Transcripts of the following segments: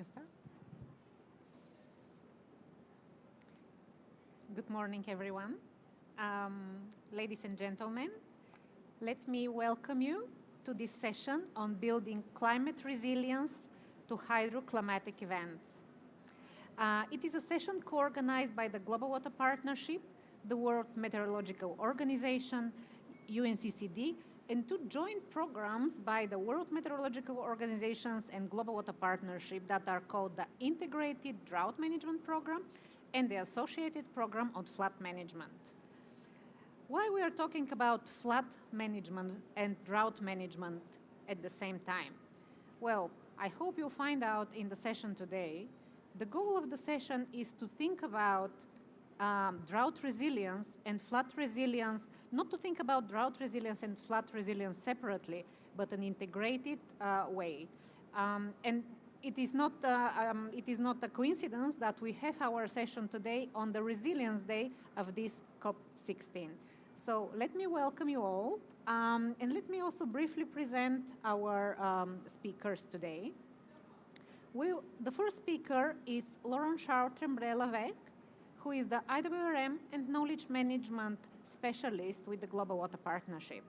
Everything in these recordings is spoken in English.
can start. Good morning, everyone. Ladies and gentlemen, let me welcome you to this session on building climate resilience to hydroclimatic events. It is a session co-organized by the Global Water Partnership, the World Meteorological Organization, UNCCD, and two joint programs by the World Meteorological Organizations and Global Water Partnership that are called the Integrated Drought Management Program and the associated program on flood management. Why we are talking about flood management and drought management at the same time? Well, I hope you'll find out in the session today. The goal of the session is to think about drought resilience and flood resilience, not to think about drought resilience and flood resilience separately, but an integrated way. And it is not a coincidence that we have our session today on the Resilience Day of this COP16. So let me welcome you all, and let me also briefly present our speakers today. The first speaker is Laurent Chartres-Tremblay-Lavec, who is the IWRM and Knowledge Management Specialist with the Global Water Partnership.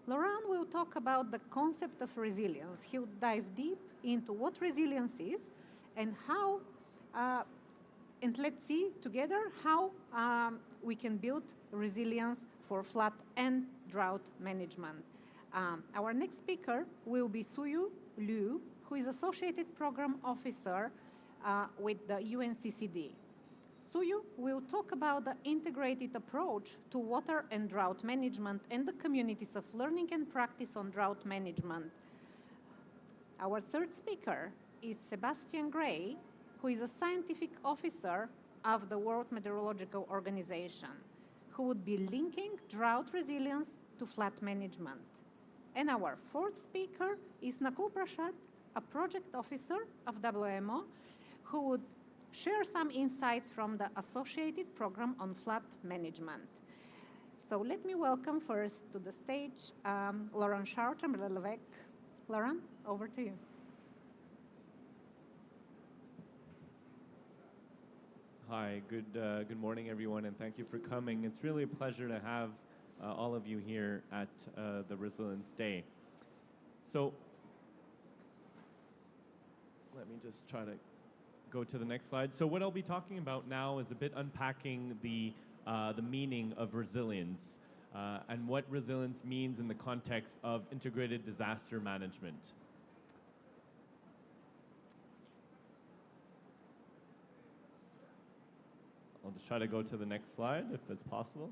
Laurent will talk about the concept of resilience. He'll dive deep into what resilience is and how, and let's see together how we can build resilience for flood and drought management. Our next speaker will be Suyu Liu, who is Associated Program Officer with the UNCCD. Suyu will talk about the integrated approach to water and drought management and the communities of learning and practice on drought management. Our third speaker is Sebastian Gray, who is a scientific officer of the World Meteorological Organization, who would be linking drought resilience to flood management. And our fourth speaker is Nakul Prashad, a project officer of WMO, who would share some insights from the associated program on flood management. So let me welcome first to the stage Laurent Chartres-Tremblay-Lavec. Laurent, over to you. Hi, good morning, everyone, and thank you for coming. It's really a pleasure to have all of you here at the Resilience Day. So let me just try to go to the next slide. So what I'll be talking about now is a bit unpacking the meaning of resilience and what resilience means in the context of integrated disaster management. I'll just try to go to the next slide if it's possible.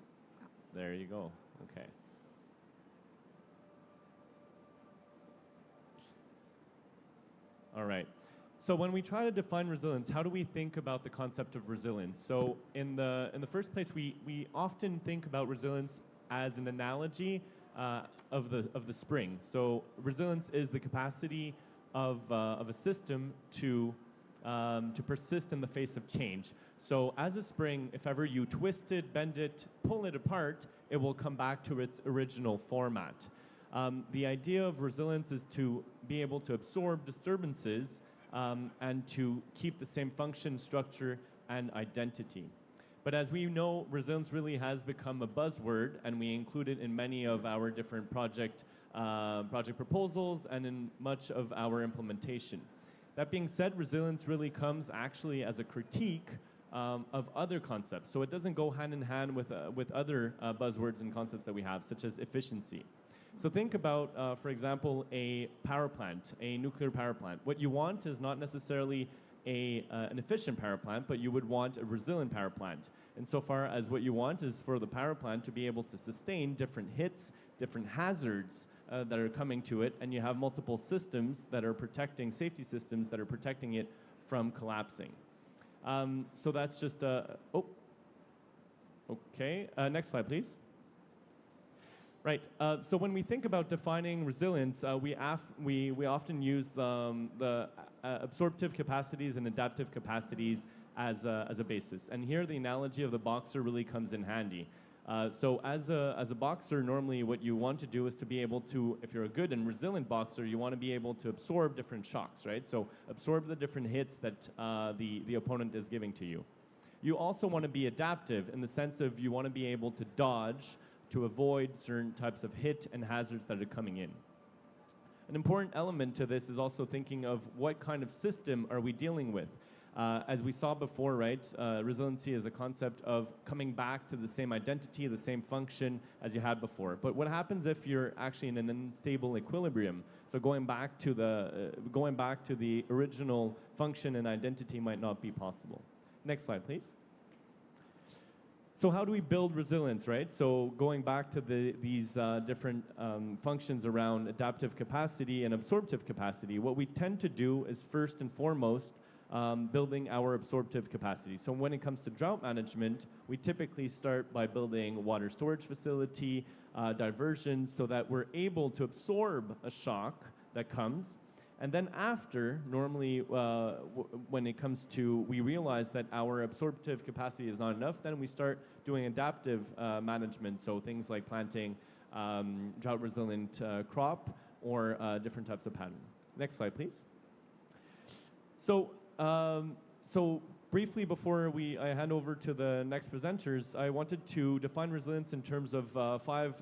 There you go. Okay. All right. So when we try to define resilience, how do we think about the concept of resilience? So in the first place, we often think about resilience as an analogy of the spring. So resilience is the capacity of a system to persist in the face of change. So as a spring, if ever you twist it, bend it, pull it apart, it will come back to its original format. The idea of resilience is to be able to absorb disturbances and to keep the same function, structure, and identity. But as we know, resilience really has become a buzzword, and we include it in many of our different project proposals and in much of our implementation. That being said, resilience really comes actually as a critique of other concepts. So it doesn't go hand in hand with other buzzwords and concepts that we have, such as efficiency. So think about, for example, a power plant, a nuclear power plant. What you want is not necessarily an efficient power plant, but you would want a resilient power plant. Insofar as what you want is for the power plant to be able to sustain different hits, different hazards that are coming to it, and you have multiple systems that are protecting, safety systems that are protecting it from collapsing. So that's just okay. Next slide, please. Right. So when we think about defining resilience, we often use the absorptive capacities and adaptive capacities as a basis. And here the analogy of the boxer really comes in handy. So as a boxer, normally what you want to do is to be able to, if you're a good and resilient boxer, you want to be able to absorb different shocks, right? So absorb the different hits that the opponent is giving to you. You also want to be adaptive in the sense of you want to be able to dodge to avoid certain types of hit and hazards that are coming in. An important element to this is also thinking of what kind of system are we dealing with. As we saw before, right, resiliency is a concept of coming back to the same identity, the same function as you had before. But what happens if you're actually in an unstable equilibrium? So going back to the original function and identity might not be possible. Next slide, please. So how do we build resilience, right? So going back to these different functions around adaptive capacity and absorptive capacity, what we tend to do is first and foremost building our absorptive capacity. So when it comes to drought management, we typically start by building water storage facility, diversions, so that we're able to absorb a shock that comes. And then after, normally when it comes to, we realize that our absorptive capacity is not enough, then we start doing adaptive management, so things like planting drought-resilient crop or different types of pattern. Next slide, please. So briefly before I hand over to the next presenters, I wanted to define resilience in terms of five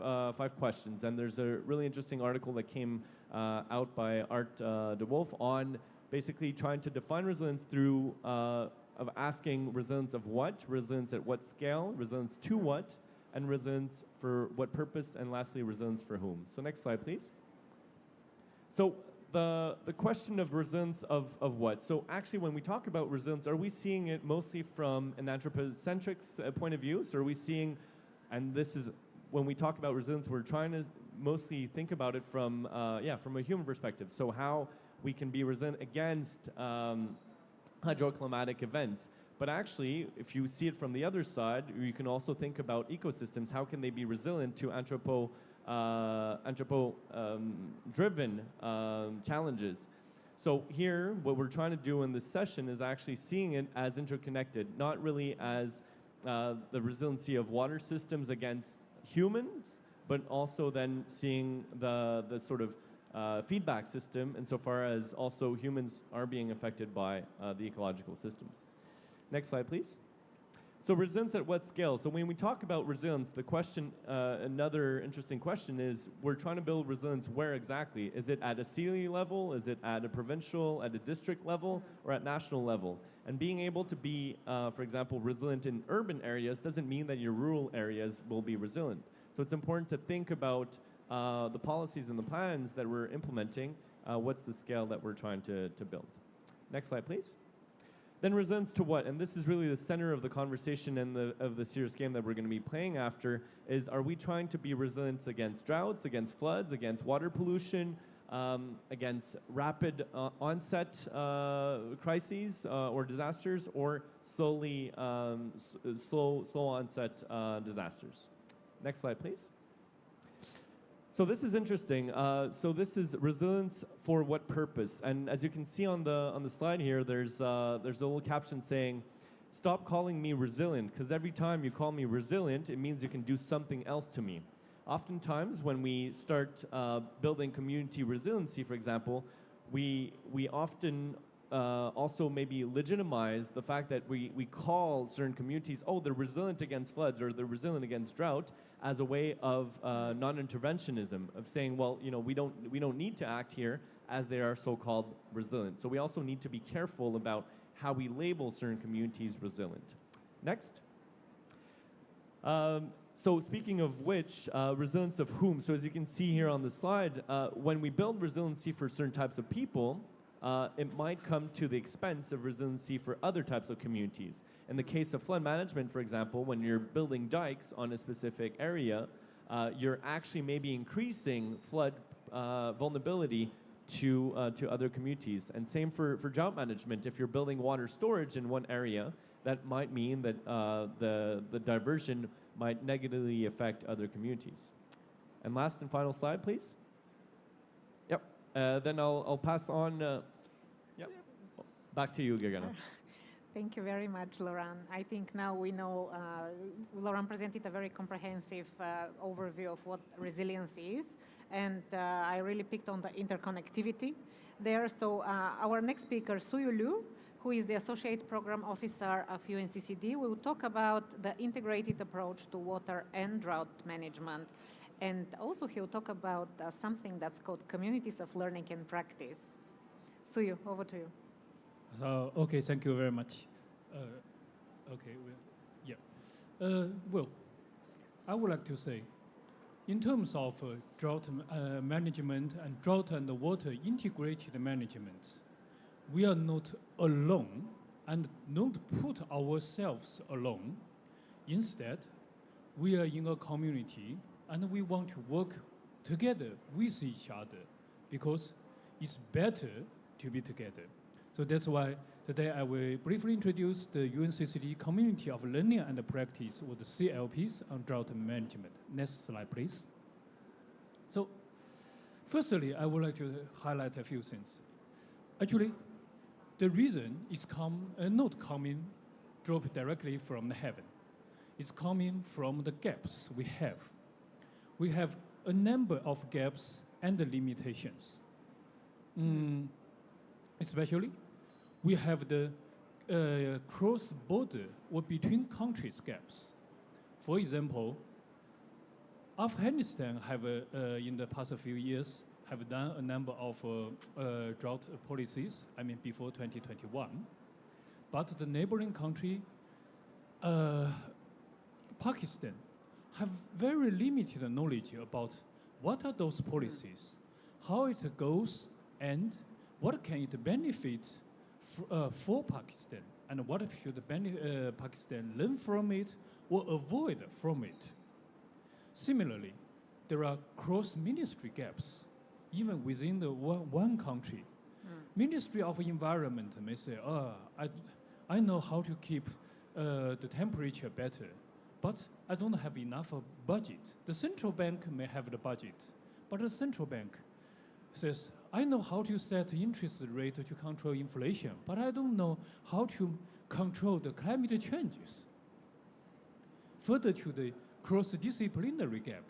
questions. And there's a really interesting article that came out by Art de Wolf on basically trying to define resilience through of asking resilience of what, resilience at what scale, resilience to what, and resilience for what purpose, and lastly, resilience for whom. So next slide, please. So the question of resilience of what? So actually, when we talk about resilience, are we seeing it mostly from an anthropocentric point of view? So are we seeing, and this is, when we talk about resilience, we're trying to mostly think about it from a human perspective. So how we can be resilient against hydroclimatic events. But actually, if you see it from the other side, you can also think about ecosystems. How can they be resilient to anthropo-driven challenges? So here, what we're trying to do in this session is actually seeing it as interconnected, not really as the resiliency of water systems against humans, but also then seeing the sort of feedback system insofar as also humans are being affected by the ecological systems. Next slide, please. So resilience at what scale? So when we talk about resilience, the question, another interesting question is, we're trying to build resilience where exactly? Is it at a city level? Is it at a provincial, at a district level, or at national level? And being able to be, for example, resilient in urban areas doesn't mean that your rural areas will be resilient. So it's important to think about the policies and the plans that we're implementing. What's the scale that we're trying to build? Next slide, please. Then resilience to what? And this is really the center of the conversation and of the serious game that we're going to be playing after, is are we trying to be resilient against droughts, against floods, against water pollution, against rapid onset crises or disasters, or slow onset disasters? Next slide, please. So this is interesting. So this is resilience for what purpose? And as you can see on the slide here, there's a little caption saying, "Stop calling me resilient, because every time you call me resilient, it means you can do something else to me." Oftentimes, when we start building community resiliency, for example, we often also maybe legitimize the fact that we call certain communities, oh, they're resilient against floods or they're resilient against drought, as a way of non-interventionism, of saying, well, you know, we don't need to act here as they are so-called resilient. So we also need to be careful about how we label certain communities resilient. Next. So speaking of which, resilience of whom? So as you can see here on the slide, when we build resiliency for certain types of people, it might come to the expense of resiliency for other types of communities. In the case of flood management, for example, when you're building dikes on a specific area, you're actually maybe increasing flood vulnerability to other communities. And same for drought management. If you're building water storage in one area, that might mean that the diversion might negatively affect other communities. And last and final slide, please. Yep. Then I'll pass on. Yep. Back to you, Gergana. Thank you very much, Laurent. I think now we know, Laurent presented a very comprehensive overview of what resilience is, and I really picked on the interconnectivity there. So our next speaker, Suyu Liu, who is the Associate Program Officer of UNCCD, will talk about the integrated approach to water and drought management. And also he'll talk about something that's called communities of learning and practice. Suyu, over to you. Okay, thank you very much. Well, I would like to say, in terms of drought management and drought and water integrated management, we are not alone and don't put ourselves alone. Instead, we are in a community and we want to work together with each other because it's better to be together. So that's why today I will briefly introduce the UNCCD Community of Learning and Practice, or the CLPs, on drought management. Next slide, please. So, firstly, I would like to highlight a few things. Actually, the reason is not coming drop directly from the heaven. It's coming from the gaps we have. We have a number of gaps and limitations. Especially, we have the cross-border or between countries gaps. For example, Afghanistan have, in the past few years, have done a number of drought policies, before 2021. But the neighboring country, Pakistan, have very limited knowledge about what are those policies, how it goes, and what can it benefit for Pakistan, and what should Pakistan learn from it or avoid from it. Similarly, there are cross-ministry gaps, even within the one country. Ministry of Environment may say, I know how to keep the temperature better, but I don't have enough budget. The central bank may have the budget, but the central bank says, I know how to set interest rate to control inflation, but I don't know how to control the climate changes. Further to the cross-disciplinary gap,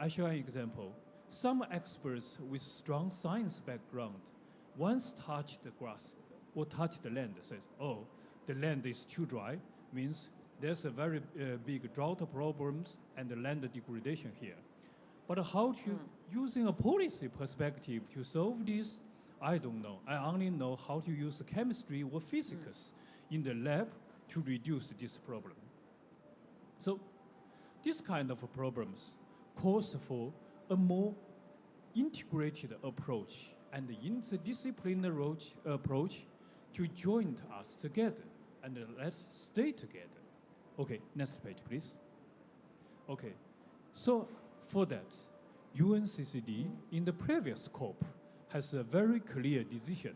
I show an example. Some experts with strong science background once touched the grass or touched the land, says, oh, the land is too dry, means there's a very big drought problems and the land degradation here. But how to, using a policy perspective to solve this, I don't know. I only know how to use chemistry or physics in the lab to reduce this problem. So this kind of problems calls for a more integrated approach and interdisciplinary approach to join us together and let's stay together. Okay, next page, please. Okay, so for that, UNCCD in the previous COP has a very clear decision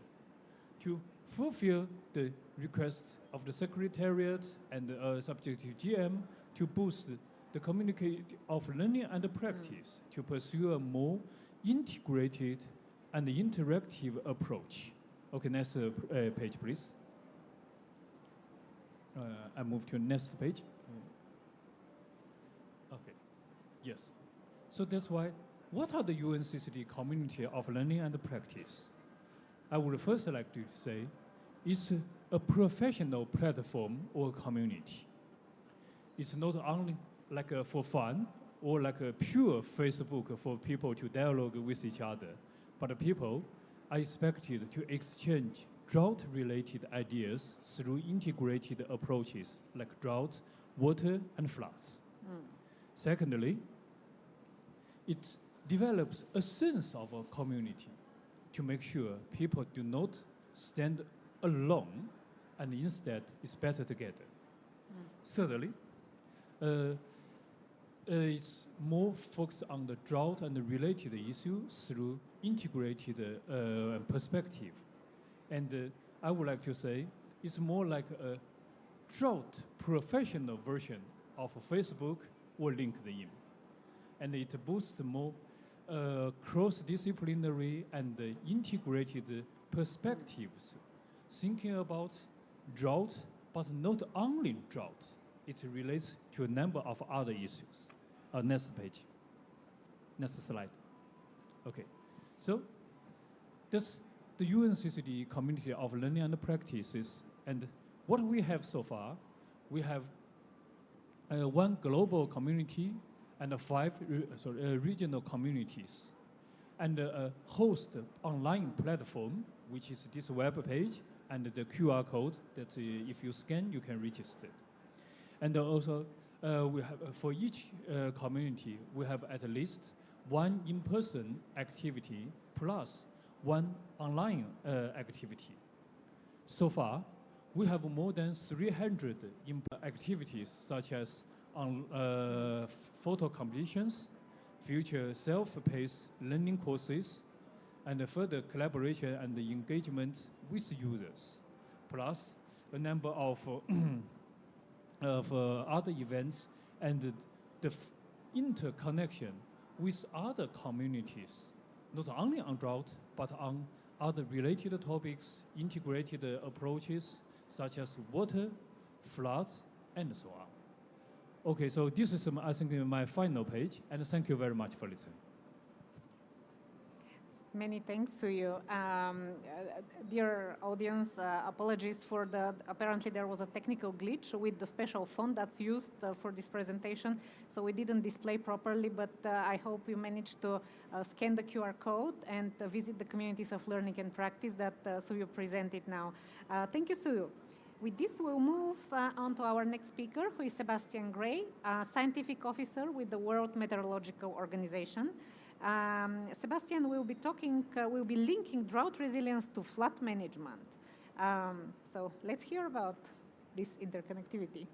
to fulfill the request of the Secretariat and subject to GM to boost the community of learning and practice to pursue a more integrated and interactive approach. Okay, next page, please. I move to next page. Okay, yes. So that's why, what are the UNCCD community of learning and practice? I would first like to say, it's a professional platform or community. It's not only like for fun or like a pure Facebook for people to dialogue with each other, but people are expected to exchange drought-related ideas through integrated approaches like drought, water, and floods. Secondly, it develops a sense of a community to make sure people do not stand alone and instead is better together. Thirdly, it's more focused on the drought and the related issues through integrated perspective. And I would like to say it's more like a drought professional version of Facebook or LinkedIn. And it boosts more cross-disciplinary and integrated perspectives, thinking about drought, but not only drought. It relates to a number of other issues. Next page. Next slide. Okay. So that's the UNCCD community of learning and practices. And what we have so far, we have one global community and five regional communities, and a host online platform, which is this web page and the QR code that if you scan, you can register. And also, we have for each community, we have at least one in-person activity plus one online activity. So far, we have more than 300 activities, such as photo competitions, future self-paced learning courses, and further collaboration and engagement with users, plus a number of other events and the interconnection with other communities, not only on drought, but on other related topics, integrated approaches, such as water, floods, and so on. Okay, so this is, I think, my final page, and thank you very much for listening. Many thanks to you. Dear audience, apologies for apparently there was a technical glitch with the special font that's used for this presentation, so we didn't display properly, but I hope you managed to scan the QR code and visit the communities of learning and practice that Suyu presented now. Thank you, Suyu. With this, we'll move on to our next speaker, who is Sebastian Gray, scientific officer with the World Meteorological Organization. Sebastian will be linking drought resilience to flood management. So let's hear about this interconnectivity.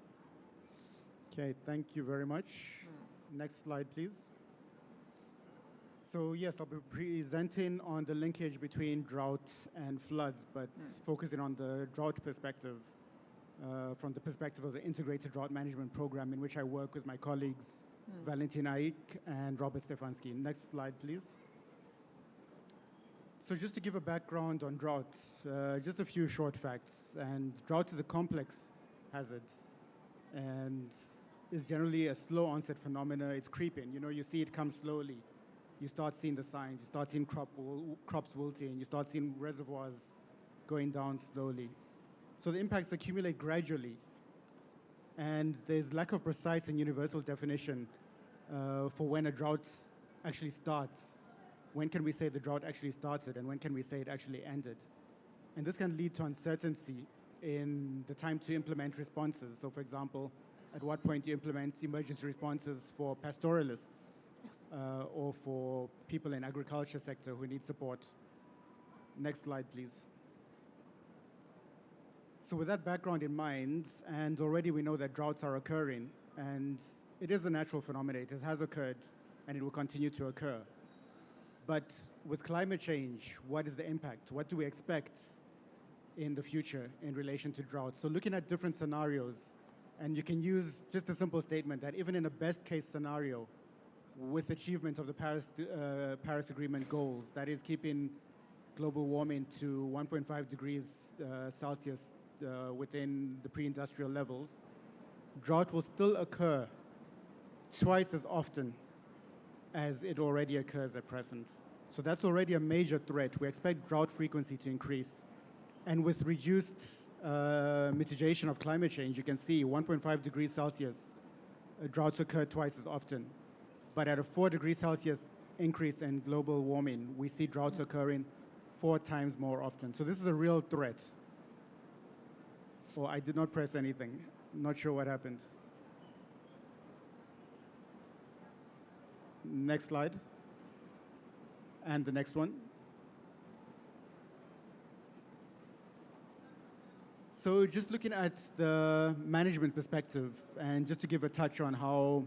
Okay, thank you very much. Next slide, please. So yes, I'll be presenting on the linkage between droughts and floods, but focusing on the drought perspective, from the perspective of the Integrated Drought Management Program, in which I work with my colleagues, Valentin Aik and Robert Stefanski. Next slide, please. So just to give a background on droughts, just a few short facts. And drought is a complex hazard and is generally a slow onset phenomena. It's creeping. You know, you see it come slowly. You start seeing the signs. You start seeing crops wilting. You start seeing reservoirs going down slowly. So the impacts accumulate gradually. And there's lack of precise and universal definition for when a drought actually starts. When can we say the drought actually started, and when can we say it actually ended? And this can lead to uncertainty in the time to implement responses. So for example, at what point do you implement emergency responses for pastoralists? Yes. Or for people in agriculture sector who need support. Next slide, please. So with that background in mind, and already we know that droughts are occurring, and it is a natural phenomenon. It has occurred, and it will continue to occur. But with climate change, what is the impact? What do we expect in the future in relation to drought? So looking at different scenarios, and you can use just a simple statement that even in a best case scenario, with achievement of the Paris Agreement goals, that is keeping global warming to 1.5 degrees Celsius within the pre-industrial levels, drought will still occur twice as often as it already occurs at present. So that's already a major threat. We expect drought frequency to increase. And with reduced mitigation of climate change, you can see 1.5 degrees Celsius, droughts occur twice as often. But at a 4 degrees Celsius increase in global warming, we see droughts occurring 4 times more often. So this is a real threat. Oh, I did not press anything. Not sure what happened. Next slide. And the next one. So just looking at the management perspective, and just to give a touch on how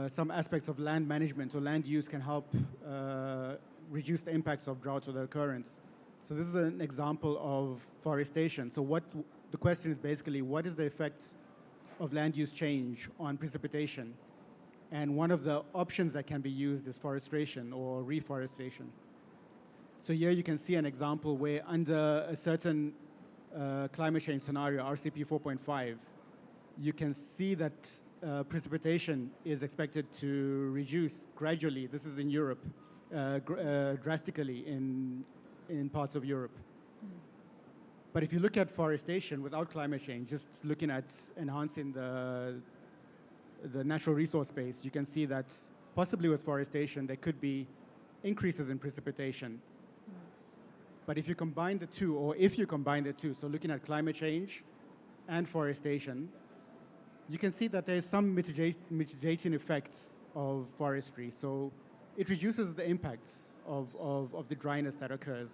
some aspects of land management or land use can help reduce the impacts of drought or the occurrence. So this is an example of forestation. So the question is basically, what is the effect of land use change on precipitation? And one of the options that can be used is forestation or reforestation. So here you can see an example where under a certain climate change scenario, RCP 4.5, you can see that precipitation is expected to reduce gradually. This is in Europe, drastically in parts of Europe. But if you look at forestation without climate change, just looking at enhancing the natural resource base, you can see that possibly with forestation, there could be increases in precipitation. But if you combine the two, so looking at climate change and forestation, you can see that there's some mitigating effects of forestry. So it reduces the impacts of the dryness that occurs.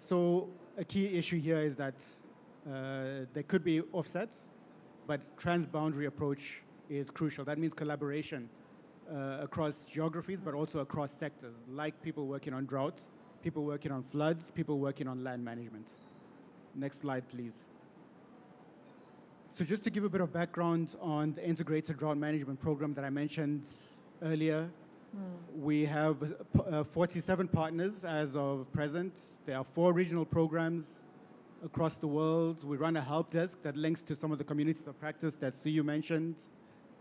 So a key issue here is that there could be offsets, but transboundary approach is crucial. That means collaboration across geographies, but also across sectors, like people working on droughts, people working on floods, people working on land management. Next slide, please. So just to give a bit of background on the integrated drought management program that I mentioned earlier, we have 47 partners as of present. There are 4 regional programs across the world. We run a help desk that links to some of the communities of practice that Suyu mentioned.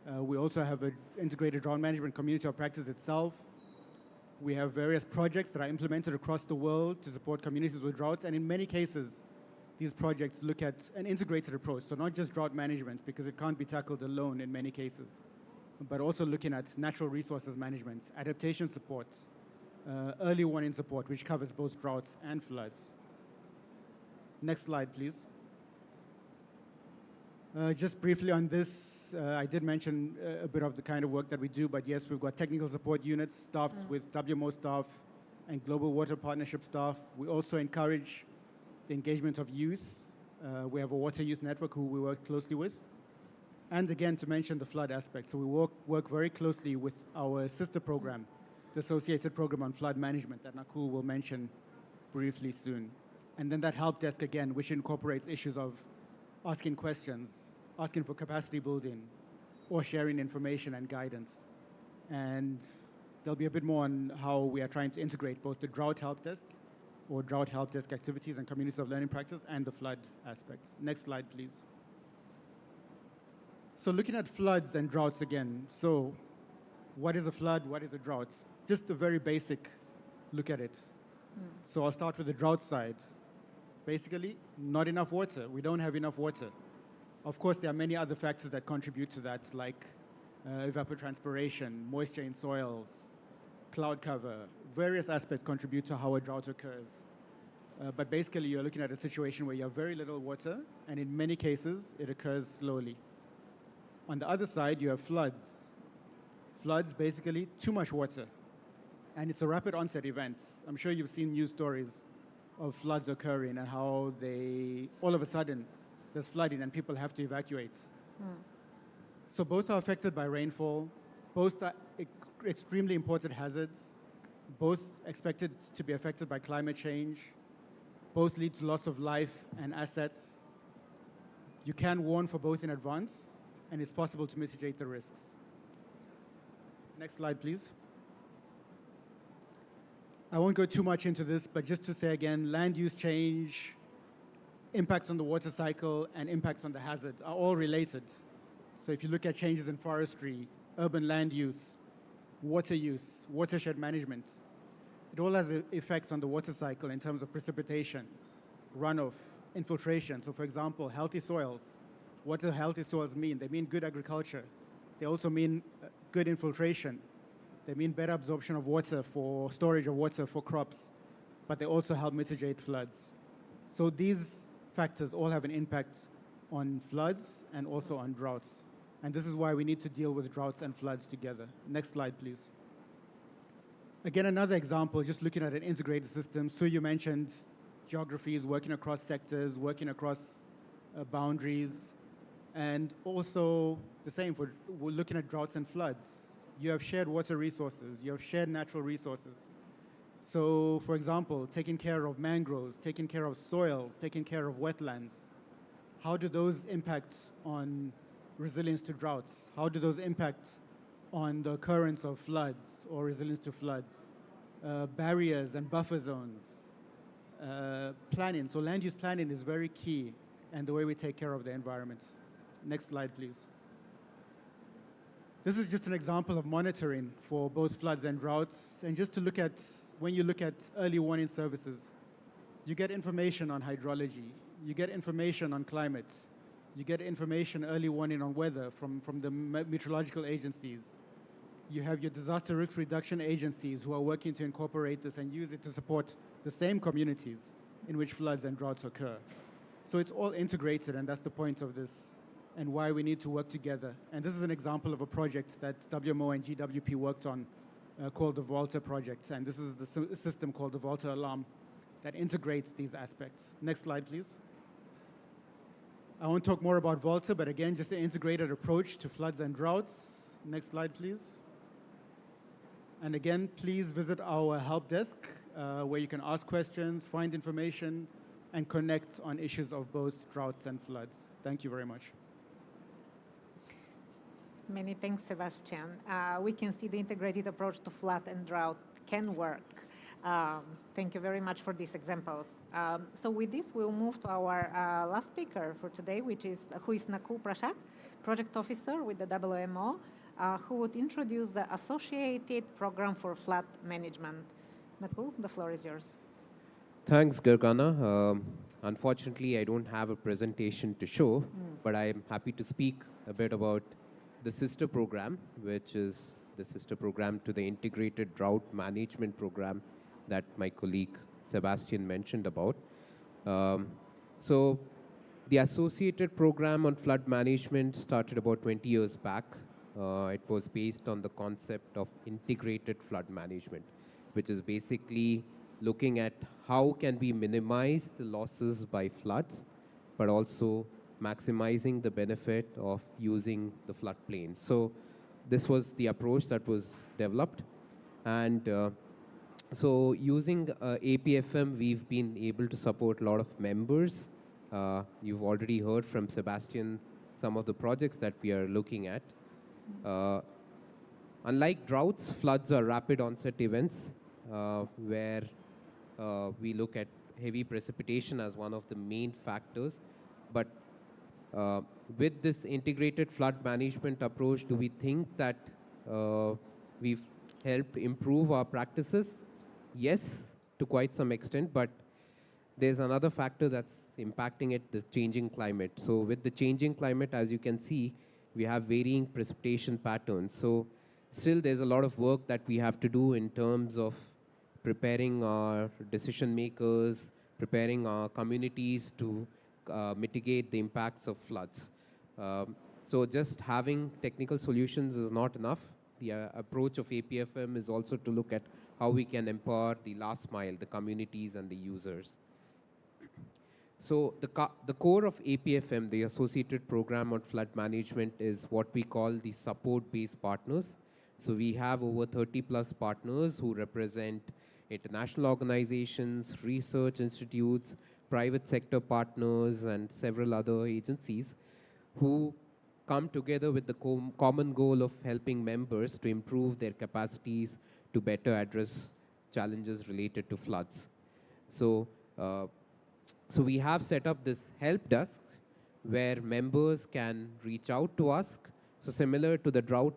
We also have an integrated drought management community of practice itself. We have various projects that are implemented across the world to support communities with droughts, and in many cases, these projects look at an integrated approach, so not just drought management, because it can't be tackled alone in many cases, but also looking at natural resources management, adaptation support, early warning support, which covers both droughts and floods. Next slide, please. Just briefly on this, I did mention a bit of the kind of work that we do, but yes, we've got technical support units staffed with WMO staff and Global Water Partnership staff. We also encourage the engagement of youth. We have a water youth network who we work closely with. And again, to mention the flood aspect. So we work very closely with our sister program, the Associated Program on Flood Management that Nakul will mention briefly soon. And then that help desk again, which incorporates issues of asking questions, asking for capacity building, or sharing information and guidance. And there'll be a bit more on how we are trying to integrate both the drought help desk or drought help desk activities and communities of learning practice and the flood aspects. Next slide, please. So looking at floods and droughts again. So what is a flood? What is a drought? Just a very basic look at it. So I'll start with the drought side. Basically, not enough water. We don't have enough water. Of course, there are many other factors that contribute to that, like evapotranspiration, moisture in soils, cloud cover. Various aspects contribute to how a drought occurs. But basically, you're looking at a situation where you have very little water, and in many cases, it occurs slowly. On the other side, you have floods. Floods, basically, too much water. And it's a rapid onset event. I'm sure you've seen news stories of floods occurring and how all of a sudden, there's flooding and people have to evacuate. So both are affected by rainfall. Both are extremely important hazards. Both expected to be affected by climate change. Both lead to loss of life and assets. You can warn for both in advance, and it's possible to mitigate the risks. Next slide, please. I won't go too much into this, but just to say again, land use change, impacts on the water cycle, and impacts on the hazard are all related. So if you look at changes in forestry, urban land use, watershed management, it all has effects on the water cycle in terms of precipitation, runoff, infiltration. So for example, healthy soils. What do healthy soils mean? They mean good agriculture. They also mean good infiltration. They mean better absorption of water for storage of water for crops, but they also help mitigate floods. So these factors all have an impact on floods and also on droughts. And this is why we need to deal with droughts and floods together. Next slide, please. Again, another example, just looking at an integrated system. So you mentioned geographies, working across sectors, working across boundaries, and also the same for we're looking at droughts and floods. You have shared water resources, you have shared natural resources. So, for example, taking care of mangroves, taking care of soils, taking care of wetlands. How do those impact on resilience to droughts? How do those impact on the occurrence of floods or resilience to floods? Barriers and buffer zones, planning. So land use planning is very key, and the way we take care of the environment. Next slide, please. This is just an example of monitoring for both floods and droughts. And just to look at, when you look at early warning services, you get information on hydrology, you get information on climate, you get information early warning on weather from the meteorological agencies. You have your disaster risk reduction agencies who are working to incorporate this and use it to support the same communities in which floods and droughts occur. So it's all integrated, and that's the point of this and why we need to work together. And this is an example of a project that WMO and GWP worked on called the Volta project. And this is the system called the Volta Alarm that integrates these aspects. Next slide, please. I won't talk more about Volta, but again, just an integrated approach to floods and droughts. Next slide, please. And again, please visit our help desk where you can ask questions, find information, and connect on issues of both droughts and floods. Thank you very much. Many thanks, Sebastian. We can see the integrated approach to flood and drought can work. Thank you very much for these examples. So with this, we'll move to our last speaker for today, who is Nakul Prasad, Project Officer with the WMO, who would introduce the Associated Program for Flood Management. Nakul, the floor is yours. Thanks, Gergana. Unfortunately, I don't have a presentation to show, but I'm happy to speak a bit about the sister program, which is the sister program to the Integrated Drought Management Program that my colleague Sebastian mentioned about. So the Associated Program on Flood Management started about 20 years back. It was based on the concept of integrated flood management, which is basically looking at how can we minimize the losses by floods, but also maximizing the benefit of using the floodplains. So this was the approach that was developed. And so using APFM, we've been able to support a lot of members. You've already heard from Sebastian some of the projects that we are looking at. Unlike droughts, floods are rapid onset events where we look at heavy precipitation as one of the main factors. But with this integrated flood management approach, do we think that we've helped improve our practices? Yes, to quite some extent, but there's another factor that's impacting it, the changing climate. So with the changing climate, as you can see, we have varying precipitation patterns. So still there's a lot of work that we have to do in terms of preparing our decision makers, preparing our communities to mitigate the impacts of floods. So just having technical solutions is not enough. The approach of APFM is also to look at how we can empower the last mile, the communities and the users. So the core of APFM, the Associated Program on Flood Management, is what we call the support-based partners. So we have over 30 plus partners who represent international organizations, research institutes, private sector partners, and several other agencies who come together with the common goal of helping members to improve their capacities to better address challenges related to floods. So we have set up this help desk where members can reach out to us. So similar to the drought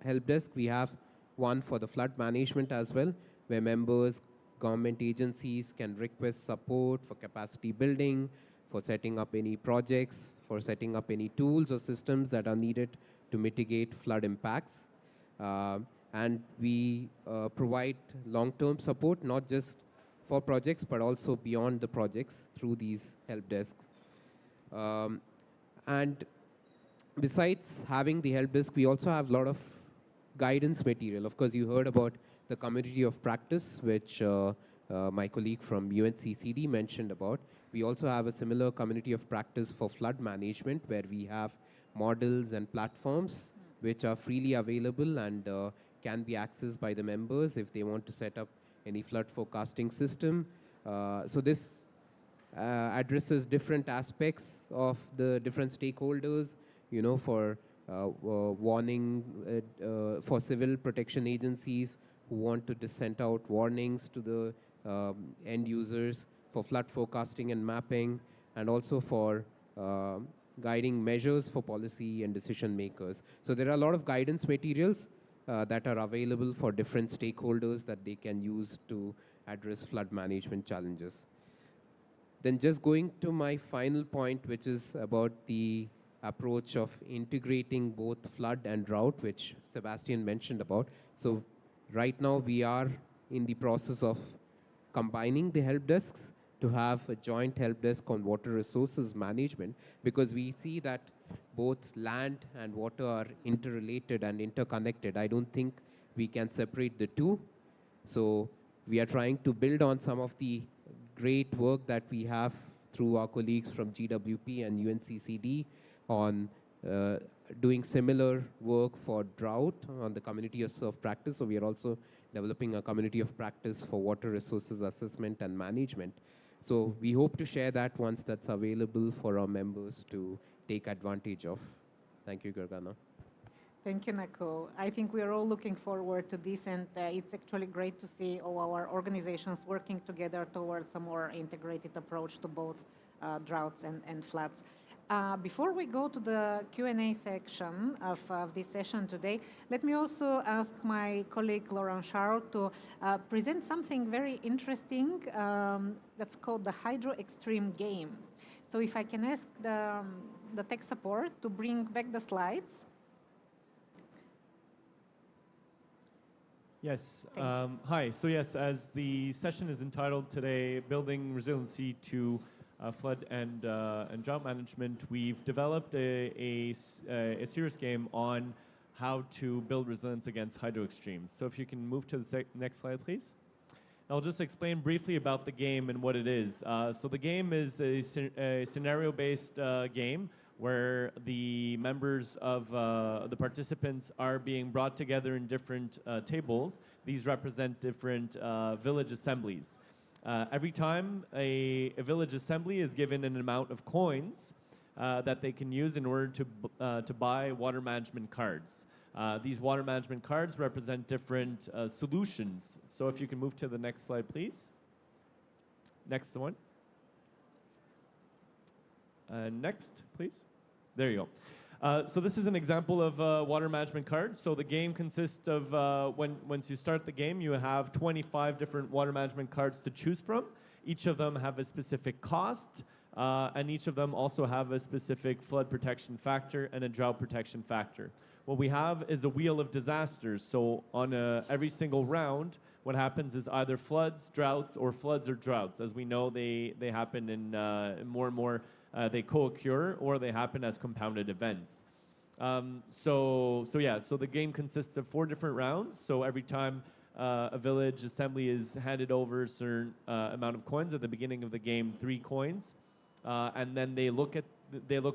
help desk, we have one for the flood management as well, where members, government agencies can request support for capacity building, for setting up any projects, for setting up any tools or systems that are needed to mitigate flood impacts. And we provide long-term support, not just for projects, but also beyond the projects through these help desks. And besides having the help desk, we also have a lot of guidance material. Of course, you heard about the community of practice, which my colleague from UNCCD mentioned about. We also have a similar community of practice for flood management, where we have models and platforms which are freely available and can be accessed by the members if they want to set up any flood forecasting system. So this addresses different aspects of the different stakeholders, for warning, for civil protection agencies who want to send out warnings to the end users, for flood forecasting and mapping, and also for guiding measures for policy and decision makers. So there are a lot of guidance materials that are available for different stakeholders that they can use to address flood management challenges. Then just going to my final point, which is about the approach of integrating both flood and drought, which Sebastian mentioned about. So right now we are in the process of combining the help desks to have a joint help desk on water resources management, because we see that both land and water are interrelated and interconnected. I don't think we can separate the two. So we are trying to build on some of the great work that we have through our colleagues from GWP and UNCCD on doing similar work for drought on the community of practice. So we are also developing a community of practice for water resources assessment and management. So we hope to share that once that's available for our members to take advantage of. Thank you, Gargana. Thank you, Nako. I think we are all looking forward to this, and it's actually great to see all our organizations working together towards a more integrated approach to both droughts and floods. Before we go to the Q&A section of this session today, let me also ask my colleague Laurent Charles to present something very interesting that's called the Hydro Extreme game. So if I can ask the tech support to bring back the slides. Yes. Hi. So yes, as the session is entitled today, Building Resiliency to Flood and Drought Management, we've developed a serious game on how to build resilience against hydro extremes. So if you can move to the next slide, please. I'll just explain briefly about the game and what it is. So the game is a scenario-based game where the members of the participants are being brought together in different tables. These represent different village assemblies. Every time a village assembly is given an amount of coins that they can use in order to buy water management cards. These water management cards represent different solutions. So if you can move to the next slide, please. Next one. Next, please. There you go. So this is an example of a water management card. So the game consists of, once you start the game, you have 25 different water management cards to choose from. Each of them have a specific cost, and each of them also have a specific flood protection factor and a drought protection factor. What we have is a wheel of disasters. So on every single round, what happens is either floods, droughts, or floods or droughts. As we know, they happen in more and more, they co-occur, or they happen as compounded events. So the game consists of 4 different rounds. So every time a village assembly is handed over a certain amount of coins, at the beginning of the game, 3 coins, and then they look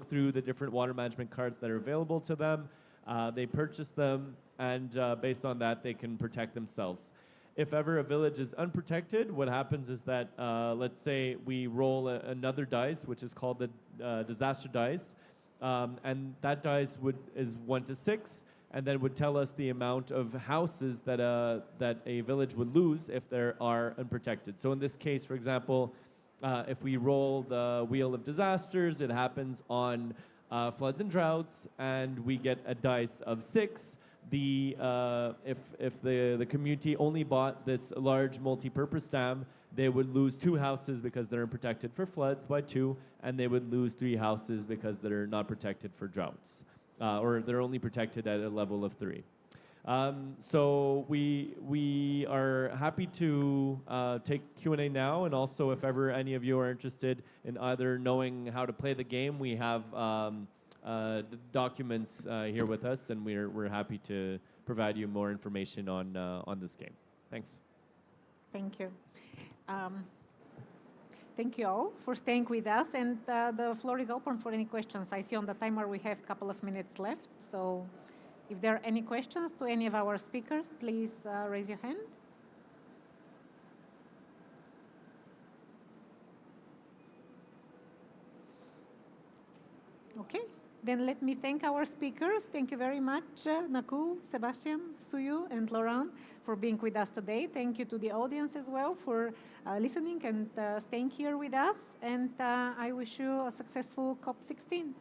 through the different water management cards that are available to them. They purchase them, and based on that, they can protect themselves. If ever a village is unprotected, what happens is that, let's say we roll another dice, which is called the disaster dice, and that dice is 1 to 6, and then would tell us the amount of houses that a village would lose if there are unprotected. So in this case, for example, if we roll the wheel of disasters, it happens on floods and droughts, and we get a dice of 6. If the community only bought this large multi-purpose dam, they would lose 2 houses because they're protected for floods by 2, and they would lose 3 houses because they're not protected for droughts, or they're only protected at a level of 3. So we are happy to take Q&A now, and also if ever any of you are interested in either knowing how to play the game, we have the documents here with us, and we're happy to provide you more information on this game. Thanks. Thank you. Thank you all for staying with us, and the floor is open for any questions. I see on the timer we have a couple of minutes left, so if there are any questions to any of our speakers, please raise your hand. Okay, Then let me thank our speakers. Thank you very much, Nakul, Sebastian, Suyu, and Laurent for being with us today. Thank you to the audience as well for listening and staying here with us. And I wish you a successful COP16.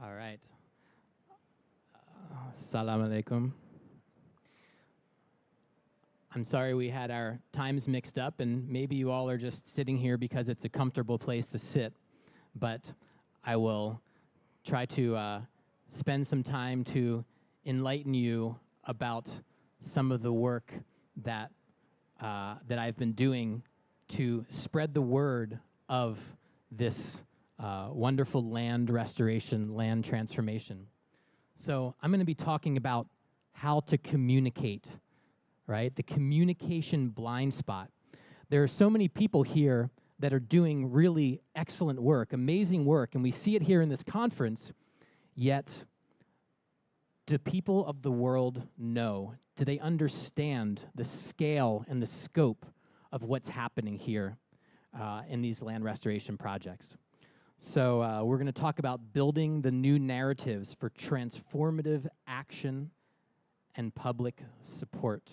All right. Salam alaikum. I'm sorry we had our times mixed up, and maybe you all are just sitting here because it's a comfortable place to sit. But I will try to spend some time to enlighten you about some of the work that that I've been doing to spread the word of this wonderful land restoration, land transformation. So I'm going to be talking about how to communicate, right? The communication blind spot. There are so many people here that are doing really excellent work, amazing work, and we see it here in this conference, yet do people of the world know? Do they understand the scale and the scope of what's happening here in these land restoration projects? So we're going to talk about building the new narratives for transformative action and public support.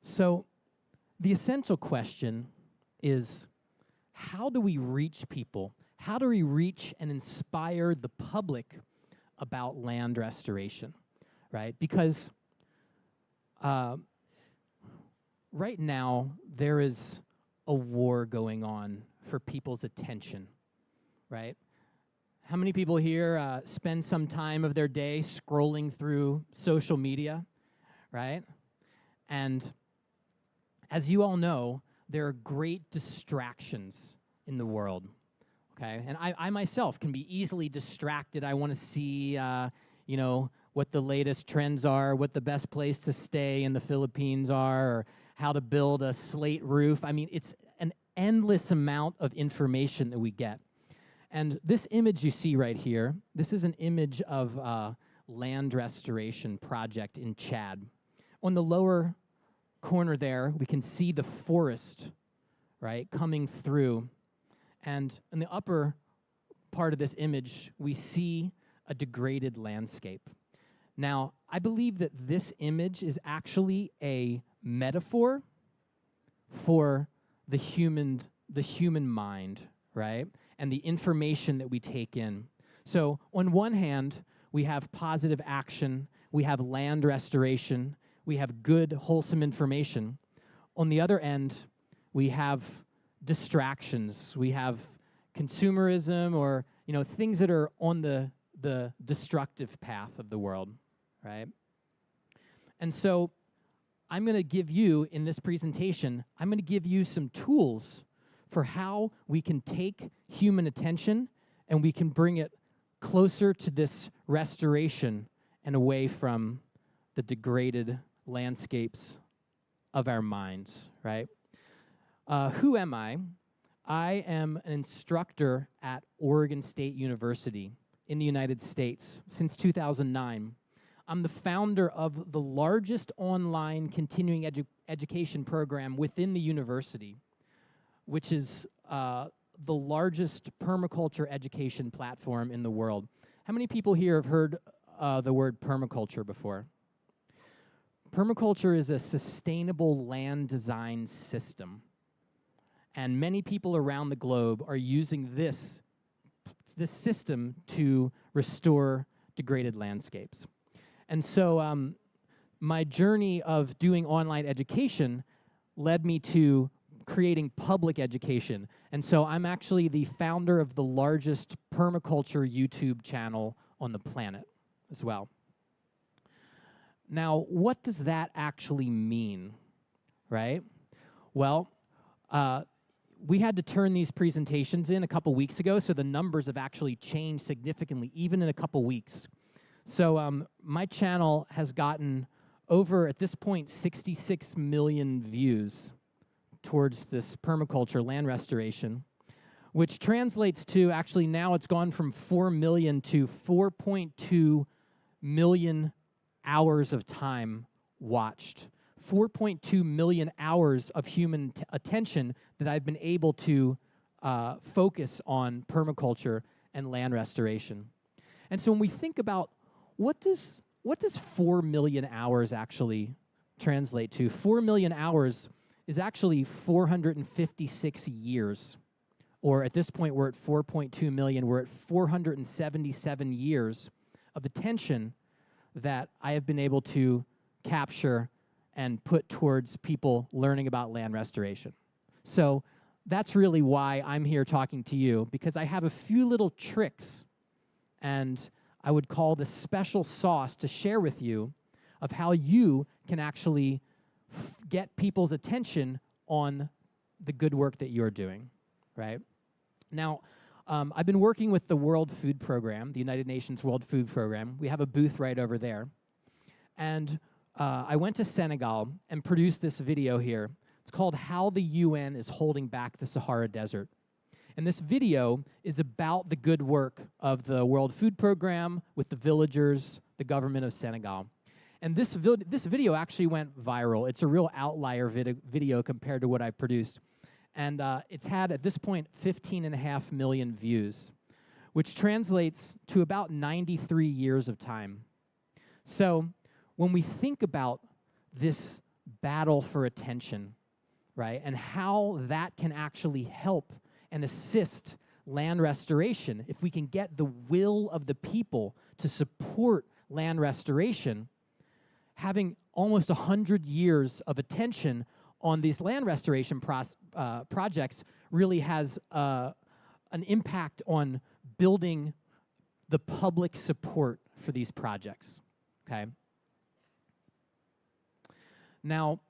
So the essential question is, how do we reach people? How do we reach and inspire the public about land restoration, right? Because right now, there is a war going on for people's attention, right? How many people here spend some time of their day scrolling through social media, right? And as you all know, there are great distractions in the world, okay? And I myself can be easily distracted. I want to see, you know, what the latest trends are, what the best place to stay in the Philippines are, or how to build a slate roof. I mean, it's an endless amount of information that we get. And this image you see right here, this is an image of a land restoration project in Chad. On the lower corner there, we can see the forest, right, coming through. And in the upper part of this image, we see a degraded landscape. Now, I believe that this image is actually a metaphor for the human mind, right? And the information that we take in. So on one hand, we have positive action, we have land restoration, we have good, wholesome information. On the other end, we have distractions, we have consumerism, or things that are on the destructive path of the world, right? And so I'm going to give you, in this presentation, I'm going to give you some tools for how we can take human attention and we can bring it closer to this restoration and away from the degraded landscapes of our minds, right? Who am I? I am an instructor at Oregon State University in the United States since 2009. I'm the founder of the largest online continuing education program within the university, which is the largest permaculture education platform in the world. How many people here have heard the word permaculture before? Permaculture is a sustainable land design system. And many people around the globe are using this system to restore degraded landscapes. And so my journey of doing online education led me to creating public education. And so I'm actually the founder of the largest permaculture YouTube channel on the planet as well. Now, what does that actually mean, right? Well, we had to turn these presentations in a couple weeks ago, so the numbers have actually changed significantly, even in a couple weeks. So my channel has gotten over, at this point, 66 million views towards this permaculture land restoration, which translates to, actually now it's gone from 4 million to 4.2 million hours of time watched. 4.2 million hours of human attention that I've been able to focus on permaculture and land restoration. And so when we think about what does 4 million hours actually translate to? 4 million hours is actually 456 years or at this point we're at 4.2 million, we're at 477 years of attention that I have been able to capture and put towards people learning about land restoration. So that's really why I'm here talking to you, because I have a few little tricks, and I would call the special sauce to share with you of how you can actually get people's attention on the good work that you're doing, right? Now, I've been working with the World Food Program, the United Nations World Food Program. We have a booth right over there. And I went to Senegal and produced this video here. It's called How the UN is Holding Back the Sahara Desert. And this video is about the good work of the World Food Program with the villagers, the government of Senegal. And this video actually went viral. It's a real outlier video compared to what I produced. And it's had, at this point, 15.5 million views, which translates to about 93 years of time. So when we think about this battle for attention, right, and how that can actually help and assist land restoration, if we can get the will of the people to support land restoration, having almost 100 years of attention on these land restoration projects really has an impact on building the public support for these projects, okay? Now,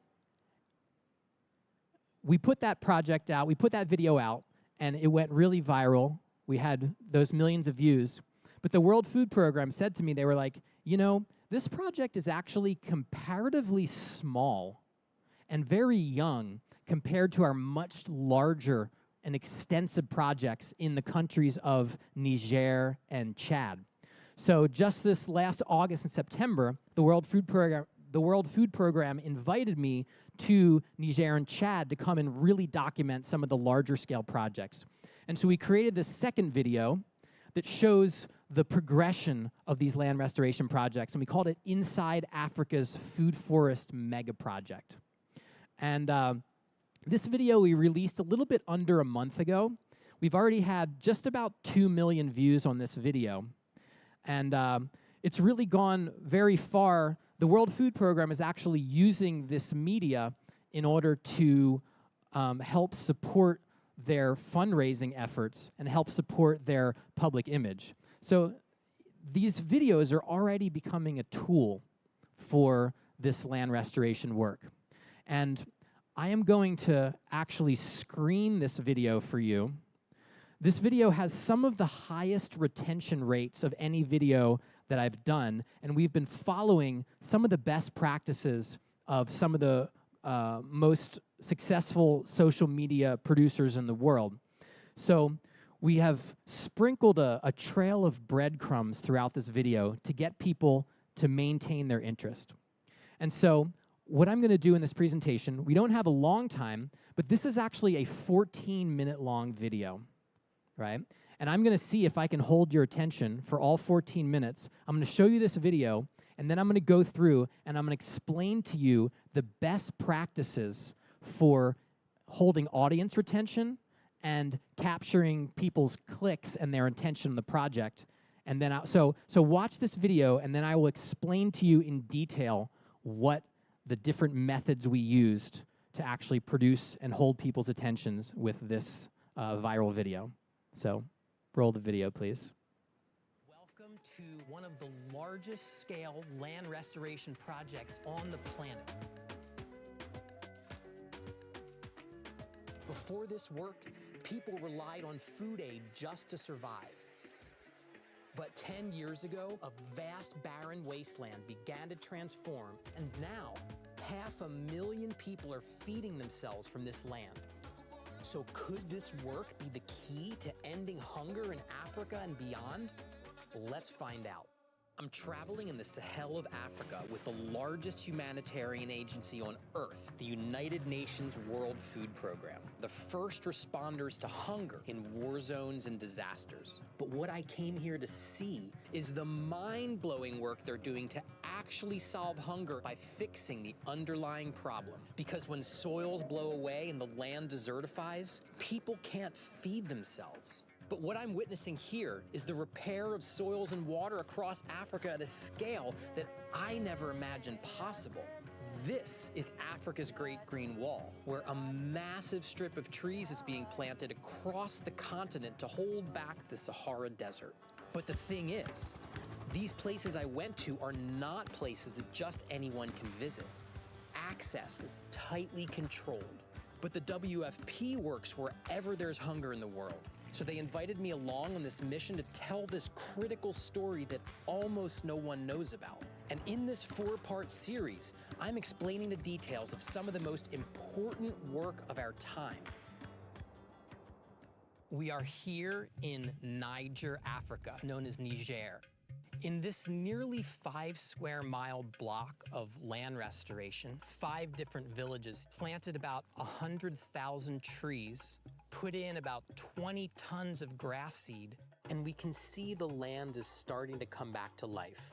we put that project out, we put that video out, and it went really viral. We had those millions of views. But the World Food Program said to me, they were like, you know, this project is actually comparatively small and very young compared to our much larger and extensive projects in the countries of Niger and Chad. So just this last August and September, the World Food Program invited me to Niger and Chad to come and really document some of the larger scale projects. And so we created this second video that shows the progression of these land restoration projects, and we called it Inside Africa's Food Forest Mega Project. And this video we released a little bit under a month ago. We've already had just about 2 million views on this video. And it's really gone very far. The World Food Program is actually using this media in order to help support their fundraising efforts and help support their public image. So these videos are already becoming a tool for this land restoration work. And I am going to actually screen this video for you. This video has some of the highest retention rates of any video that I've done, and we've been following some of the best practices of some of the most successful social media producers in the world. So we have sprinkled a trail of breadcrumbs throughout this video to get people to maintain their interest. And so what I'm going to do in this presentation, we don't have a long time, but this is actually a 14-minute long video, right? And I'm going to see if I can hold your attention for all 14 minutes. I'm going to show you this video, and then I'm going to go through and I'm going to explain to you the best practices for holding audience retention and capturing people's clicks and their attention on the project. And then, so watch this video, and then I will explain to you in detail what the different methods we used to actually produce and hold people's attentions with this viral video. So roll the video, please. Welcome to one of the largest scale land restoration projects on the planet. Before this work, people relied on food aid just to survive. But 10 years ago, a vast barren wasteland began to transform, and now 500,000 people are feeding themselves from this land. So could this work be the key to ending hunger in Africa and beyond? Let's find out. I'm traveling in the Sahel of Africa with the largest humanitarian agency on Earth, the United Nations World Food Program, the first responders to hunger in war zones and disasters. But what I came here to see is the mind-blowing work they're doing to actually solve hunger by fixing the underlying problem. Because when soils blow away and the land desertifies, people can't feed themselves. But what I'm witnessing here is the repair of soils and water across Africa at a scale that I never imagined possible. This is Africa's Great Green Wall, where a massive strip of trees is being planted across the continent to hold back the Sahara Desert. But the thing is, these places I went to are not places that just anyone can visit. Access is tightly controlled. But the WFP works wherever there's hunger in the world. So they invited me along on this mission to tell this critical story that almost no one knows about. And in this 4-part series, I'm explaining the details of some of the most important work of our time. We are here in Niger, Africa, known as Niger. In this nearly 5-square-mile block of land restoration, 5 different villages planted about 100,000 trees, put in about 20 tons of grass seed, and we can see the land is starting to come back to life.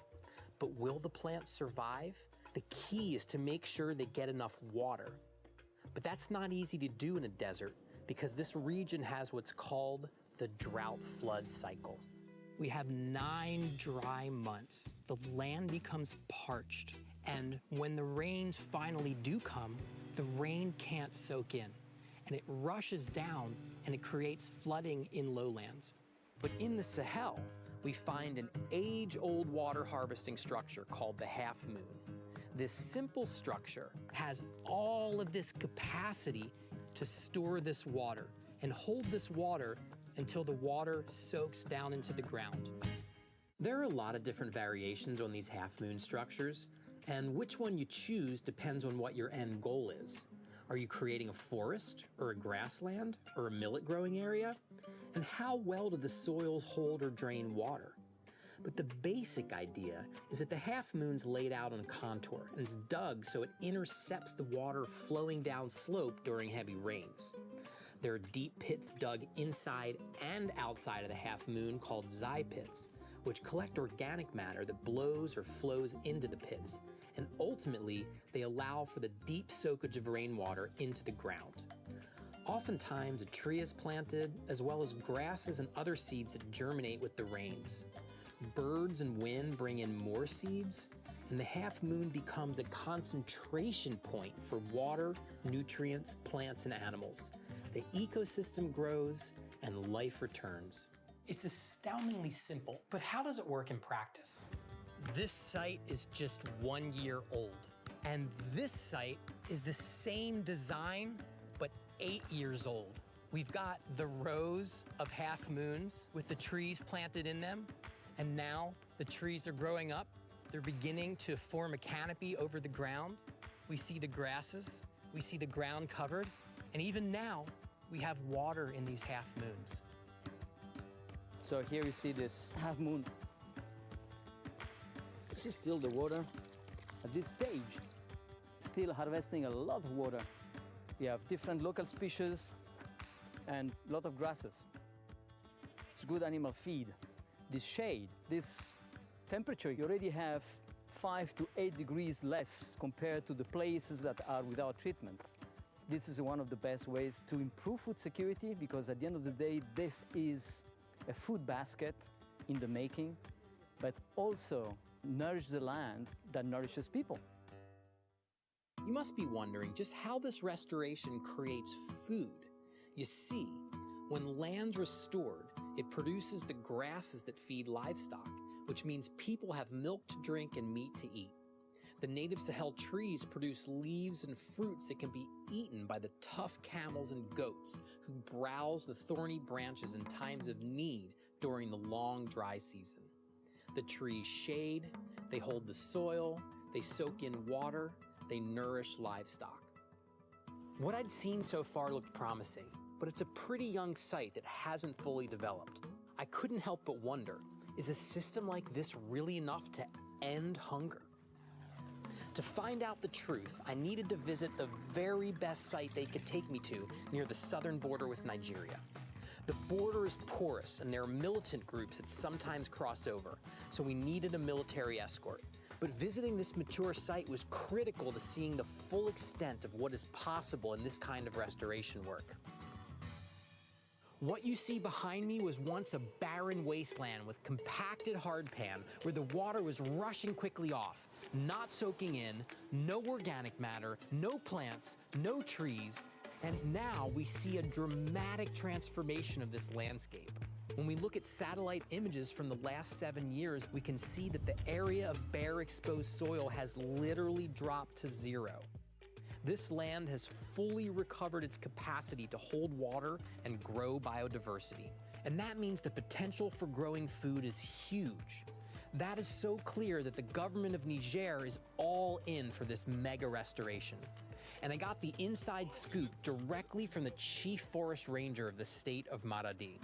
But will the plants survive? The key is to make sure they get enough water. But that's not easy to do in a desert because this region has what's called the drought flood cycle. We have 9 dry months. The land becomes parched, and when the rains finally do come, the rain can't soak in, and it rushes down and it creates flooding in lowlands. But in the Sahel, we find an age-old water harvesting structure called the half moon. This simple structure has all of this capacity to store this water and hold this water until the water soaks down into the ground. There are a lot of different variations on these half-moon structures, and which one you choose depends on what your end goal is. Are you creating a forest, or a grassland, or a millet growing area? And how well do the soils hold or drain water? But the basic idea is that the half-moon's laid out on a contour, and it's dug so it intercepts the water flowing down slope during heavy rains. There are deep pits dug inside and outside of the half-moon called zai pits, which collect organic matter that blows or flows into the pits, and ultimately they allow for the deep soakage of rainwater into the ground. Oftentimes a tree is planted, as well as grasses and other seeds that germinate with the rains. Birds and wind bring in more seeds, and the half-moon becomes a concentration point for water, nutrients, plants, and animals. The ecosystem grows and life returns. It's astoundingly simple, but how does it work in practice? This site is just 1 year old, and this site is the same design, but 8 years old. We've got the rows of half moons with the trees planted in them, and now the trees are growing up. They're beginning to form a canopy over the ground. We see the grasses, we see the ground covered, and even now, we have water in these half moons. So here you see this half moon. This is still the water. At this stage, still harvesting a lot of water. We have different local species and a lot of grasses. It's good animal feed. This shade, this temperature, you already have 5 to 8 degrees less compared to the places that are without treatment. This is one of the best ways to improve food security because at the end of the day, this is a food basket in the making, but also nourish the land that nourishes people. You must be wondering just how this restoration creates food. You see, when land's restored, it produces the grasses that feed livestock, which means people have milk to drink and meat to eat. The native Sahel trees produce leaves and fruits that can be eaten by the tough camels and goats who browse the thorny branches in times of need during the long dry season. The trees shade, they hold the soil, they soak in water, they nourish livestock. What I'd seen so far looked promising, but it's a pretty young site that hasn't fully developed. I couldn't help but wonder, Is a system like this really enough to end hunger? To find out the truth, I needed to visit the very best site they could take me to near the southern border with Nigeria. The border is porous, and there are militant groups that sometimes cross over, so we needed a military escort. But visiting this mature site was critical to seeing the full extent of what is possible in this kind of restoration work. What you see behind me was once a barren wasteland with compacted hardpan where the water was rushing quickly off, not soaking in, no organic matter, no plants, no trees, and now we see a dramatic transformation of this landscape. When we look at satellite images from the last 7 years, we can see that the area of bare exposed soil has literally dropped to zero. This land has fully recovered its capacity to hold water and grow biodiversity. And that means the potential for growing food is huge. That is so clear that the government of Niger is all in for this mega restoration. And I got the inside scoop directly from the chief forest ranger of the state of Maradi.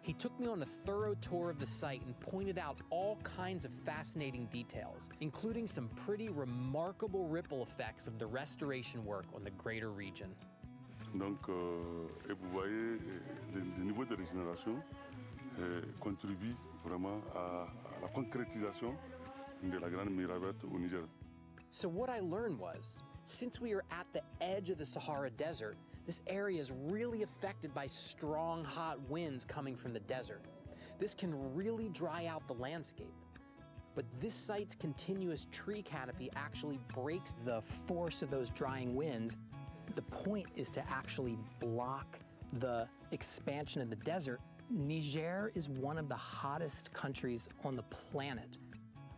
He took me on a thorough tour of the site and pointed out all kinds of fascinating details, including some pretty remarkable ripple effects of the restoration work on the greater region. Donc, et vous voyez, le niveau de régénération contribue vraiment à la concrétisation de la Grande Muraille Verte au Niger. So what I learned was, since we are at the edge of the Sahara Desert, this area is really affected by strong, hot winds coming from the desert. This can really dry out the landscape. But this site's continuous tree canopy actually breaks the force of those drying winds. The point is to actually block the expansion of the desert. Niger is one of the hottest countries on the planet.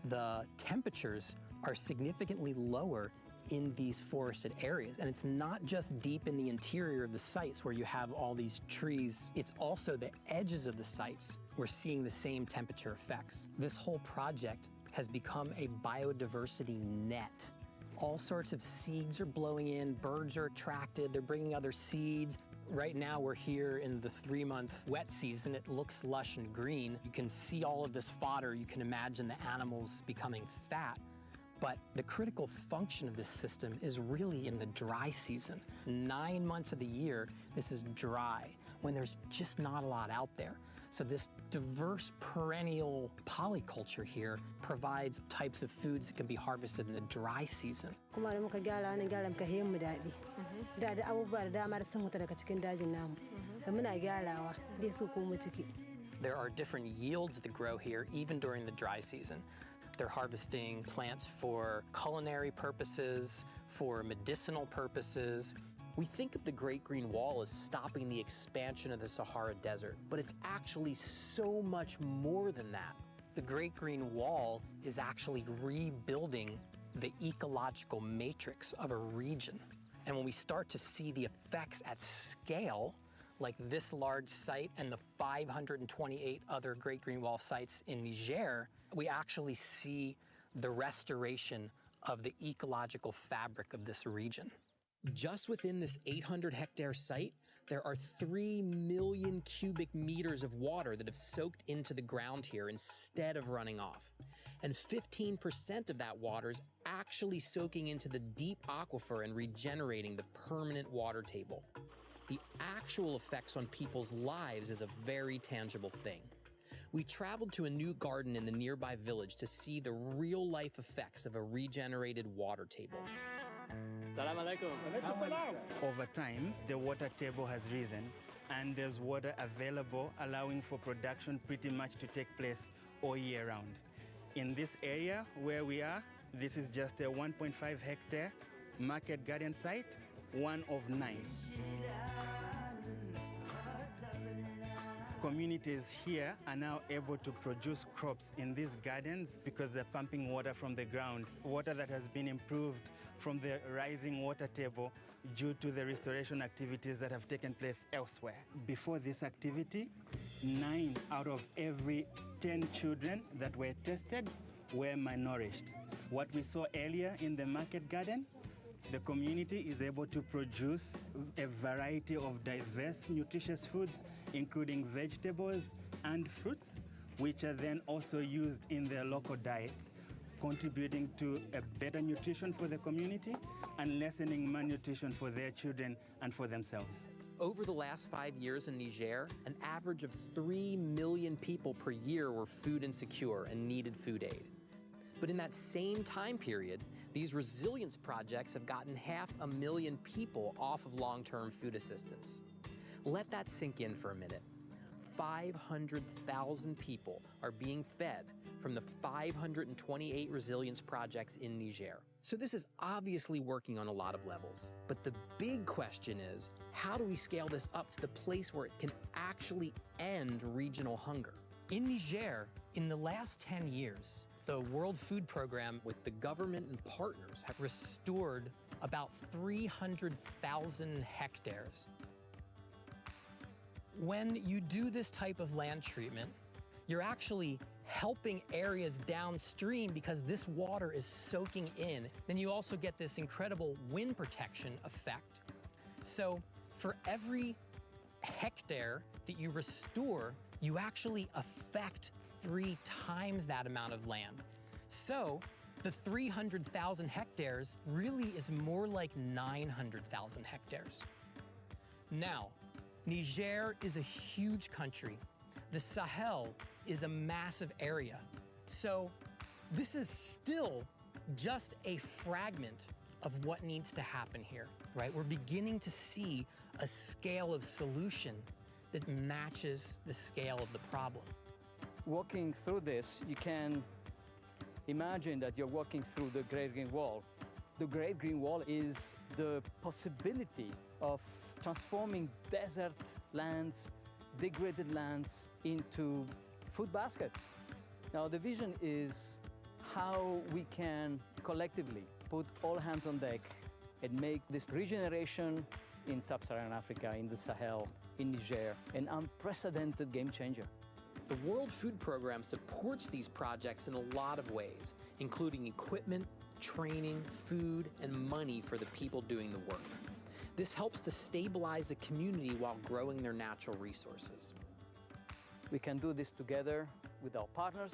The temperatures are significantly lower in these forested areas. And it's not just deep in the interior of the sites where you have all these trees, it's also the edges of the sites. We're seeing the same temperature effects. This whole project has become a biodiversity net. All sorts of seeds are blowing in, birds are attracted, they're bringing other seeds. Right now we're here in the 3-month wet season. It looks lush and green. You can see all of this fodder. You can imagine the animals becoming fat. But the critical function of this system is really in the dry season. 9 months of the year, this is dry, when there's just not a lot out there. So this diverse perennial polyculture here provides types of foods that can be harvested in the dry season. There are different yields that grow here, even during the dry season. They're harvesting plants for culinary purposes, for medicinal purposes. We think of the Great Green Wall as stopping the expansion of the Sahara Desert, but it's actually so much more than that. The Great Green Wall is actually rebuilding the ecological matrix of a region. And when we start to see the effects at scale, like this large site and the 528 other Great Green Wall sites in Niger, we actually see the restoration of the ecological fabric of this region. Just within this 800-hectare site, there are 3 million cubic meters of water that have soaked into the ground here instead of running off. And 15% of that water is actually soaking into the deep aquifer and regenerating the permanent water table. The actual effects on people's lives is a very tangible thing. We traveled to a new garden in the nearby village to see the real-life effects of a regenerated water table. Over time, the water table has risen, and there's water available, allowing for production pretty much to take place all year round. In this area where we are, this is just a 1.5 hectare market garden site, one of 9. Communities here are now able to produce crops in these gardens because they're pumping water from the ground, water that has been improved from the rising water table due to the restoration activities that have taken place elsewhere. Before this activity, 9 out of every 10 children that were tested were malnourished. What we saw earlier in the market garden, the community is able to produce a variety of diverse nutritious foods, including vegetables and fruits, which are then also used in their local diets, contributing to a better nutrition for the community and lessening malnutrition for their children and for themselves. Over the last 5 years in Niger, an average of 3 million people per year were food insecure and needed food aid. But in that same time period, these resilience projects have gotten 500,000 people off of long-term food assistance. Let that sink in for a minute. 500,000 people are being fed from the 528 resilience projects in Niger. So this is obviously working on a lot of levels. But the big question is, how do we scale this up to the place where it can actually end regional hunger? In Niger, in the last 10 years, the World Food Program with the government and partners have restored about 300,000 hectares. When you do this type of land treatment, you're actually helping areas downstream because this water is soaking in. Then you also get this incredible wind protection effect. So for every hectare that you restore, you actually affect 3 times that amount of land. So the 300,000 hectares really is more like 900,000 hectares. Now, Niger is a huge country. The Sahel is a massive area. So this is still just a fragment of what needs to happen here, right? We're beginning to see a scale of solution that matches the scale of the problem. Walking through this, you can imagine that you're walking through the Great Green Wall. The Great Green Wall is the possibility of transforming desert lands, degraded lands into food baskets. Now the vision is how we can collectively put all hands on deck and make this regeneration in sub-Saharan Africa, in the Sahel, in Niger, an unprecedented game changer. The World Food Program supports these projects in a lot of ways, including equipment, training, food, and money for the people doing the work. This helps to stabilize the community while growing their natural resources. We can do this together with our partners.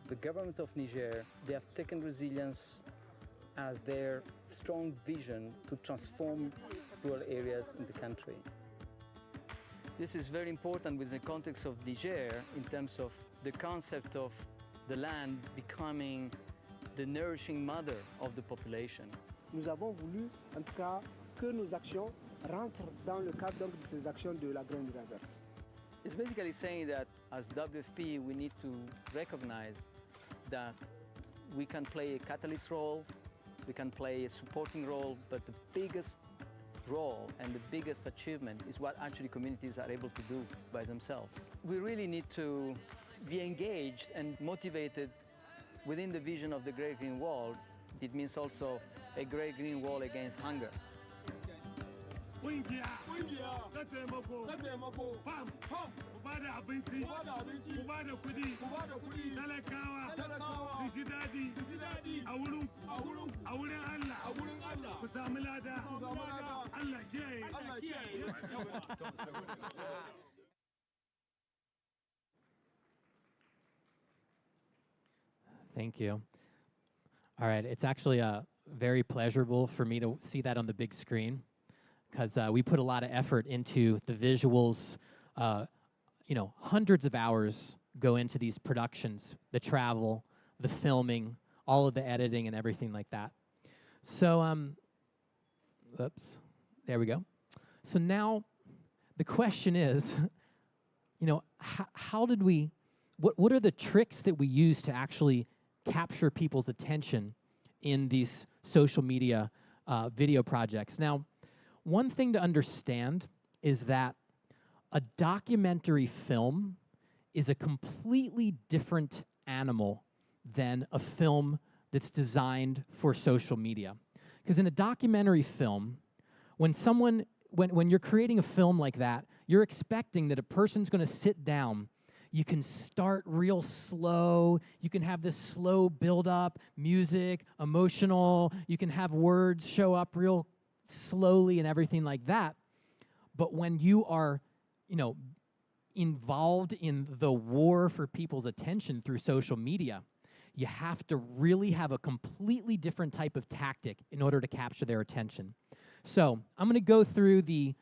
The government of Niger, they have taken resilience as their strong vision to transform rural areas in the country. This is very important within the context of Niger in terms of the concept of the land becoming the nourishing mother of the population. Nous avons voulu, en tout cas, que nos actions rentrent dans le cadre donc, de ces actions de la Grande Rivière Verte. It's basically saying that as WFP, we need to recognize that we can play a catalyst role, we can play a supporting role, but the biggest role and the biggest achievement is what actually communities are able to do by themselves. We really need to be engaged and motivated within the vision of the Great Green Wall. It means also a Great Green Wall against hunger. Thank you. All right, it's actually very pleasurable for me to see that on the big screen, because we put a lot of effort into the visuals. Hundreds of hours go into these productions, the travel, the filming, all of the editing and everything like that. So, oops, there we go. So now the question is, how did we, what are the tricks that we use to actually capture people's attention in these social media video projects? Now, one thing to understand is that a documentary film is a completely different animal than a film that's designed for social media. Because in a documentary film, when you're creating a film like that, you're expecting that a person's going to sit down. You can start real slow. You can have this slow build-up, music, emotional. You can have words show up real slowly and everything like that. But when you are, involved in the war for people's attention through social media, you have to really have a completely different type of tactic in order to capture their attention. So I'm going to go through the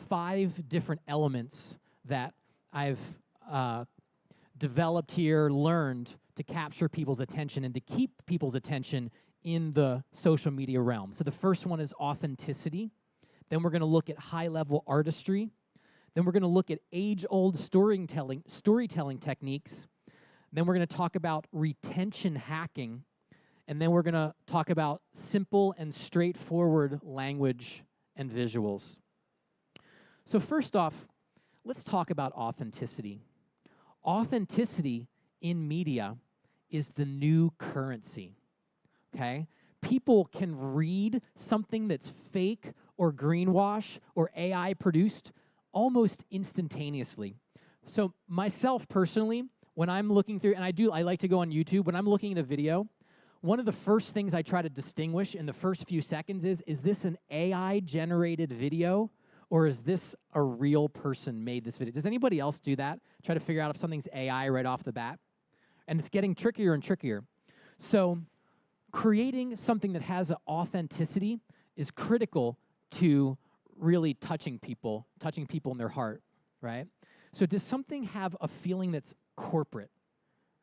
5 different elements that I've developed here, learned to capture people's attention and to keep people's attention in the social media realm. So the first one is authenticity. Then we're going to look at high-level artistry. Then we're going to look at age-old storytelling techniques. Then we're going to talk about retention hacking. And then we're going to talk about simple and straightforward language and visuals. So first off, let's talk about authenticity. Authenticity in media is the new currency, okay? People can read something that's fake or greenwash or AI produced almost instantaneously. So myself personally, when I'm looking through, and I like to go on YouTube, when I'm looking at a video, one of the first things I try to distinguish in the first few seconds is this an AI-generated video, or is this a real person made this video? Does anybody else do that? Try to figure out if something's AI right off the bat? And it's getting trickier and trickier. So creating something that has an authenticity is critical to really touching people in their heart, right? So does something have a feeling that's corporate,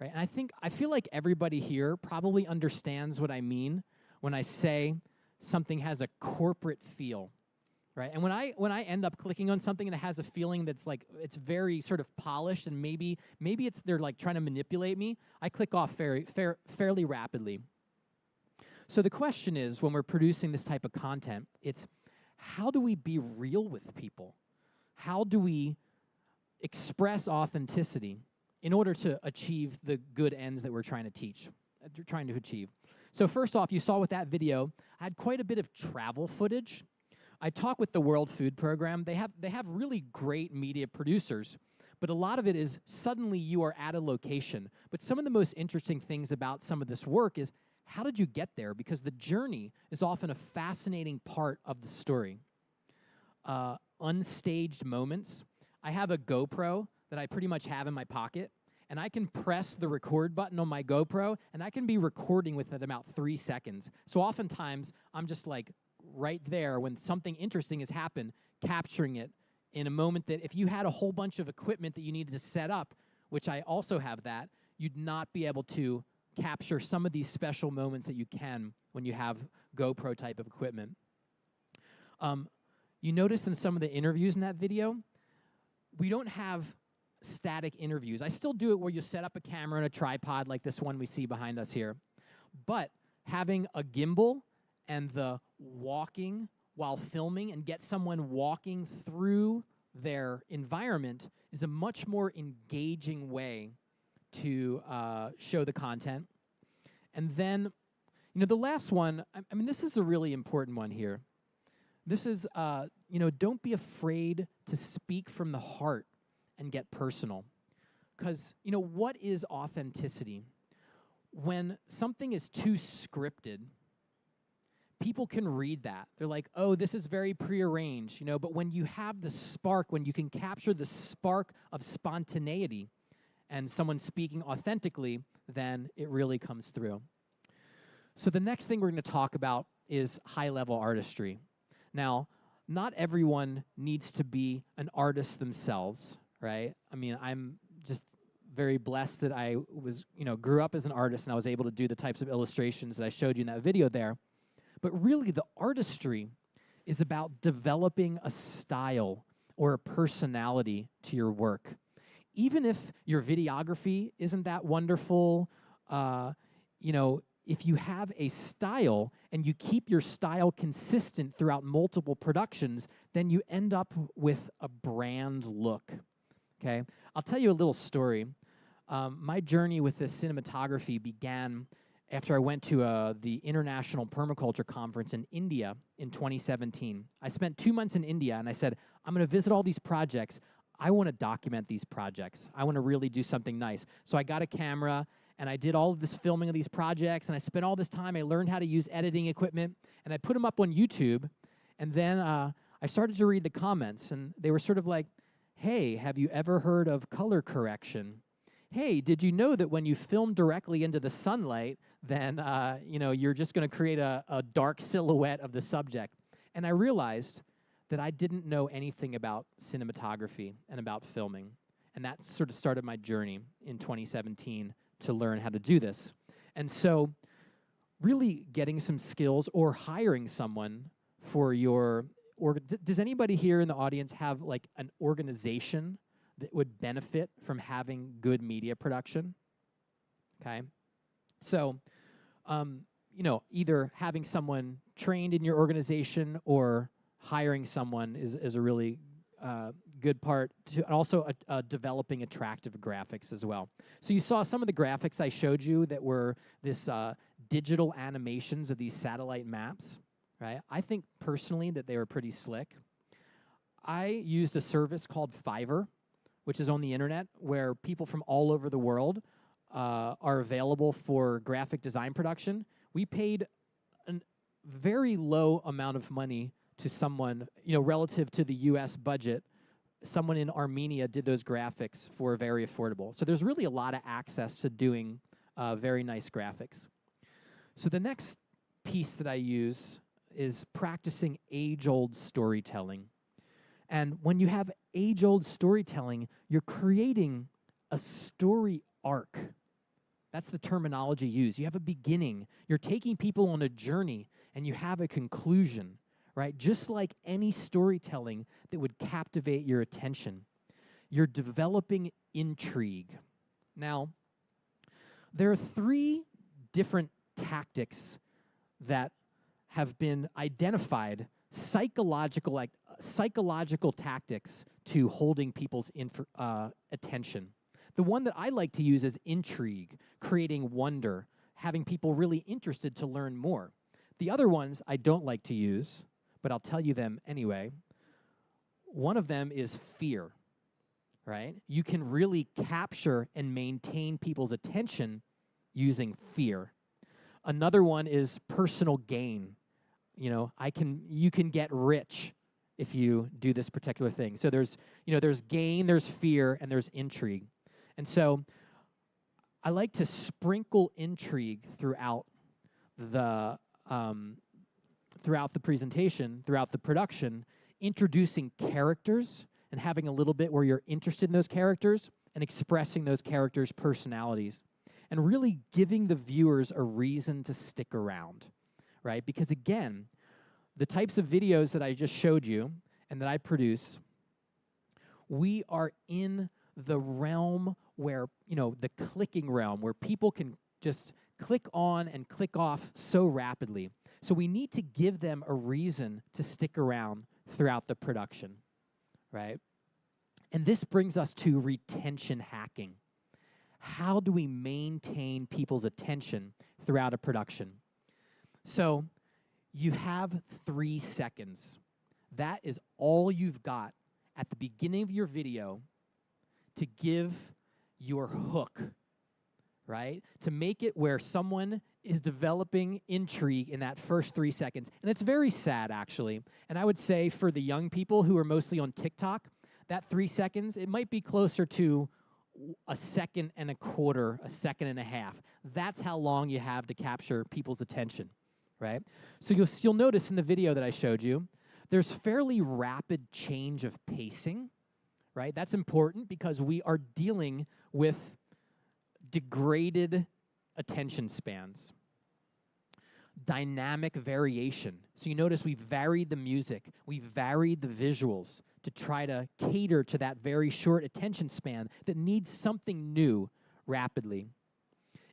right? And I feel like everybody here probably understands what I mean when I say something has a corporate feel, right? And when I end up clicking on something and it has a feeling that's like, it's very sort of polished and maybe they're like trying to manipulate me, I click off fairly rapidly. So the question is, when we're producing this type of content, it's how do we be real with people? How do we express authenticity in order to achieve the good ends that we're trying to achieve? So first off, you saw with that video, I had quite a bit of travel footage. I talk with the World Food Program. They have really great media producers, but a lot of it is suddenly you are at a location. But some of the most interesting things about some of this work is, how did you get there? Because the journey is often a fascinating part of the story. Unstaged moments. I have a GoPro that I pretty much have in my pocket, and I can press the record button on my GoPro, and I can be recording within about 3 seconds. So oftentimes, I'm just like right there when something interesting has happened, capturing it in a moment that if you had a whole bunch of equipment that you needed to set up, which I also have that, you'd not be able to capture some of these special moments that you can when you have GoPro type of equipment. You notice in some of the interviews in that video, we don't have static interviews. I still do it where you set up a camera and a tripod like this one we see behind us here. But having a gimbal and the walking while filming and get someone walking through their environment is a much more engaging way to show the content. And then, the last one, I mean, this is a really important one here. This is, don't be afraid to speak from the heart and get personal. Because, what is authenticity? When something is too scripted, people can read that. They're like, oh, this is very prearranged, but when you have the spark, when you can capture the spark of spontaneity and someone speaking authentically, then it really comes through. So the next thing we're going to talk about is high-level artistry. Now, not everyone needs to be an artist themselves, right? I mean, I'm just very blessed that I was, grew up as an artist and I was able to do the types of illustrations that I showed you in that video there. But really, the artistry is about developing a style or a personality to your work. Even if your videography isn't that wonderful, if you have a style and you keep your style consistent throughout multiple productions, then you end up with a brand look, okay? I'll tell you a little story. My journey with this cinematography began after I went to the International Permaculture Conference in India in 2017. I spent 2 months in India, and I said, I'm going to visit all these projects. I want to document these projects. I want to really do something nice. So I got a camera, and I did all of this filming of these projects, and I spent all this time. I learned how to use editing equipment, and I put them up on YouTube. And then I started to read the comments, and they were sort of like, Hey, have you ever heard of color correction? Hey, did you know that when you film directly into the sunlight, then you're just going to create a dark silhouette of the subject? And I realized that I didn't know anything about cinematography and about filming. And that sort of started my journey in 2017 to learn how to do this. And so really getting some skills or hiring someone for your does anybody here in the audience have like an organization that would benefit from having good media production? Okay. So, either having someone trained in your organization or hiring someone is a really good part to also developing attractive graphics as well. So you saw some of the graphics I showed you that were this digital animations of these satellite maps, right? I think personally that they were pretty slick. I used a service called Fiverr, which is on the internet, where people from all over the world are available for graphic design production. We paid a very low amount of money to someone, relative to the US budget. Someone in Armenia did those graphics for very affordable. So there's really a lot of access to doing very nice graphics. So the next piece that I use is practicing age-old storytelling. And when you have age-old storytelling, you're creating a story arc. That's the terminology used. You have a beginning. You're taking people on a journey, and you have a conclusion, right? Just like any storytelling that would captivate your attention. You're developing intrigue. Now, there are 3 different tactics that have been identified, psychological tactics to holding people's attention. The one that I like to use is intrigue, creating wonder, having people really interested to learn more. The other ones I don't like to use, but I'll tell you them anyway. One of them is fear, right? You can really capture and maintain people's attention using fear. Another one is personal gain. You can get rich if you do this particular thing. So there's gain, there's fear, and there's intrigue. And so I like to sprinkle intrigue throughout the presentation, throughout the production, introducing characters and having a little bit where you're interested in those characters and expressing those characters' personalities and really giving the viewers a reason to stick around, right? Because again, the types of videos that I just showed you and that I produce, we are in the realm where, the clicking realm, where people can just click on and click off so rapidly. So we need to give them a reason to stick around throughout the production, right? And this brings us to retention hacking. How do we maintain people's attention throughout a production? So you have 3 seconds. That is all you've got at the beginning of your video to give your hook, right? To make it where someone is developing intrigue in that first 3 seconds. And it's very sad, actually. And I would say for the young people who are mostly on TikTok, that 3 seconds, it might be closer to a second and a quarter, a second and a half. That's how long you have to capture people's attention, right? So you'll notice in the video that I showed you, there's fairly rapid change of pacing, right? That's important because we are dealing with degraded attention spans. Dynamic variation. So you notice we varied the music, we varied the visuals to try to cater to that very short attention span that needs something new rapidly.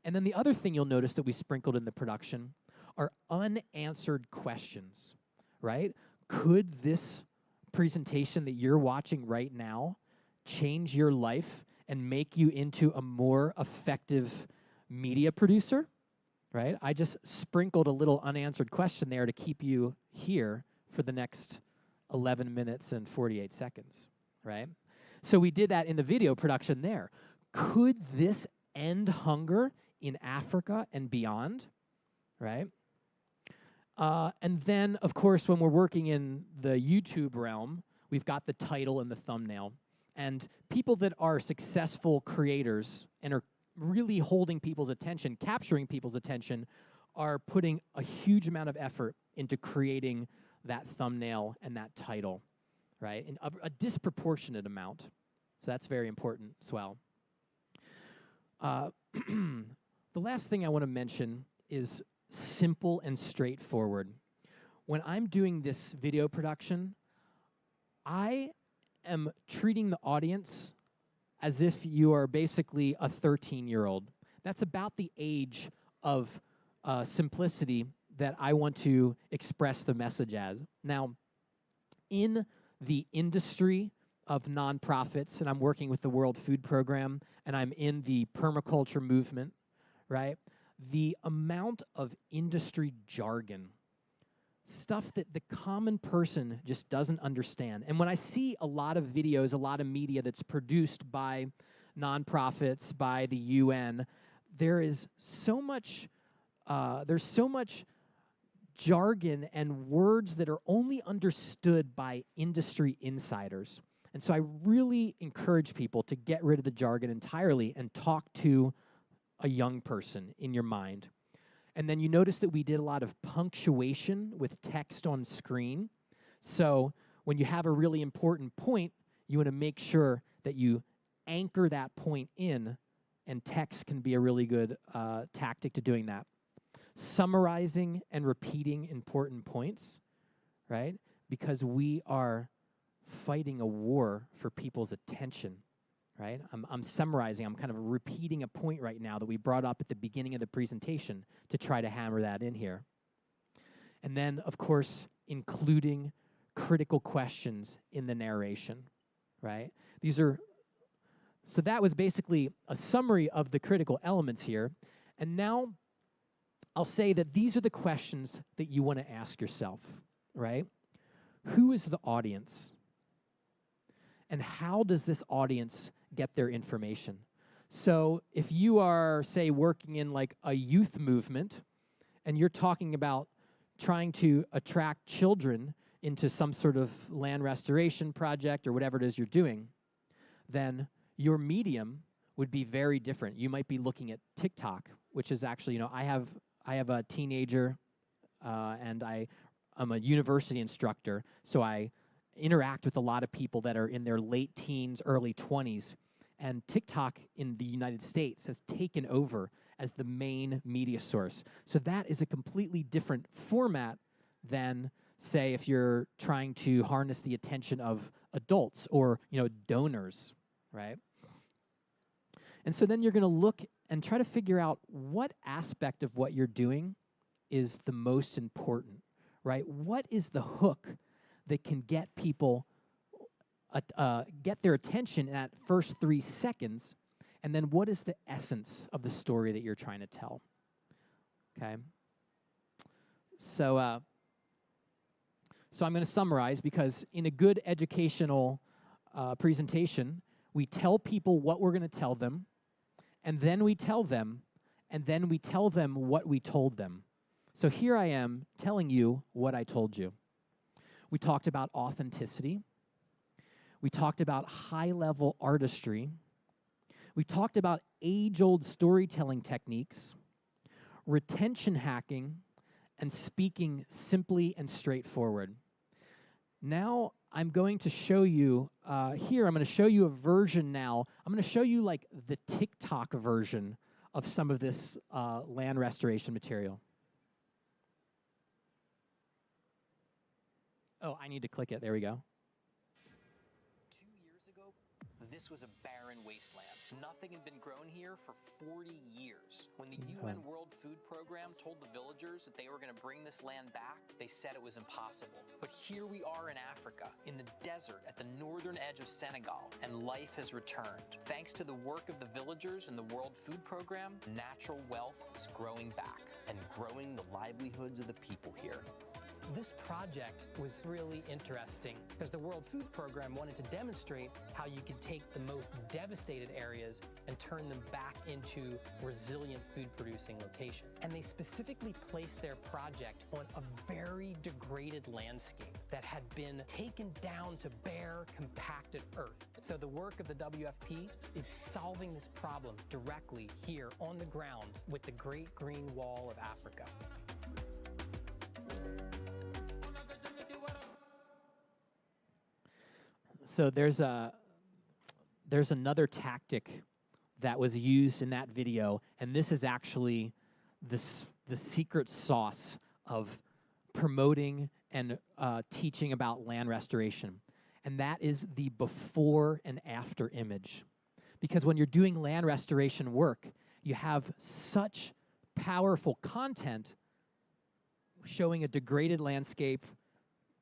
And then the other thing you'll notice that we sprinkled in the production are unanswered questions, right? Could this presentation that you're watching right now change your life and make you into a more effective media producer, right? I just sprinkled a little unanswered question there to keep you here for the next 11 minutes and 48 seconds, right? So we did that in the video production there. Could this end hunger in Africa and beyond, right? And then, of course, when we're working in the YouTube realm, we've got the title and the thumbnail. And people that are successful creators and are really holding people's attention, capturing people's attention, are putting a huge amount of effort into creating that thumbnail and that title, right? And a disproportionate amount. So that's very important as well. The last thing I want to mention is simple and straightforward. When I'm doing this video production, I am treating the audience as if you are basically a 13-year-old. That's about the age of simplicity that I want to express the message as. Now, in the industry of nonprofits, and I'm working with the World Food Program, and I'm in the permaculture movement, right? The amount of industry jargon, stuff that the common person just doesn't understand. And when I see a lot of videos, a lot of media that's produced by nonprofits, by the UN, there is so much, there's so much jargon and words that are only understood by industry insiders. And so I really encourage people to get rid of the jargon entirely and talk to a young person in your mind. And then you notice that we did a lot of punctuation with text on screen. So when you have a really important point, you want to make sure that you anchor that point in, and text can be a really good tactic to doing that. Summarizing and repeating important points, right? Because we are fighting a war for people's attention, right? I'm summarizing, I'm kind of repeating a point right now that we brought up at the beginning of the presentation to try to hammer that in here. And then, of course, including critical questions in the narration, right? So that was basically a summary of the critical elements here. And now I'll say that these are the questions that you want to ask yourself, right? Who is the audience? And how does this audience get their information? So if you are, say, working in like a youth movement, and you're talking about trying to attract children into some sort of land restoration project or whatever it is you're doing, then your medium would be very different. You might be looking at TikTok, which is actually, you know, I have a teenager, and I'm a university instructor, so I interact with a lot of people that are in their late teens, early 20s, and TikTok in the United States has taken over as the main media source. So that is a completely different format than, say, if you're trying to harness the attention of adults or, you know, donors, right? And so then you're going to look and try to figure out what aspect of what you're doing is the most important, right? What is the hook that can get people, get their attention in that first 3 seconds, and then what is the essence of the story that you're trying to tell, okay? So I'm going to summarize, because in a good educational presentation, we tell people what we're going to tell them, and then we tell them, and then we tell them what we told them. So here I am telling you what I told you. We talked about authenticity. We talked about high-level artistry. We talked about age-old storytelling techniques, retention hacking, and speaking simply and straightforward. Now I'm going to show you, here I'm going to show you a version now. I'm going to show you like the TikTok version of some of this land restoration material. Oh, I need to click it. There we go. 2 years ago, this was a barren wasteland. Nothing had been grown here for 40 years. When the UN World Food Program told the villagers that they were going to bring this land back, they said it was impossible. But here we are in Africa, in the desert at the northern edge of Senegal, and life has returned. Thanks to the work of the villagers and the World Food Program, natural wealth is growing back and growing the livelihoods of the people here. This project was really interesting because the World Food Program wanted to demonstrate how you could take the most devastated areas and turn them back into resilient food-producing locations. And they specifically placed their project on a very degraded landscape that had been taken down to bare, compacted earth. So the work of the WFP is solving this problem directly here on the ground with the Great Green Wall of Africa. So there's another tactic that was used in that video, and this is actually the secret sauce of promoting and teaching about land restoration, and that is the before and after image. Because when you're doing land restoration work, you have such powerful content showing a degraded landscape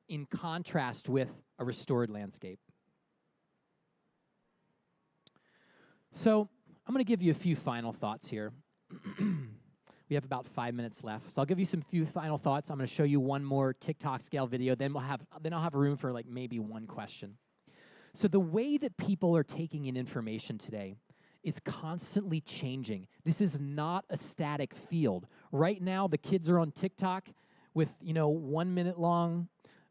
in contrast with a restored landscape. So I'm going to give you a few final thoughts here. We have about 5 minutes left, so I'll give you some few final thoughts. I'm going to show you one more TikTok scale video. Then I'll have room for like maybe one question. So the way that people are taking in information today is constantly changing. This is not a static field. Right now, the kids are on TikTok with 1 minute long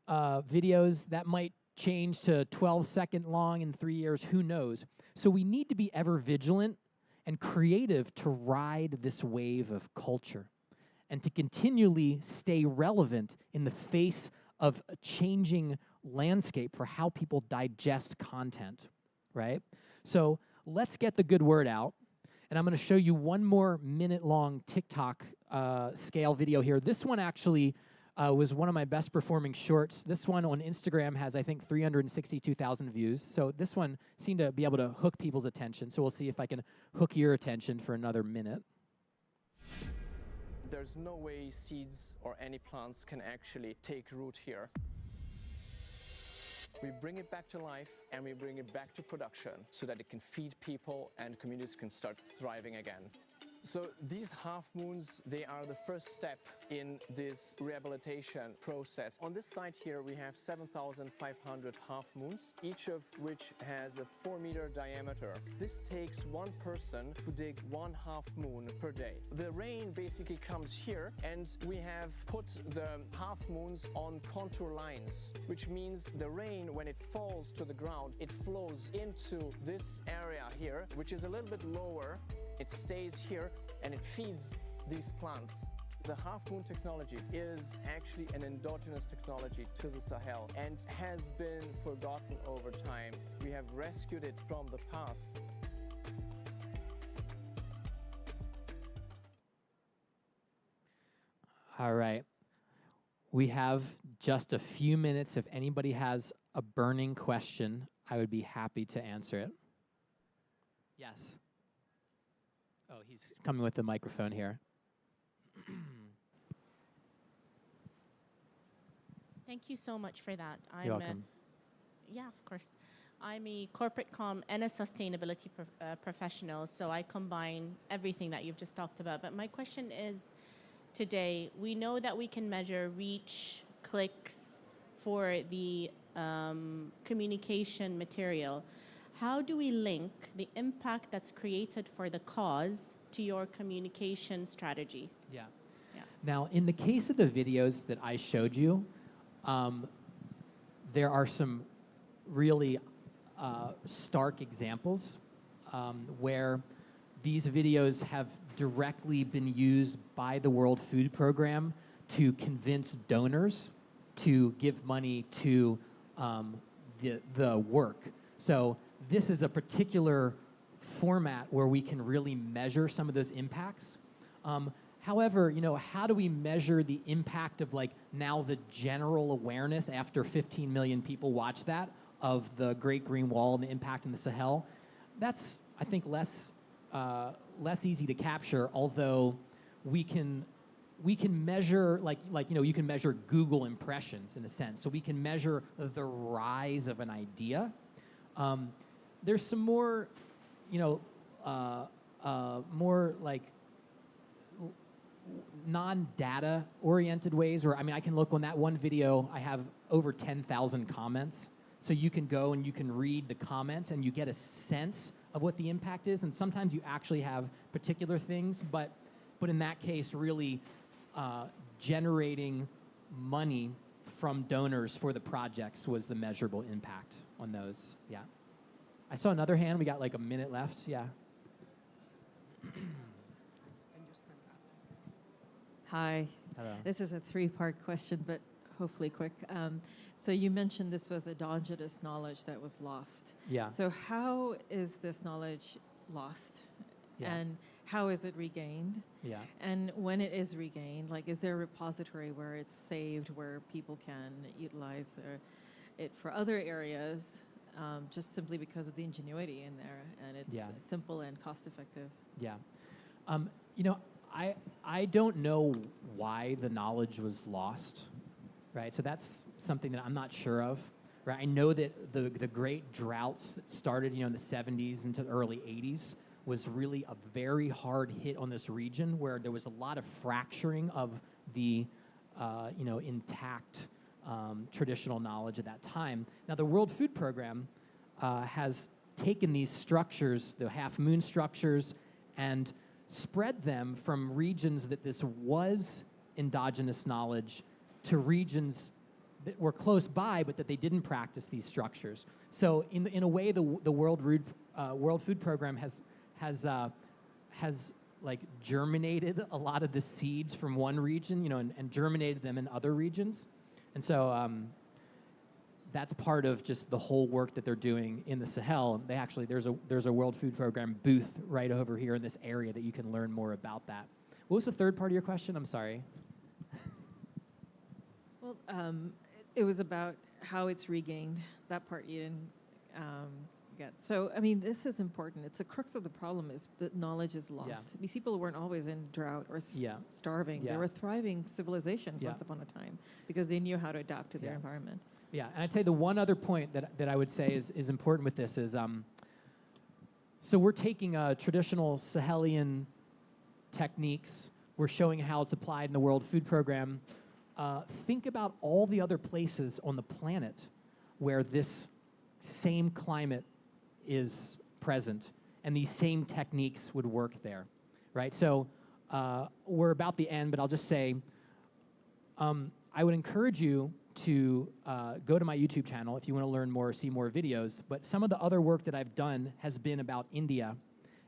videos that might change to 12-second long in 3 years. Who knows? So we need to be ever vigilant and creative to ride this wave of culture and to continually stay relevant in the face of a changing landscape for how people digest content, right? So let's get the good word out. And I'm going to show you one more minute-long TikTok scale video here. This one actually was one of my best performing shorts. This one on Instagram has, I think, 362,000 views. So this one seemed to be able to hook people's attention. So we'll see if I can hook your attention for another minute. There's no way seeds or any plants can actually take root here. We bring it back to life and we bring it back to production so that it can feed people and communities can start thriving again. So these half moons, they are the first step in this rehabilitation process. On this side here, we have 7,500 half moons, each of which has a 4-meter diameter. This takes one person to dig 1 half moon per day. The rain basically comes here, and we have put the half moons on contour lines, which means the rain, when it falls to the ground, it flows into this area here, which is a little bit lower. It stays here and it feeds these plants. The half-moon technology is actually an endogenous technology to the Sahel and has been forgotten over time. We have rescued it from the past. All right. We have just a few minutes. If anybody has a burning question, I would be happy to answer it. Yes. Oh, he's coming with the microphone here. Thank you so much for that. You're welcome. Yeah, of course. I'm a corporate comm and a sustainability professional, so I combine everything that you've just talked about. But my question is, today, we know that we can measure reach, clicks for the communication material. How do we link the impact that's created for the cause to your communication strategy? Yeah. Now, in the case of the videos that I showed you, there are some really stark examples where these videos have directly been used by the World Food Program to convince donors to give money to the work. So this is a particular format where we can really measure some of those impacts. However, how do we measure the impact of now the general awareness after 15 million people watch that of the Great Green Wall and the impact in the Sahel? That's, I think, less easy to capture, although we can measure, you can measure Google impressions in a sense. So we can measure the rise of an idea. There's some more, more non-data oriented ways where, I mean, I can look on that one video, I have over 10,000 comments. So you can go and you can read the comments and you get a sense of what the impact is. And sometimes you actually have particular things, but in that case, really generating money from donors for the projects was the measurable impact on those. Yeah. I saw another hand. We got like a minute left. Yeah. Hi. Hello. This is a three-part question, but hopefully quick. So you mentioned this was endogenous knowledge that was lost. Yeah. So how is this knowledge lost? Yeah. And how is it regained? Yeah. And when it is regained, like, is there a repository where it's saved, where people can utilize it for other areas, just simply because of the ingenuity in there, and it's simple and cost-effective? Yeah. You know, I don't know why the knowledge was lost, right? So that's something that I'm not sure of, right? I know that the great droughts that started, you know, in the 70s into the early 80s was really a very hard hit on this region where there was a lot of fracturing of the, you know, intact traditional knowledge at that time. Now, the World Food Program has taken these structures, the half-moon structures, and spread them from regions that this was endogenous knowledge to regions that were close by but that they didn't practice these structures. So in a way, the World Food Program has like germinated a lot of the seeds from one region, you know, and germinated them in other regions. And so that's part of just the whole work that they're doing in the Sahel. They actually, there's a World Food Program booth right over here in this area that you can learn more about that. What was the third part of your question? I'm sorry. Well, it was about how it's regained. That part you didn't get. So, I mean, this is important. It's the crux of the problem is that knowledge is lost. Yeah. These people weren't always in drought or starving. Yeah. They were thriving civilizations once upon a time because they knew how to adapt to their environment. Yeah, and I'd say the one other point that I would say is important with this is, so we're taking traditional Sahelian techniques, we're showing how it's applied in the World Food Program. Think about all the other places on the planet where this same climate is present and these same techniques would work there, right? So we're about the end, but I'll just say, I would encourage you to go to my YouTube channel if you want to learn more or see more videos. But some of the other work that I've done has been about India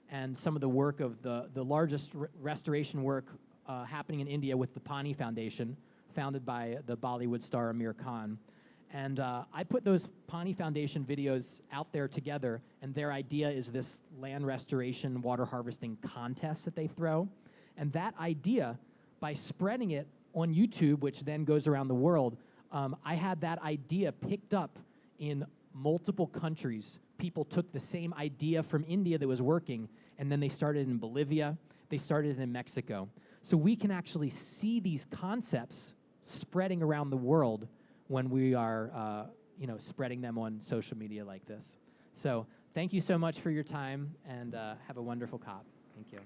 and some of the work of the largest restoration work happening in India with the Pani Foundation, founded by the Bollywood star Amir Khan. And I put those Pani Foundation videos out there together, and their idea is this land restoration, water harvesting contest that they throw. And that idea, by spreading it on YouTube, which then goes around the world, I had that idea picked up in multiple countries. People took the same idea from India that was working, and then they started in Bolivia, they started in Mexico. So we can actually see these concepts spreading around the world when we are you know, spreading them on social media like this. So thank you so much for your time, and have a wonderful COP. Thank you.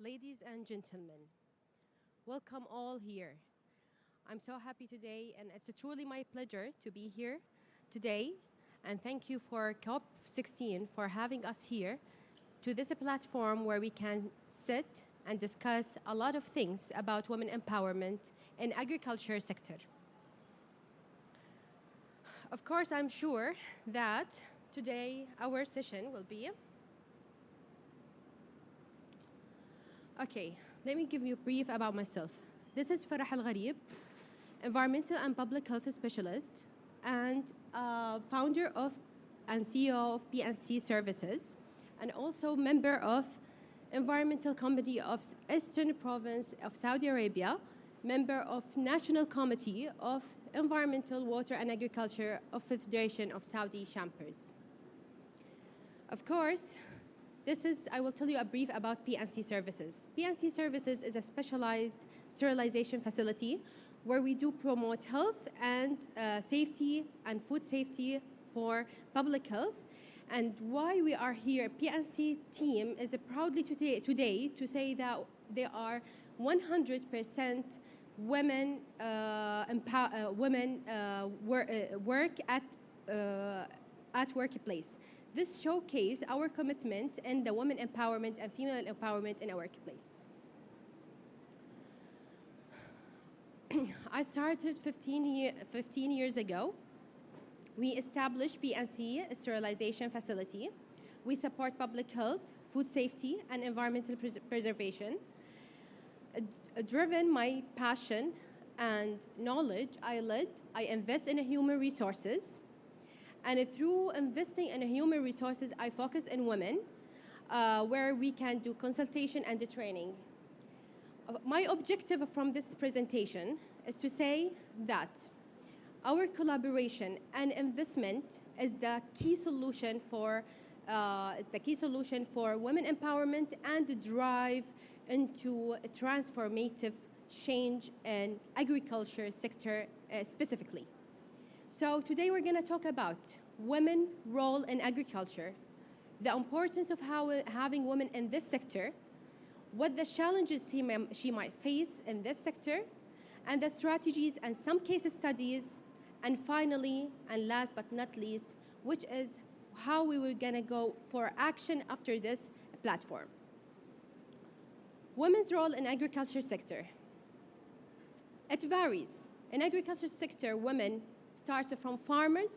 Ladies and gentlemen, welcome all here. I'm so happy today, and it's truly my pleasure to be here today. And thank you for COP16 for having us here to this platform where we can sit and discuss a lot of things about women empowerment in agriculture sector. Of course, I'm sure that today our session will be. Okay, let me give you a brief about myself. This is Farah Al-Gharib, environmental and public health specialist and founder of and CEO of PNC Services, and also member of Environmental Committee of Eastern Province of Saudi Arabia, member of National Committee of Environmental, Water and Agriculture of Federation of Saudi Chambers. Of course, I will tell you a brief about PNC Services. PNC Services is a specialized sterilization facility where we do promote health and safety and food safety for public health. And why we are here, PNC team is proudly today to say that they are 100% women work at workplace. This showcase our commitment in the women empowerment and female empowerment in our workplace. I started 15 years ago. We established PNC sterilization facility. We support public health, food safety, and environmental preservation. Driven my passion and knowledge, I invest in human resources. And through investing in human resources, I focus on women, where we can do consultation and training. My objective from this presentation is to say that our collaboration and investment is the key solution for women empowerment and the drive into a transformative change in agriculture sector specifically. So today we're going to talk about women's role in agriculture, the importance of having women in this sector, what the challenges she might face in this sector, and the strategies and some case studies, and finally, and last but not least, which is how we were going to go for action after this platform. Women's role in agriculture sector. It varies. In agriculture sector, women starts from farmers,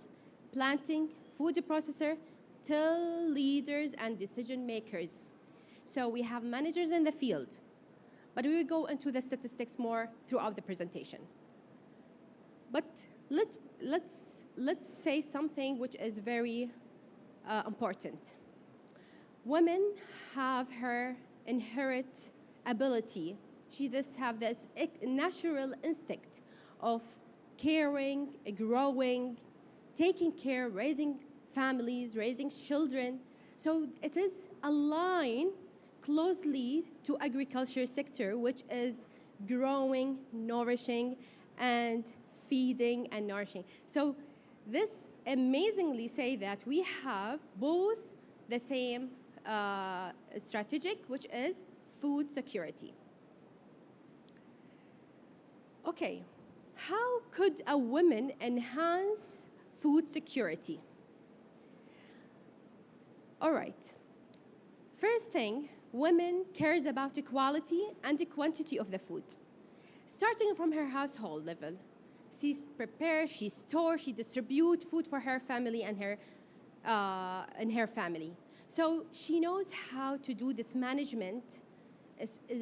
planting, food processor, till leaders and decision makers. So we have managers in the field, but we will go into the statistics more throughout the presentation. But let's say something which is very important. Women have her inherent ability. She just have this natural instinct of caring, growing, taking care, raising families, raising children. So it is aligned closely to agriculture sector, which is growing, nourishing, and feeding and nourishing. So this amazingly say that we have both the same strategic, which is food security. Okay, how could a woman enhance food security? All right. First thing, women cares about the quality and the quantity of the food. Starting from her household level, she prepares, she stores, she distributes food for her family and her family. So she knows how to do this management,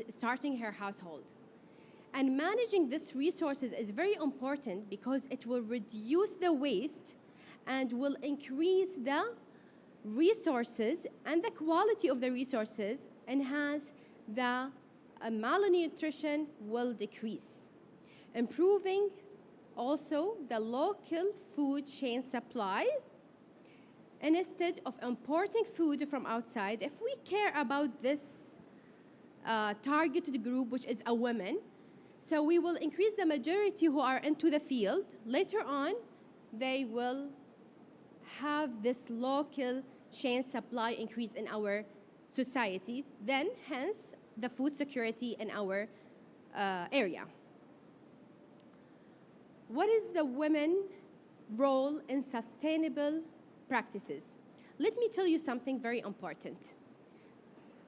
starting her household. And managing these resources is very important because it will reduce the waste and will increase the resources and the quality of the resources, enhance the malnutrition will decrease. Improving also the local food chain supply. And instead of importing food from outside, if we care about this targeted group, which is a woman, so we will increase the majority who are into the field. Later on, they will have this local chain supply increase in our society. Then, hence, the food security in our area. What is the women role in sustainable practices? Let me tell you something very important.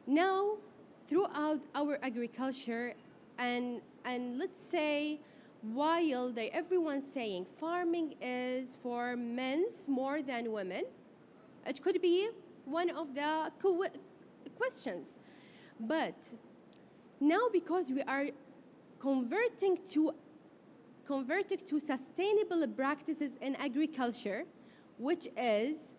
Now, throughout our agriculture, and let's say, while everyone's saying farming is for men more than women, it could be one of the questions. But now, because we are converting to sustainable practices in agriculture, which is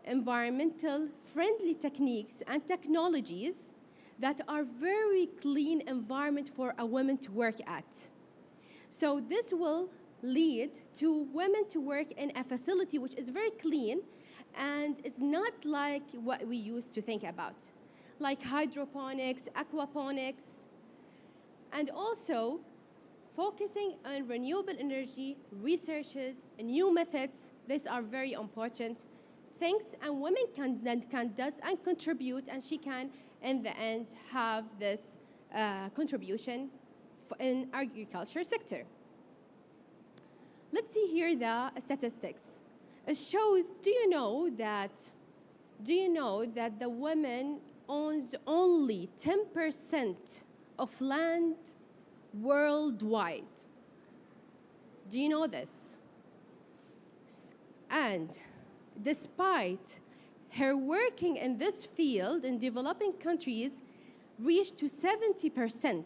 environmental friendly techniques and technologies that are very clean environment for a woman to work at. So this will lead to women to work in a facility which is very clean, and it's not like what we used to think about, like hydroponics, aquaponics, and also focusing on renewable energy, researches, and new methods. These are very important things, and women can does and contribute, and she can, in the end, have this contribution in agriculture sector. Let's see here the statistics. It shows, do you know that the woman owns only 10% of land worldwide? Do you know this? And despite her working in this field in developing countries reached to 70%.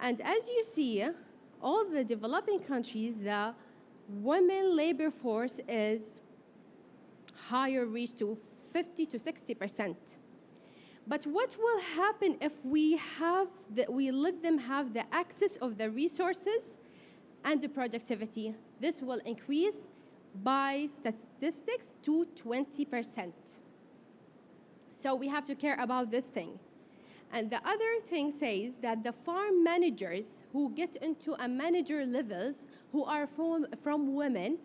And as you see, all the developing countries, the women labor force is higher, reached to 50 to 60%. But what will happen if we let them have the access of the resources and the productivity? This will increase by statistics to 20%. So we have to care about this thing. And the other thing says that the farm managers who get into a manager levels who are from women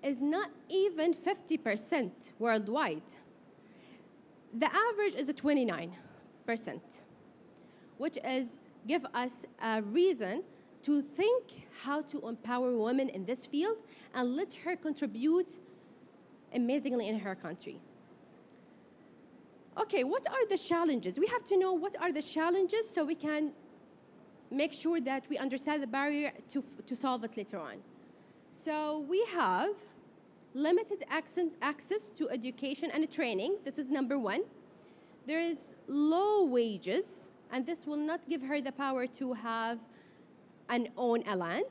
is not even 50% worldwide. The average is 29%, which is give us a reason to think how to empower women in this field and let her contribute amazingly in her country. Okay, what are the challenges? We have to know what are the challenges so we can make sure that we understand the barrier to solve it later on. So we have limited access to education and training. This is number one. There is low wages, and this will not give her the power to have and own a land.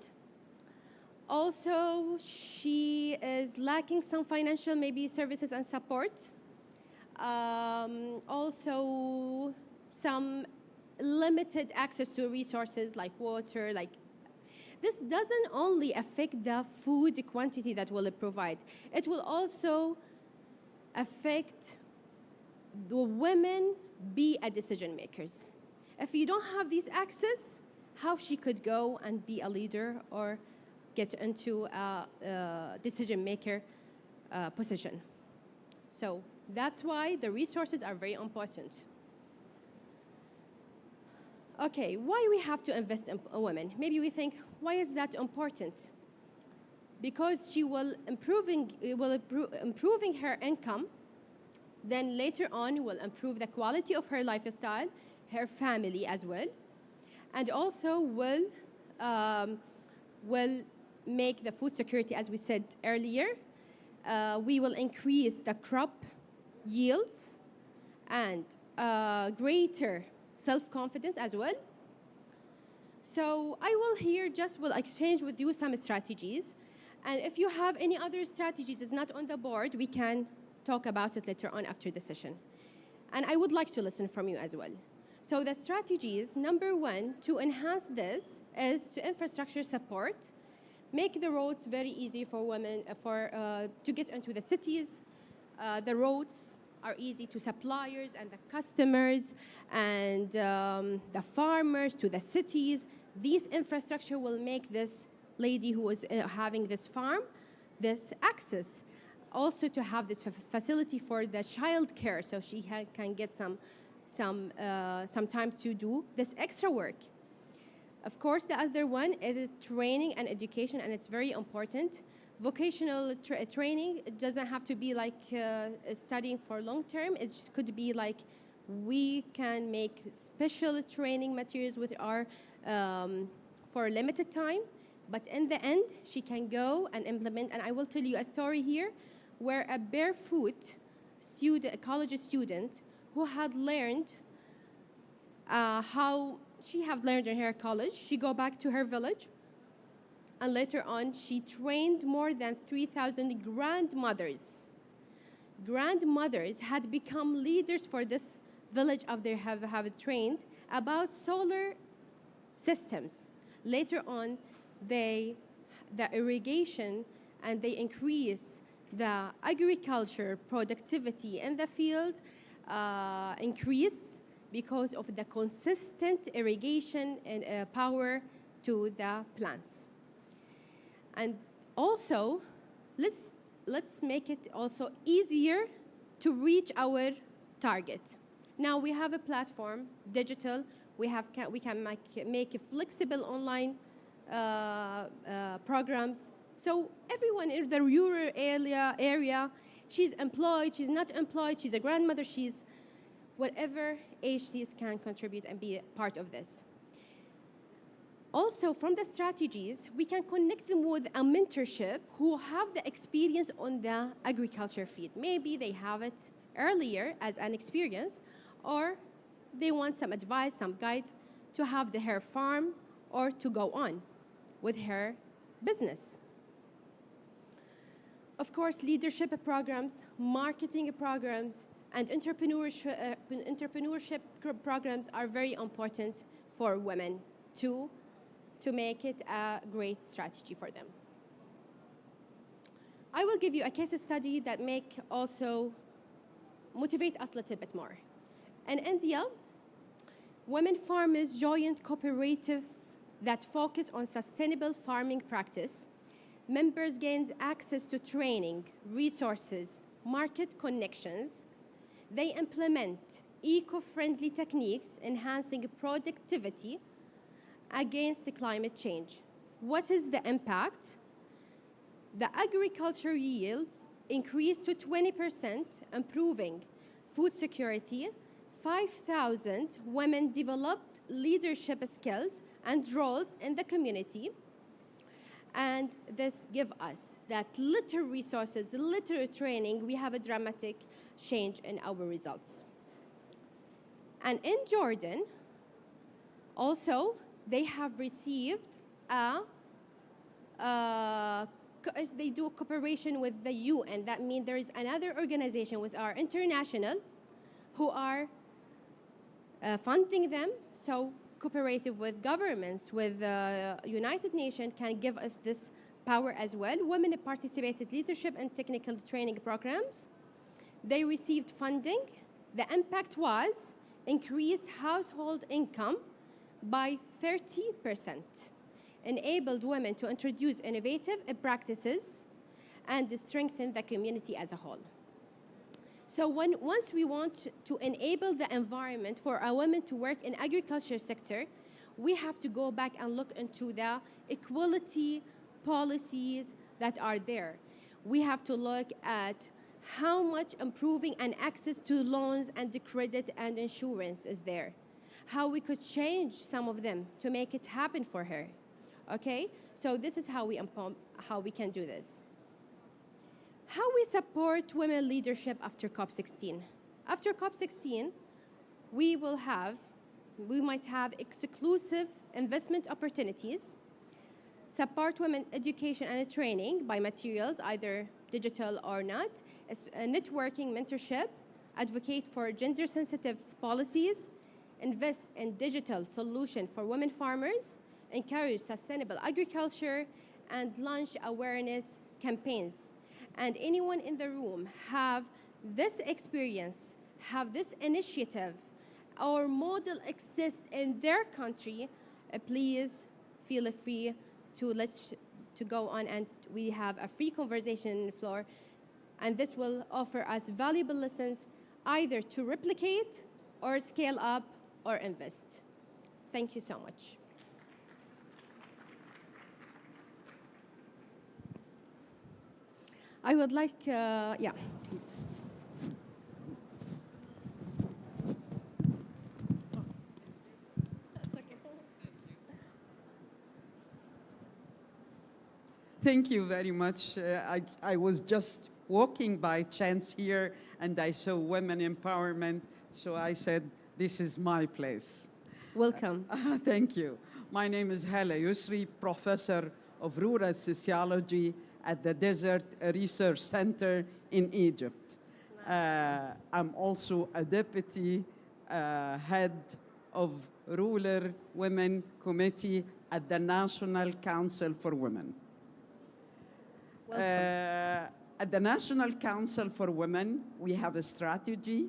Also, she is lacking some financial maybe services and support. Also, some limited access to resources like water, this doesn't only affect the food quantity that will provide. It will also affect the women be a decision makers. If you don't have these access, how she could go and be a leader or get into a decision maker position. So that's why the resources are very important. Okay, why we have to invest in women? Maybe we think, why is that important? Because she will improving her income, then later on will improve the quality of her lifestyle, her family as well, and also will make the food security, as we said earlier. We will increase the crop yields and greater self-confidence as well. So I will exchange with you some strategies. And if you have any other strategies is not on the board, we can talk about it later on after the session. And I would like to listen from you as well. So the strategies, number one, to enhance this is to infrastructure support, make the roads very easy for women to get into the cities. The roads are easy to suppliers and the customers and the farmers to the cities. These infrastructure will make this lady who is having this farm, this access. Also to have this facility for the child care so she can get some some time to do this extra work. Of course, the other one is training and education, and it's very important. Vocational training, it doesn't have to be like studying for long term. It could be like we can make special training materials with our for a limited time, but in the end, she can go and implement. And I will tell you a story here where a barefoot student, a college student, who had learned how she had learned in her college. She go back to her village, and later on, she trained more than 3,000 grandmothers. Grandmothers had become leaders for this village of their have trained about solar systems. Later on, the irrigation, and they increase the agriculture productivity in the field increase because of the consistent irrigation and power to the plants. And also, let's make it also easier to reach our target. Now we have a platform, digital. We can make a flexible online programs. So everyone in the rural area, she's employed, she's not employed, she's a grandmother, she's whatever age she is, can contribute and be a part of this. Also, from the strategies, we can connect them with a mentorship who have the experience on the agriculture field. Maybe they have it earlier as an experience, or they want some advice, some guides to have her farm or to go on with her business. Of course, leadership programs, marketing programs, and entrepreneurship programs are very important for women to make it a great strategy for them. I will give you a case study that make also motivate us a little bit more. In India, women farmers joined cooperative that focus on sustainable farming practice. Members gains access to training, resources, market connections. They implement eco-friendly techniques, enhancing productivity against the climate change. What is the impact? The agriculture yields increased to 20%, improving food security. 5,000 women developed leadership skills and roles in the community. And this gives us that little resources, little training, we have a dramatic change in our results. And in Jordan, also, they have received they do cooperation with the UN. That means there is another organization with our international who are funding them. So cooperative with governments, with the United Nations can give us this power as well. Women participated leadership and technical training programs. They received funding. The impact was increased household income by 30%, enabled women to introduce innovative practices, and strengthen the community as a whole. So once we want to enable the environment for our women to work in agriculture sector, we have to go back and look into the equality policies that are there. We have to look at how much improving and access to loans and the credit and insurance is there. How we could change some of them to make it happen for her. Okay? So this is how we can do this. How we support women leadership after COP16. After COP16, we might have exclusive investment opportunities, support women education and training by materials, either digital or not, networking, mentorship, advocate for gender-sensitive policies, invest in digital solution for women farmers, encourage sustainable agriculture, and launch awareness campaigns. And anyone in the room have this experience, have this initiative, or model exist in their country, please feel free to go on, and we have a free conversation on the floor. And this will offer us valuable lessons either to replicate or scale up or invest. Thank you so much. I would like, yeah, please. Thank you very much. I was just walking by chance here and I saw women empowerment, so I said, this is my place. Welcome. Thank you. My name is Hala Yusri, professor of rural sociology at the Desert Research Center in Egypt. I'm also a deputy head of Rural Women Committee at the National Council for Women. At the National Council for Women, we have a strategy.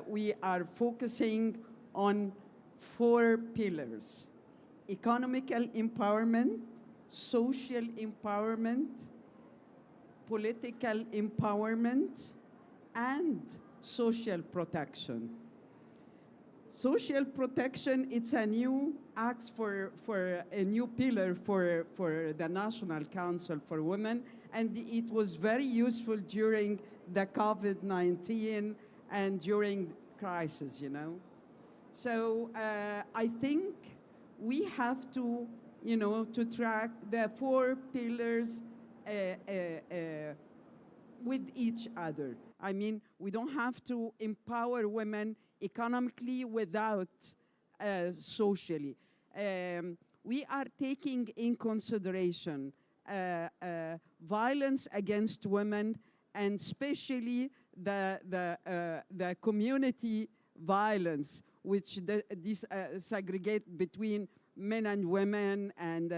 We are focusing on 4 pillars: economical empowerment, social empowerment, political empowerment, and social protection. Social protection, it's a new axe for a new pillar for the National Council for Women, and it was very useful during the COVID-19 and during crisis, you know. So I think we have to, you know, to track the 4 pillars with each other. I mean, we don't have to empower women economically without socially. We are taking in consideration violence against women, and especially the community violence, which segregate between men and women and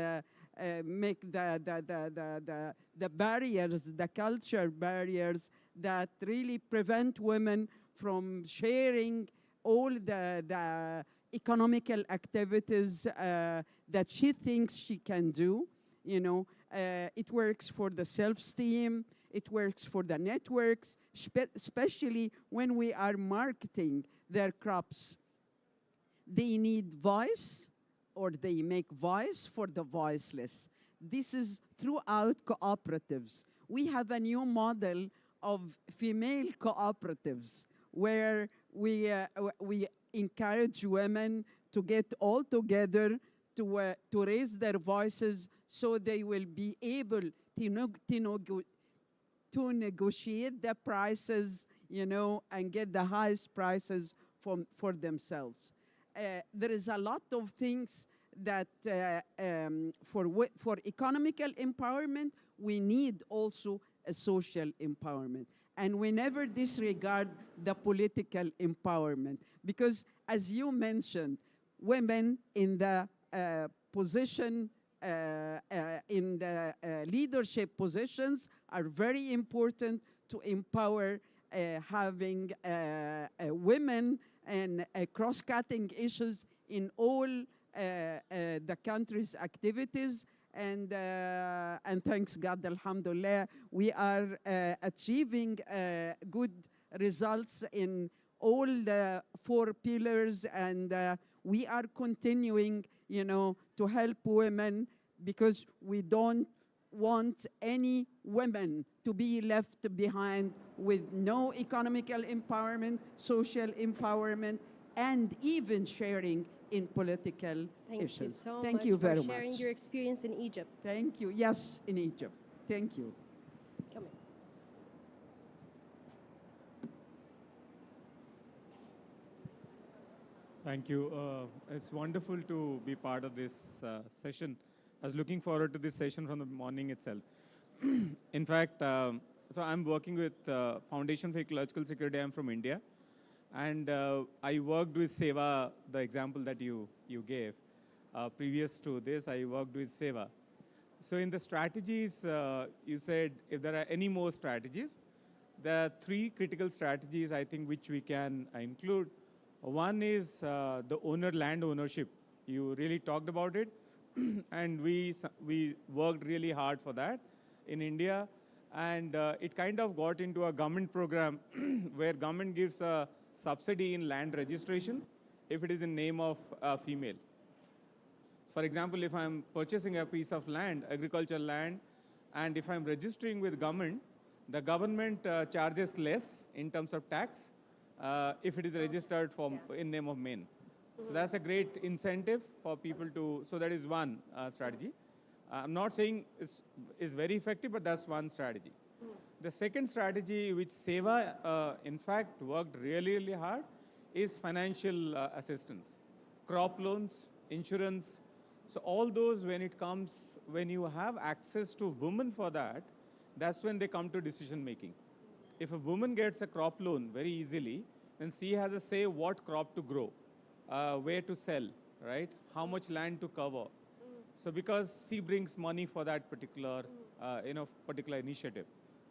make the barriers, the culture barriers that really prevent women from sharing all the economical activities that she thinks she can do. You know, it works for the self-esteem, it works for the networks, especially when we are marketing their crops. They need voice, or they make voice for the voiceless. This is throughout cooperatives. We have a new model of female cooperatives where we encourage women to get all together to raise their voices so they will be able to negotiate the prices, you know, and get the highest prices for themselves. There is a lot of things that for economical empowerment, we need also a social empowerment. And we never disregard the political empowerment, because as you mentioned, women in the position, in the leadership positions are very important to empower having women and cross-cutting issues in all the country's activities. And thanks God, alhamdulillah, we are achieving good results in all the 4 pillars, and we are continuing, you know, to help women, because we don't want any women to be left behind with no economical empowerment, social empowerment, and even sharing in political issues. Thank you so Thank much you for very sharing much. your experience in Egypt. Thank you. Yes, in Egypt. Thank you. Come in. Thank you. It's wonderful to be part of this session. I was looking forward to this session from the morning itself. In fact, so I'm working with Foundation for Ecological Security. I'm from India. And I worked with SEVA, the example that you gave. Previous to this, I worked with SEVA. So in the strategies, you said if there are any more strategies, there are 3 critical strategies, I think, which we can include. One is the land ownership. You really talked about it. And we worked really hard for that in India. And it kind of got into a government program where government gives a subsidy in land registration if it is in name of a female. For example, if I'm purchasing a piece of land, agricultural land, and if I'm registering with government, the government charges less in terms of tax if it is registered in name of men. So that's a great incentive for people to, so that is one strategy. I'm not saying it's very effective, but that's one strategy. The second strategy, which SEVA, in fact, worked really, really hard, is financial assistance. Crop loans, insurance. So all those, when you have access to women for that, that's when they come to decision making. If a woman gets a crop loan very easily, then she has a say what crop to grow, where to sell, right? How much land to cover. So because she brings money for that particular, particular initiative,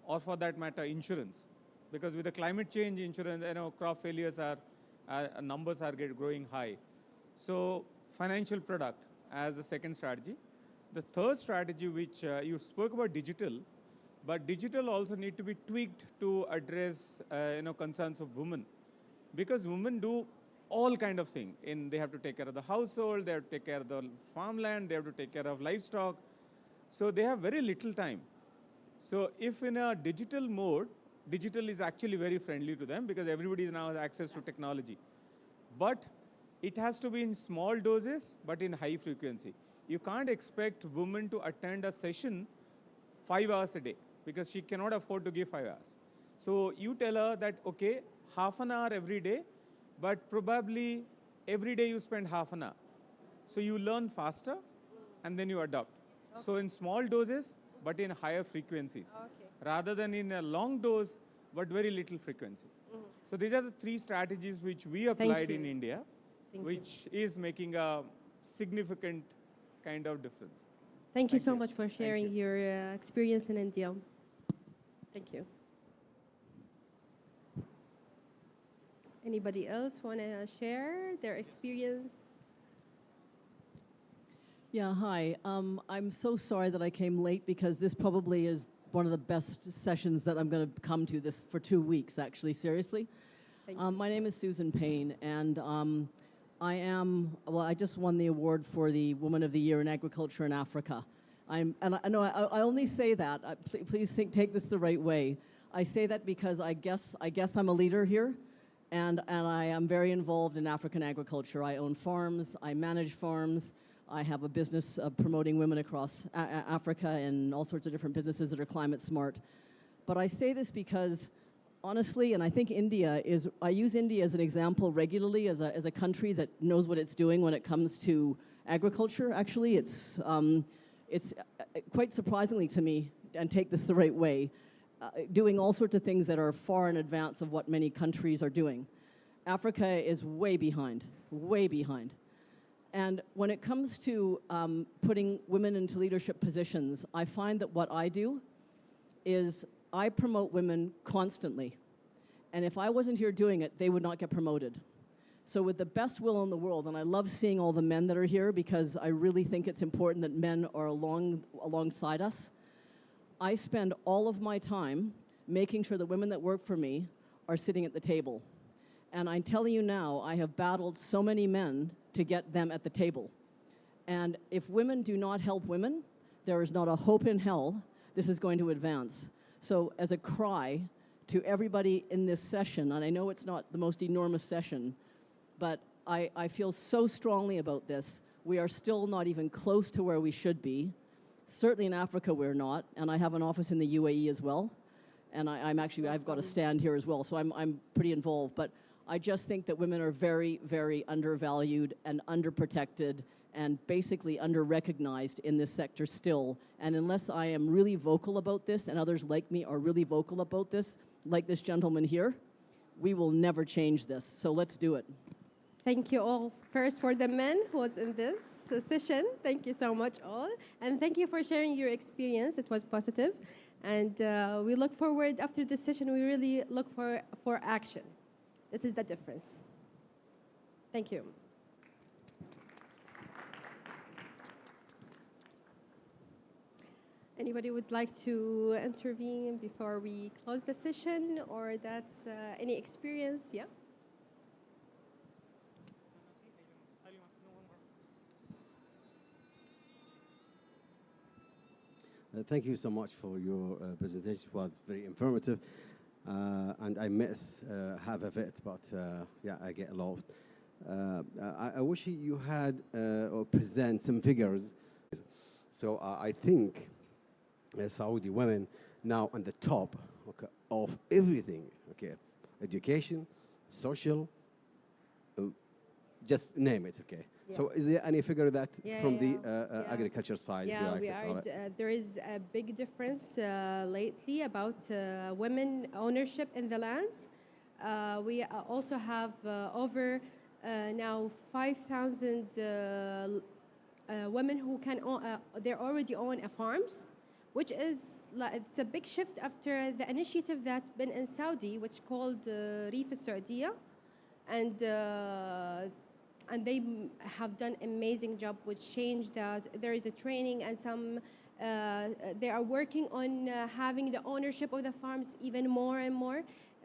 or for that matter, insurance. Because with the climate change insurance, crop failures numbers are growing high. So financial product as a second strategy. The third strategy, which you spoke about digital, but digital also need to be tweaked to address concerns of women, because women do all kind of things. They have to take care of the household, they have to take care of the farmland, they have to take care of livestock. So they have very little time. So if in a digital mode, digital is actually very friendly to them because everybody now has access to technology. But it has to be in small doses, but in high frequency. You can't expect women to attend a session 5 hours a day because she cannot afford to give 5 hours. So you tell her that, okay, half an hour every day, but probably every day you spend half an hour. So you learn faster and then you adopt. Okay. So in small doses, but in higher frequencies, rather than in a long dose, but very little frequency. So these are the three strategies which we applied in India, which is making a significant kind of difference. Thank you so much for sharing your experience in India. Thank you. Anybody else want to share their experience? Yeah, hi. I'm so sorry that I came late because this probably is one of the best sessions that I'm going to come to this for 2 weeks, actually, seriously. My name is Susan Payne, and I just won the award for the Woman of the Year in Agriculture in Africa. I only say that, please take this the right way. I say that because I guess I'm a leader here, and I am very involved in African agriculture. I own farms, I manage farms, I have a business promoting women across Africa and all sorts of different businesses that are climate smart. But I say this because, honestly, and I think I use India as an example regularly as a country that knows what it's doing when it comes to agriculture. Actually, it's quite surprisingly to me, and take this the right way, doing all sorts of things that are far in advance of what many countries are doing. Africa is way behind, way behind. And when it comes to putting women into leadership positions, I find that what I do is I promote women constantly. And if I wasn't here doing it, they would not get promoted. So with the best will in the world, and I love seeing all the men that are here because I really think it's important that men are alongside us, I spend all of my time making sure the women that work for me are sitting at the table. And I'm telling you now, I have battled so many men to get them at the table. And if women do not help women, there is not a hope in hell this is going to advance. So as a cry to everybody in this session, and I know it's not the most enormous session, but I feel so strongly about this. We are still not even close to where we should be. Certainly in Africa we're not, and I have an office in the UAE as well. And I've got a stand here as well, so I'm pretty involved. But I just think that women are very, very undervalued and underprotected and basically under-recognized in this sector still. And unless I am really vocal about this and others like me are really vocal about this, like this gentleman here, we will never change this. So let's do it. Thank you all. First for the men who was in this session. Thank you so much all. And thank you for sharing your experience. It was positive. And we look forward after this session, we really look for action. This is the difference. Thank you. Anybody would like to intervene before we close the session, or that's any experience? Yeah? Thank you so much for your presentation. It was very informative. And I miss half of it, but yeah, I get lost. I wish you had or present some figures. So I think Saudi women now on the top, okay, of everything, okay, education, social, just name it, okay. Yeah. So is there any figure that from the agriculture side? Yeah, you we like to call it? there is a big difference lately about women ownership in the lands. We also have over now 5,000 women who can own, they already own a farms, which is it's a big shift after the initiative that's been in Saudi, which called Reef Saudiya, and they have done amazing job which changed that. There is a training and some they are working on having the ownership of the farms even more and more,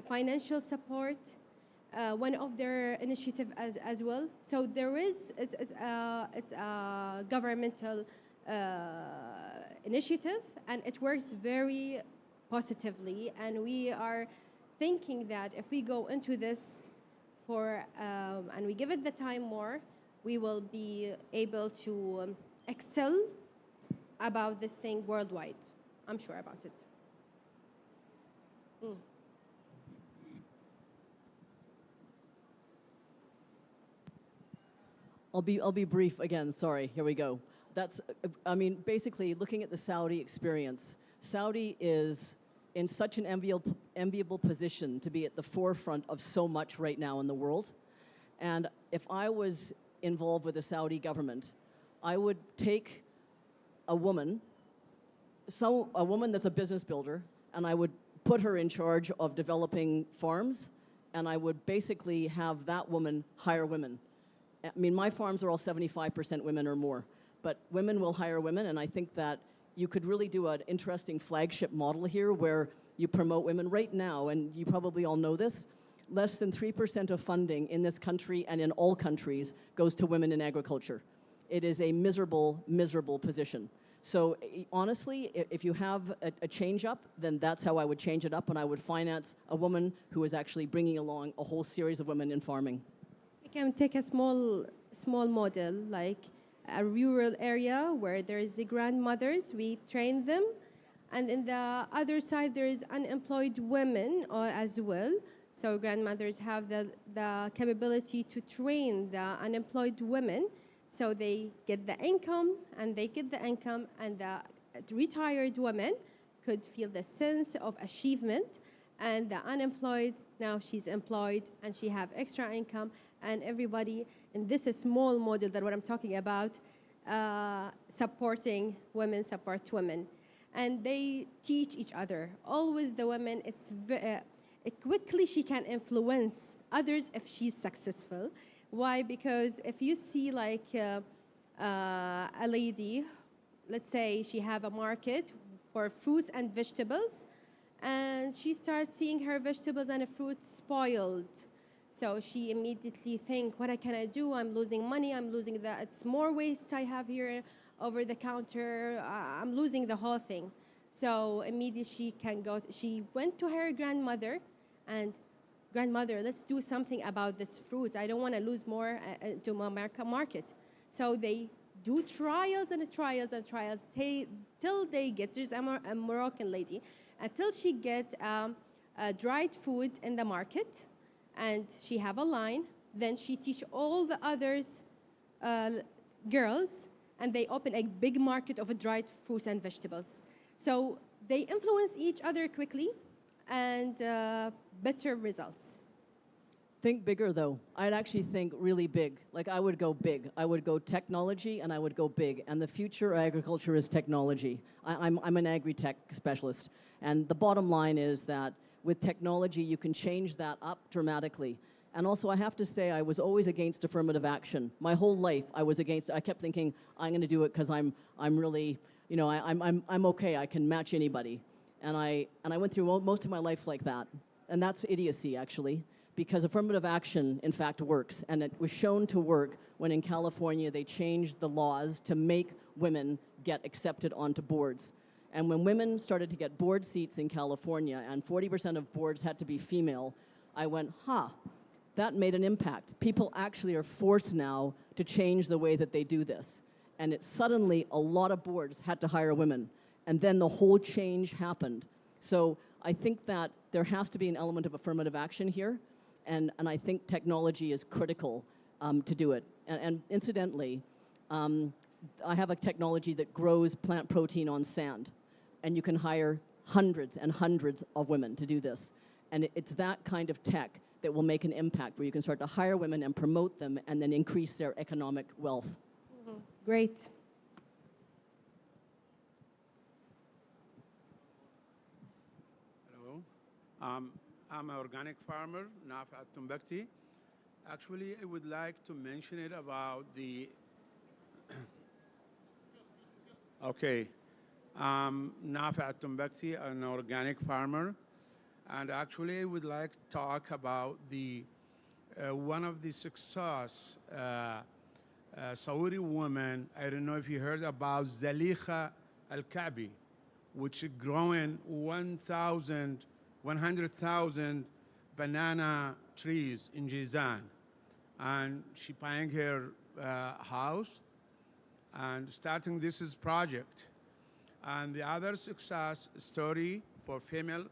financial support, one of their initiative as well. So there is it's a governmental initiative, and it works very positively, and we are thinking that if we go into this and we give it the time more, we will be able to excel about this thing worldwide. I'm sure about it. I'll be brief again. Sorry. Here we go. That's I mean, basically, looking at the Saudi experience, Saudi is in such an enviable position to be at the forefront of so much right now in the world. And if I was involved with the Saudi government, I would take a woman that's a business builder, and I would put her in charge of developing farms, and I would basically have that woman hire women. I mean, my farms are all 75% women or more, but women will hire women, and I think that you could really do an interesting flagship model here where you promote women right now, and you probably all know this, less than 3% of funding in this country and in all countries goes to women in agriculture. It is a miserable, miserable position. So honestly, if you have a change up, then that's how I would change it up, and I would finance a woman who is actually bringing along a whole series of women in farming. We can take a small model, like a rural area where there is the grandmothers, we train them, and in the other side there is unemployed women as well. So grandmothers have the capability to train the unemployed women, so they get the income, and the retired women could feel the sense of achievement, and the unemployed, now she's employed and she have extra income, and everybody in this small model that what I'm talking about, supporting women support women, and they teach each other. Always the women, quickly she can influence others if she's successful. Why? Because if you see like a lady, let's say she have a market for fruits and vegetables, and she starts seeing her vegetables and fruits spoiled. So she immediately think, what can I do? I'm losing money, it's more waste I have here over the counter, I'm losing the whole thing. So immediately she went to her grandmother, and grandmother, let's do something about this fruit. I don't want to lose more to my market. So they do trials and trials and trials till they get, just a Moroccan lady, until she get dried food in the market, and she have a line. Then she teach all the others girls, and they open a big market of dried fruits and vegetables. So they influence each other quickly, and better results. Think bigger, though. I'd actually think really big. Like, I would go big. I would go technology, and I would go big. And the future of agriculture is technology. I'm an agri-tech specialist. And the bottom line is that with technology, you can change that up dramatically. And also, I have to say, I was always against affirmative action. My whole life, I was against it. I kept thinking, I'm going to do it because I'm really, you know, I'm okay. I can match anybody. And I went through most of my life like that. And that's idiocy, actually, because affirmative action, in fact, works. And it was shown to work when in California they changed the laws to make women get accepted onto boards. And when women started to get board seats in California and 40% of boards had to be female, I went, that made an impact. People actually are forced now to change the way that they do this. And it suddenly, a lot of boards had to hire women. And then the whole change happened. So I think that there has to be an element of affirmative action here. And I think technology is critical to do it. And incidentally, I have a technology that grows plant protein on sand. And you can hire hundreds and hundreds of women to do this. And it's that kind of tech that will make an impact, where you can start to hire women and promote them and then increase their economic wealth. Mm-hmm. Great. Hello. I'm an organic farmer, Nafa Tumbakti. Actually, I would like to mention it about the... Okay. Nafa Tumbakti, an organic farmer. And actually, I would like to talk about the one of the success Saudi women. I don't know if you heard about Zalikha Al-Ka'bi, which is growing 100,000 banana trees in Jizan. And she buying her house and starting this project. And the other success story for female,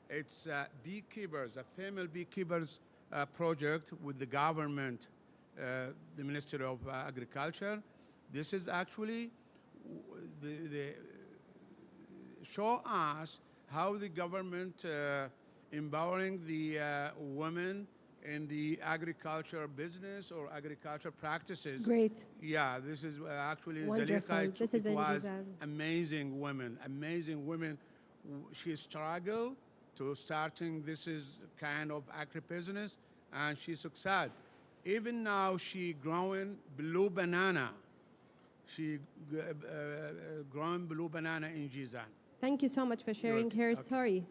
it's beekeepers, a female beekeepers project with the government, the Ministry of Agriculture. This is actually the show us how the government empowering the women in the agriculture business or agriculture practices. Great. Yeah, this is actually Wonderful. Zalikha. This is It was Jizan. amazing women, amazing women. She struggled to starting this is kind of agribusiness, and she succeeded. Even now, she growing blue banana. She growing blue banana in Jizan. Thank you so much for sharing her story.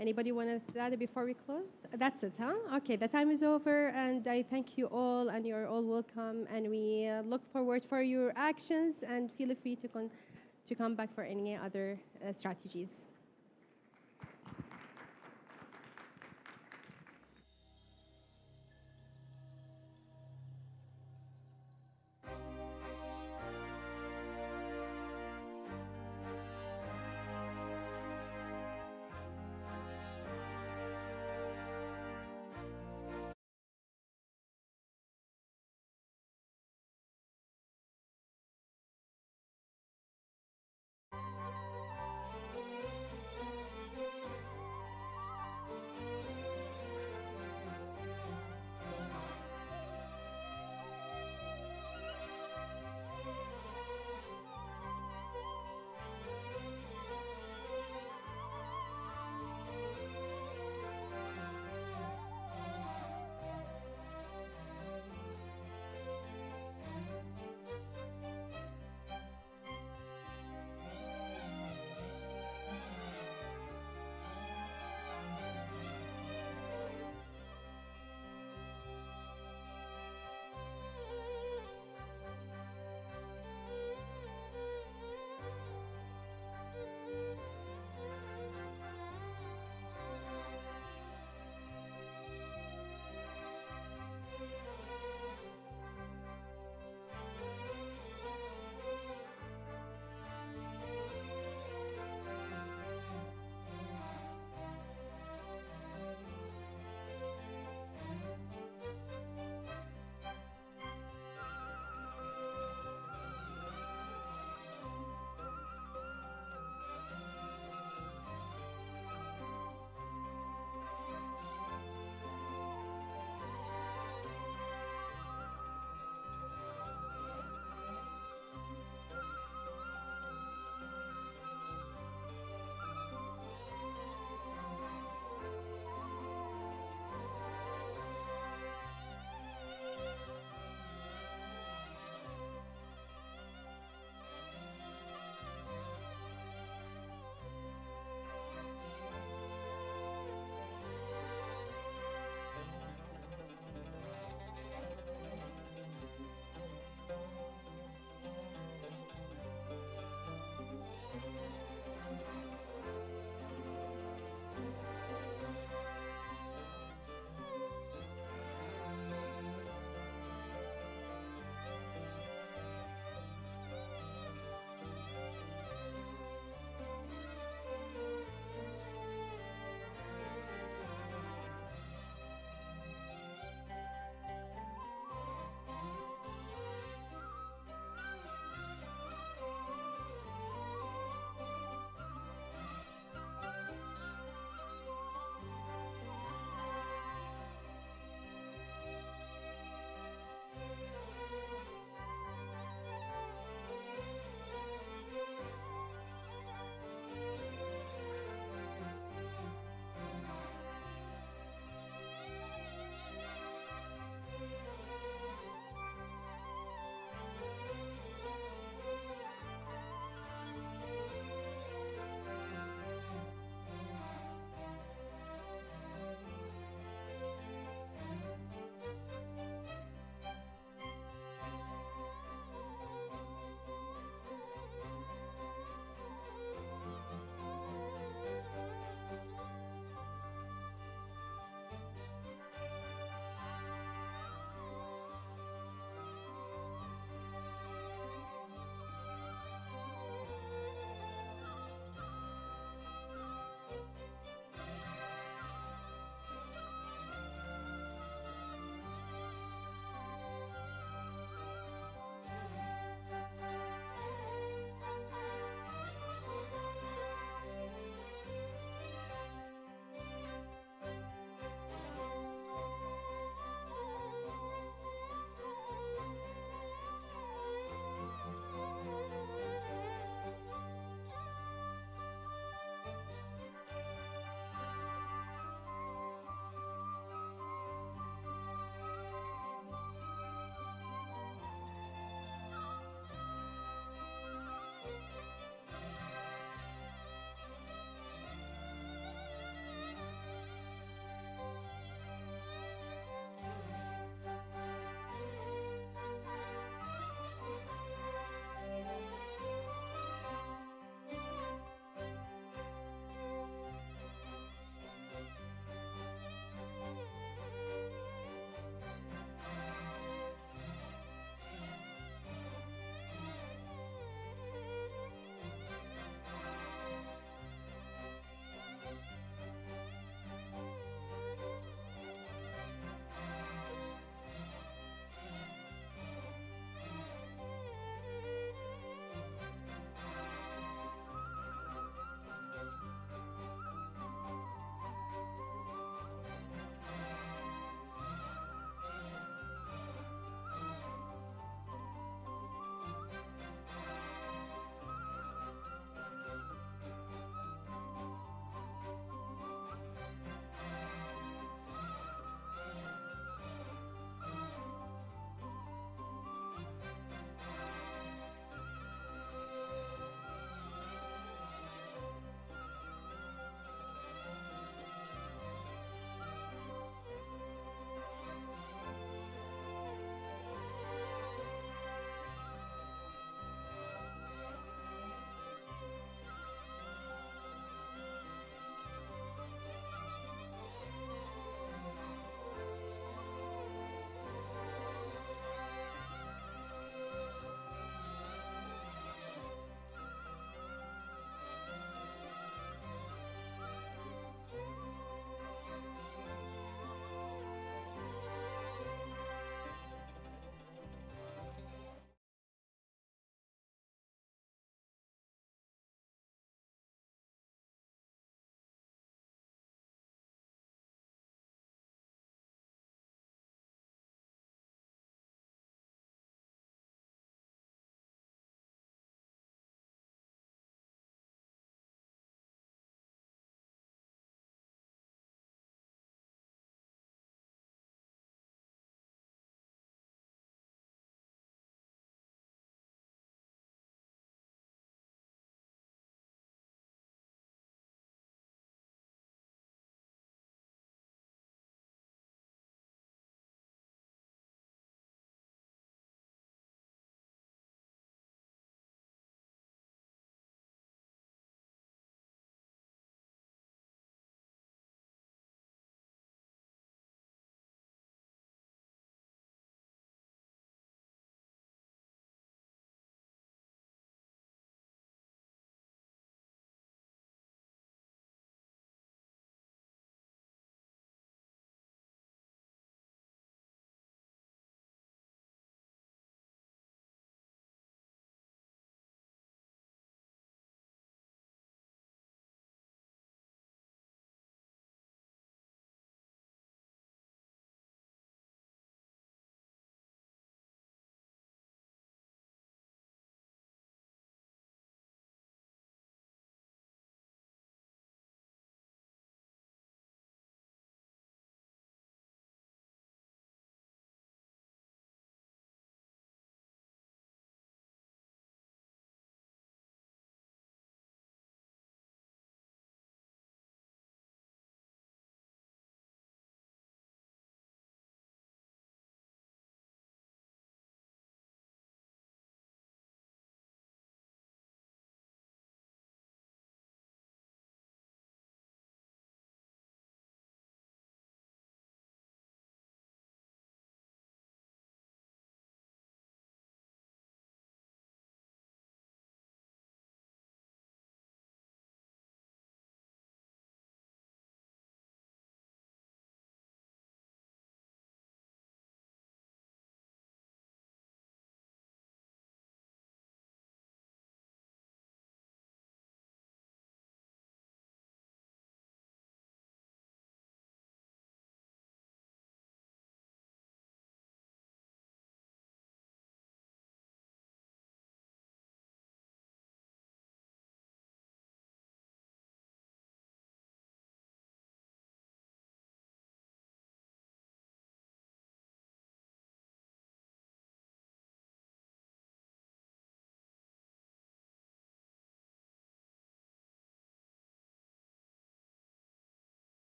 Anybody want to add it before we close? That's it, huh? Okay, the time is over, and I thank you all, and you're all welcome, and we look forward for your actions, and feel free to come back for any other strategies.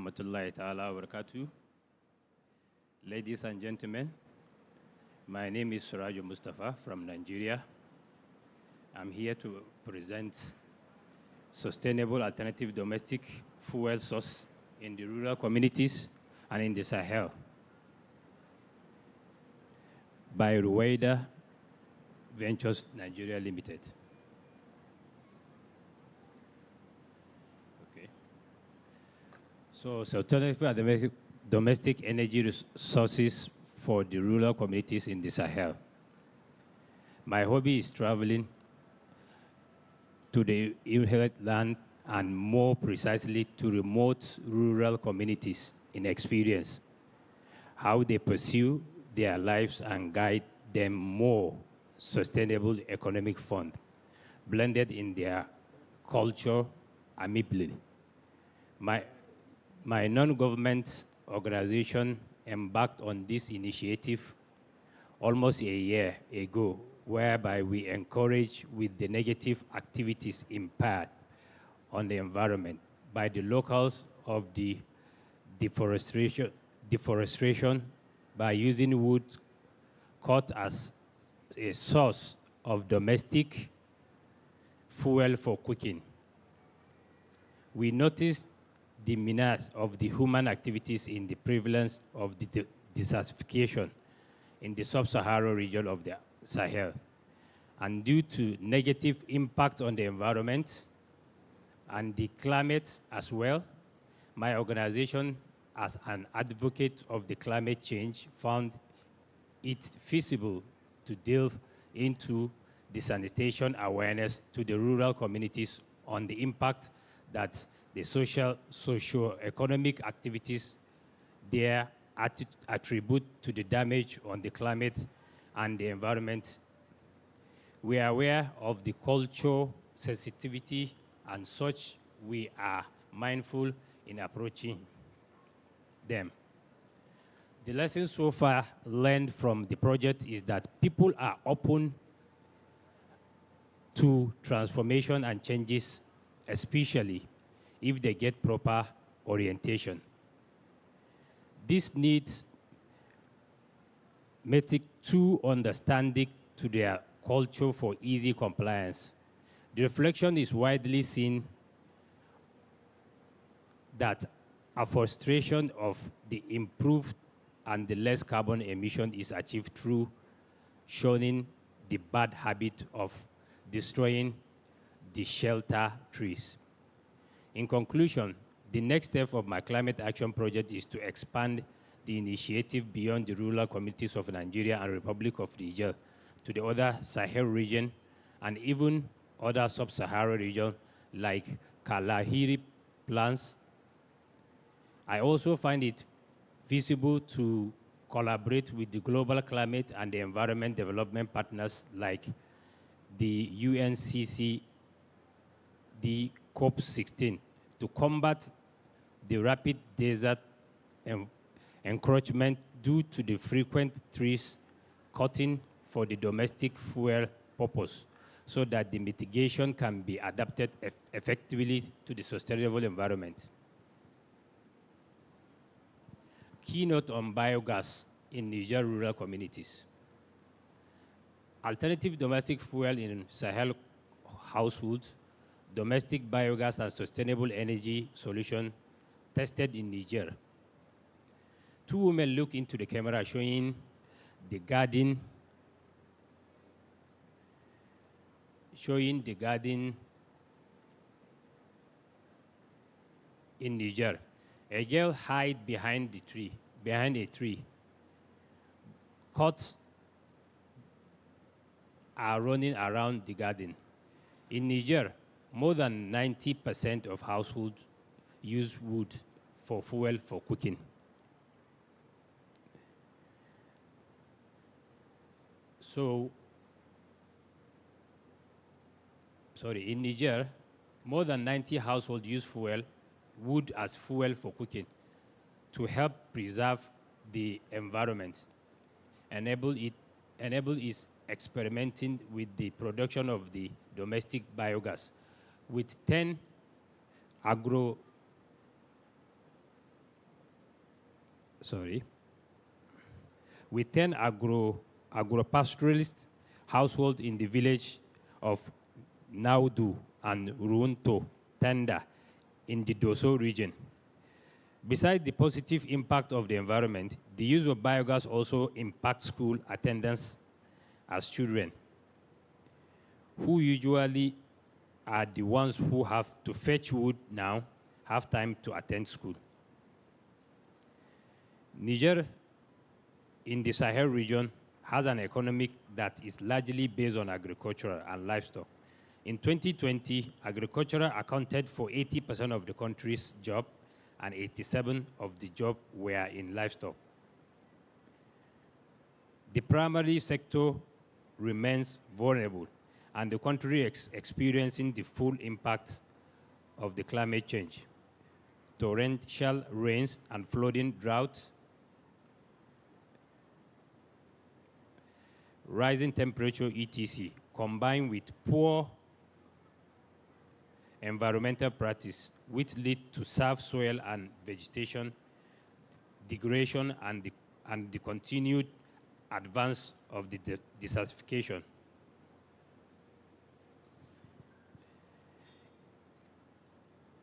rahmatullahi ta'ala wa barakatuh. Ladies and gentlemen, my name is Suraju Mustafa from Nigeria. I'm here to present sustainable alternative domestic fuel source in the rural communities and in the Sahel by Ruwaida Ventures Nigeria Limited. Okay. So alternative domestic energy sources for the rural communities in the Sahel. My hobby is traveling to the inherent land and more precisely to remote rural communities in experience how they pursue their lives and guide them more sustainable economic fund blended in their culture amicably. My non-government organization embarked on this initiative almost a year ago, whereby we encourage with the negative activities impact on the environment by the locals of the deforestation by using wood cut as a source of domestic fuel for cooking. We noticed the menace of the human activities in the prevalence of the desertification in the sub-Saharan region of the Sahel. And due to negative impact on the environment and the climate as well, my organization, as an advocate of the climate change, found it feasible to delve into the sanitation awareness to the rural communities on the impact that the socio-economic activities there attribute to the damage on the climate and the environment. We are aware of the cultural sensitivity and such we are mindful in approaching them. The lesson so far learned from the project is that people are open to transformation and changes, especially if they get proper orientation. This needs metric to understanding to their culture for easy compliance. The reflection is widely seen that a frustration of the improved and the less carbon emission is achieved through shunning the bad habit of destroying the shelter trees. In conclusion, the next step of my climate action project is to expand the initiative beyond the rural communities of Nigeria and Republic of Niger to the other Sahel region and even other sub-Saharan regions like Kalahari plants. I also find it feasible to collaborate with the global climate and the environment development partners like the UNCCD COP16 to combat the rapid desert encroachment due to the frequent trees cutting for the domestic fuel purpose so that the mitigation can be adapted effectively to the sustainable environment. Keynote on biogas in Niger rural communities. Alternative domestic fuel in Sahel households, domestic biogas and sustainable energy solution tested in Niger. Two women look into the camera showing the garden in Niger. A girl hid behind a tree. Cats are running around the garden. In Niger, more than 90% of households use wood for fuel for cooking. In Niger, more than 90 households use wood as fuel for cooking to help preserve the environment. Enable is experimenting with the production of the domestic biogas with 10 with 10 agro-pastoralist households in the village of Naudu and Runto, Tanda, in the Doso region. Besides the positive impact of the environment, the use of biogas also impacts school attendance as children, who usually are the ones who have to fetch wood now, have time to attend school. Niger, in the Sahel region, has an economy that is largely based on agriculture and livestock. In 2020, agriculture accounted for 80% of the country's job, and 87% of the job were in livestock. The primary sector remains vulnerable, and the country is experiencing the full impact of the climate change. Torrential rains and flooding droughts, rising temperature, etc., combined with poor environmental practice, which lead to soft soil and vegetation degradation and the continued advance of the desertification.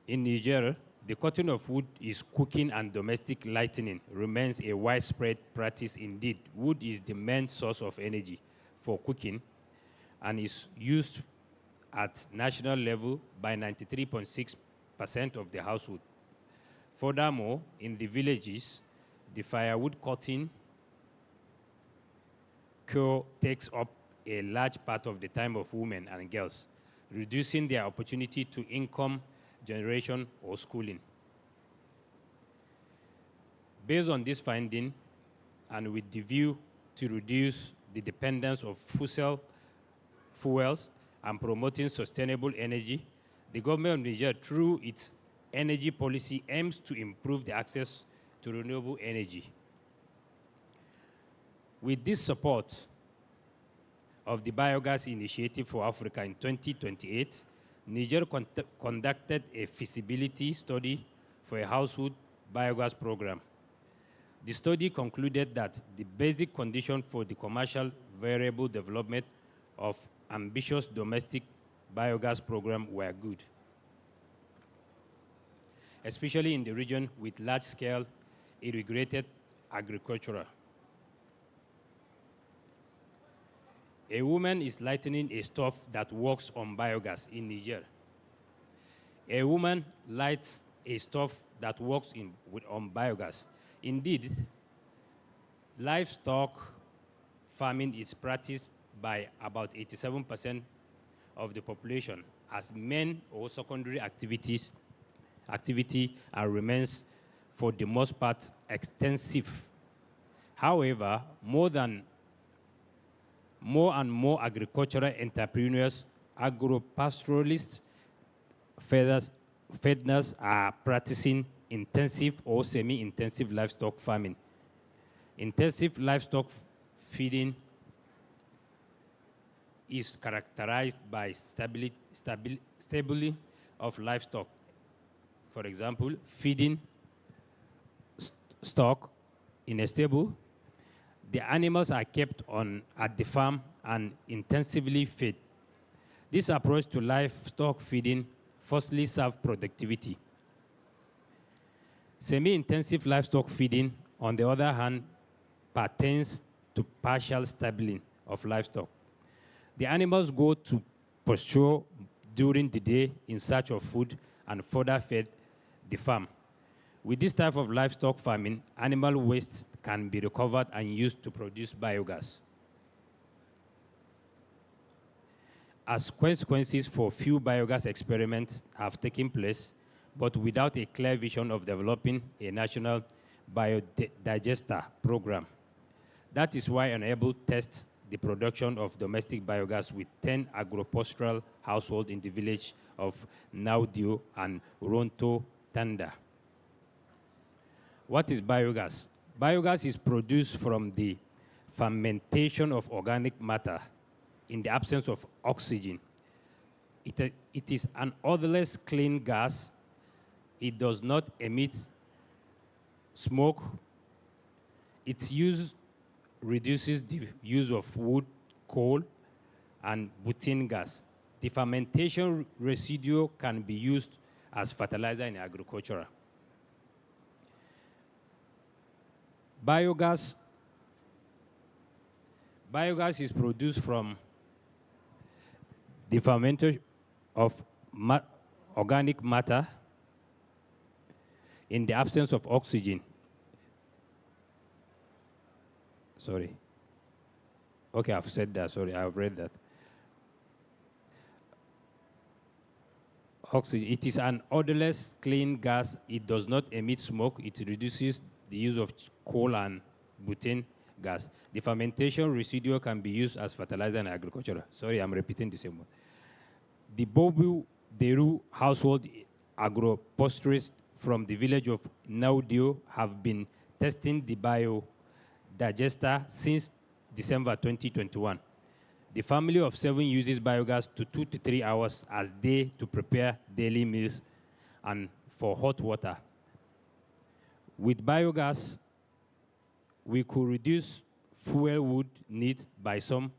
In Niger, the cutting of wood is cooking and domestic lighting remains a widespread practice indeed. Wood is the main source of energy for cooking and is used at national level by 93.6% of the household. Furthermore, in the villages, the firewood cutting cure takes up a large part of the time of women and girls, reducing their opportunity to income generation or schooling. Based on this finding, and with the view to reduce the dependence of fossil fuels and promoting sustainable energy, the government of Niger, through its energy policy, aims to improve the access to renewable energy. With this support of the Biogas Initiative for Africa in 2028, Niger conducted a feasibility study for a household biogas program. The study concluded that the basic condition for the commercial variable development of ambitious domestic biogas program were good, especially in the region with large-scale irrigated agriculture. A woman is lighting a stove that works on biogas in Niger. A woman lights a stove that works on biogas. Indeed, livestock farming is practiced by about 87% of the population as main or secondary activity and remains for the most part extensive. However, more and more agricultural entrepreneurs, agro-pastoralists, feeders are practicing intensive or semi-intensive livestock farming. Intensive livestock feeding is characterized by stability of livestock. For example, feeding stock in a stable, the animals are kept at the farm and intensively fed. This approach to livestock feeding firstly serves productivity. Semi-intensive livestock feeding, on the other hand, pertains to partial stabling of livestock. The animals go to pasture during the day in search of food and further fed the farm. With this type of livestock farming, animal waste can be recovered and used to produce biogas. As consequences, for few biogas experiments have taken place, but without a clear vision of developing a national biodigester program. That is why Enable tests the production of domestic biogas with 10 agro-pastoral households in the village of Naudio and Ronto Tanda. What is biogas? Biogas is produced from the fermentation of organic matter in the absence of oxygen. It is an odorless, clean gas. It does not emit smoke its use reduces the use of wood, coal, and butane gas. The fermentation residue can be used as fertilizer in agriculture. Biogas is produced from the fermentation of organic matter in the absence of oxygen. Sorry. Okay, I've said that. Sorry, I've read that. Oxygen. It is an odorless, clean gas. It does not emit smoke. It reduces the use of coal and butane gas. The fermentation residue can be used as fertilizer in agriculture. Sorry, I'm repeating the same one. The Bobu Deru household agropasturists from the village of Naudio have been testing the biodigester since December 2021. The family of 7 uses biogas to 2 to 3 hours as day to prepare daily meals and for hot water. With biogas, we could reduce fuel wood needs by some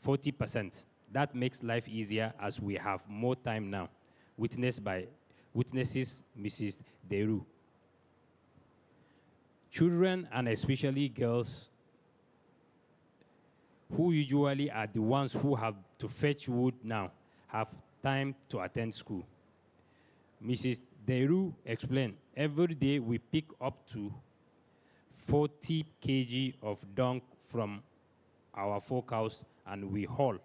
40%. That makes life easier as we have more time now, witnesses Mrs. Deru. Children, and especially girls, who usually are the ones who have to fetch wood now, have time to attend school. Mrs. Deru explained, every day we pick up to 40 kg of dung from our 4 cows and we haul.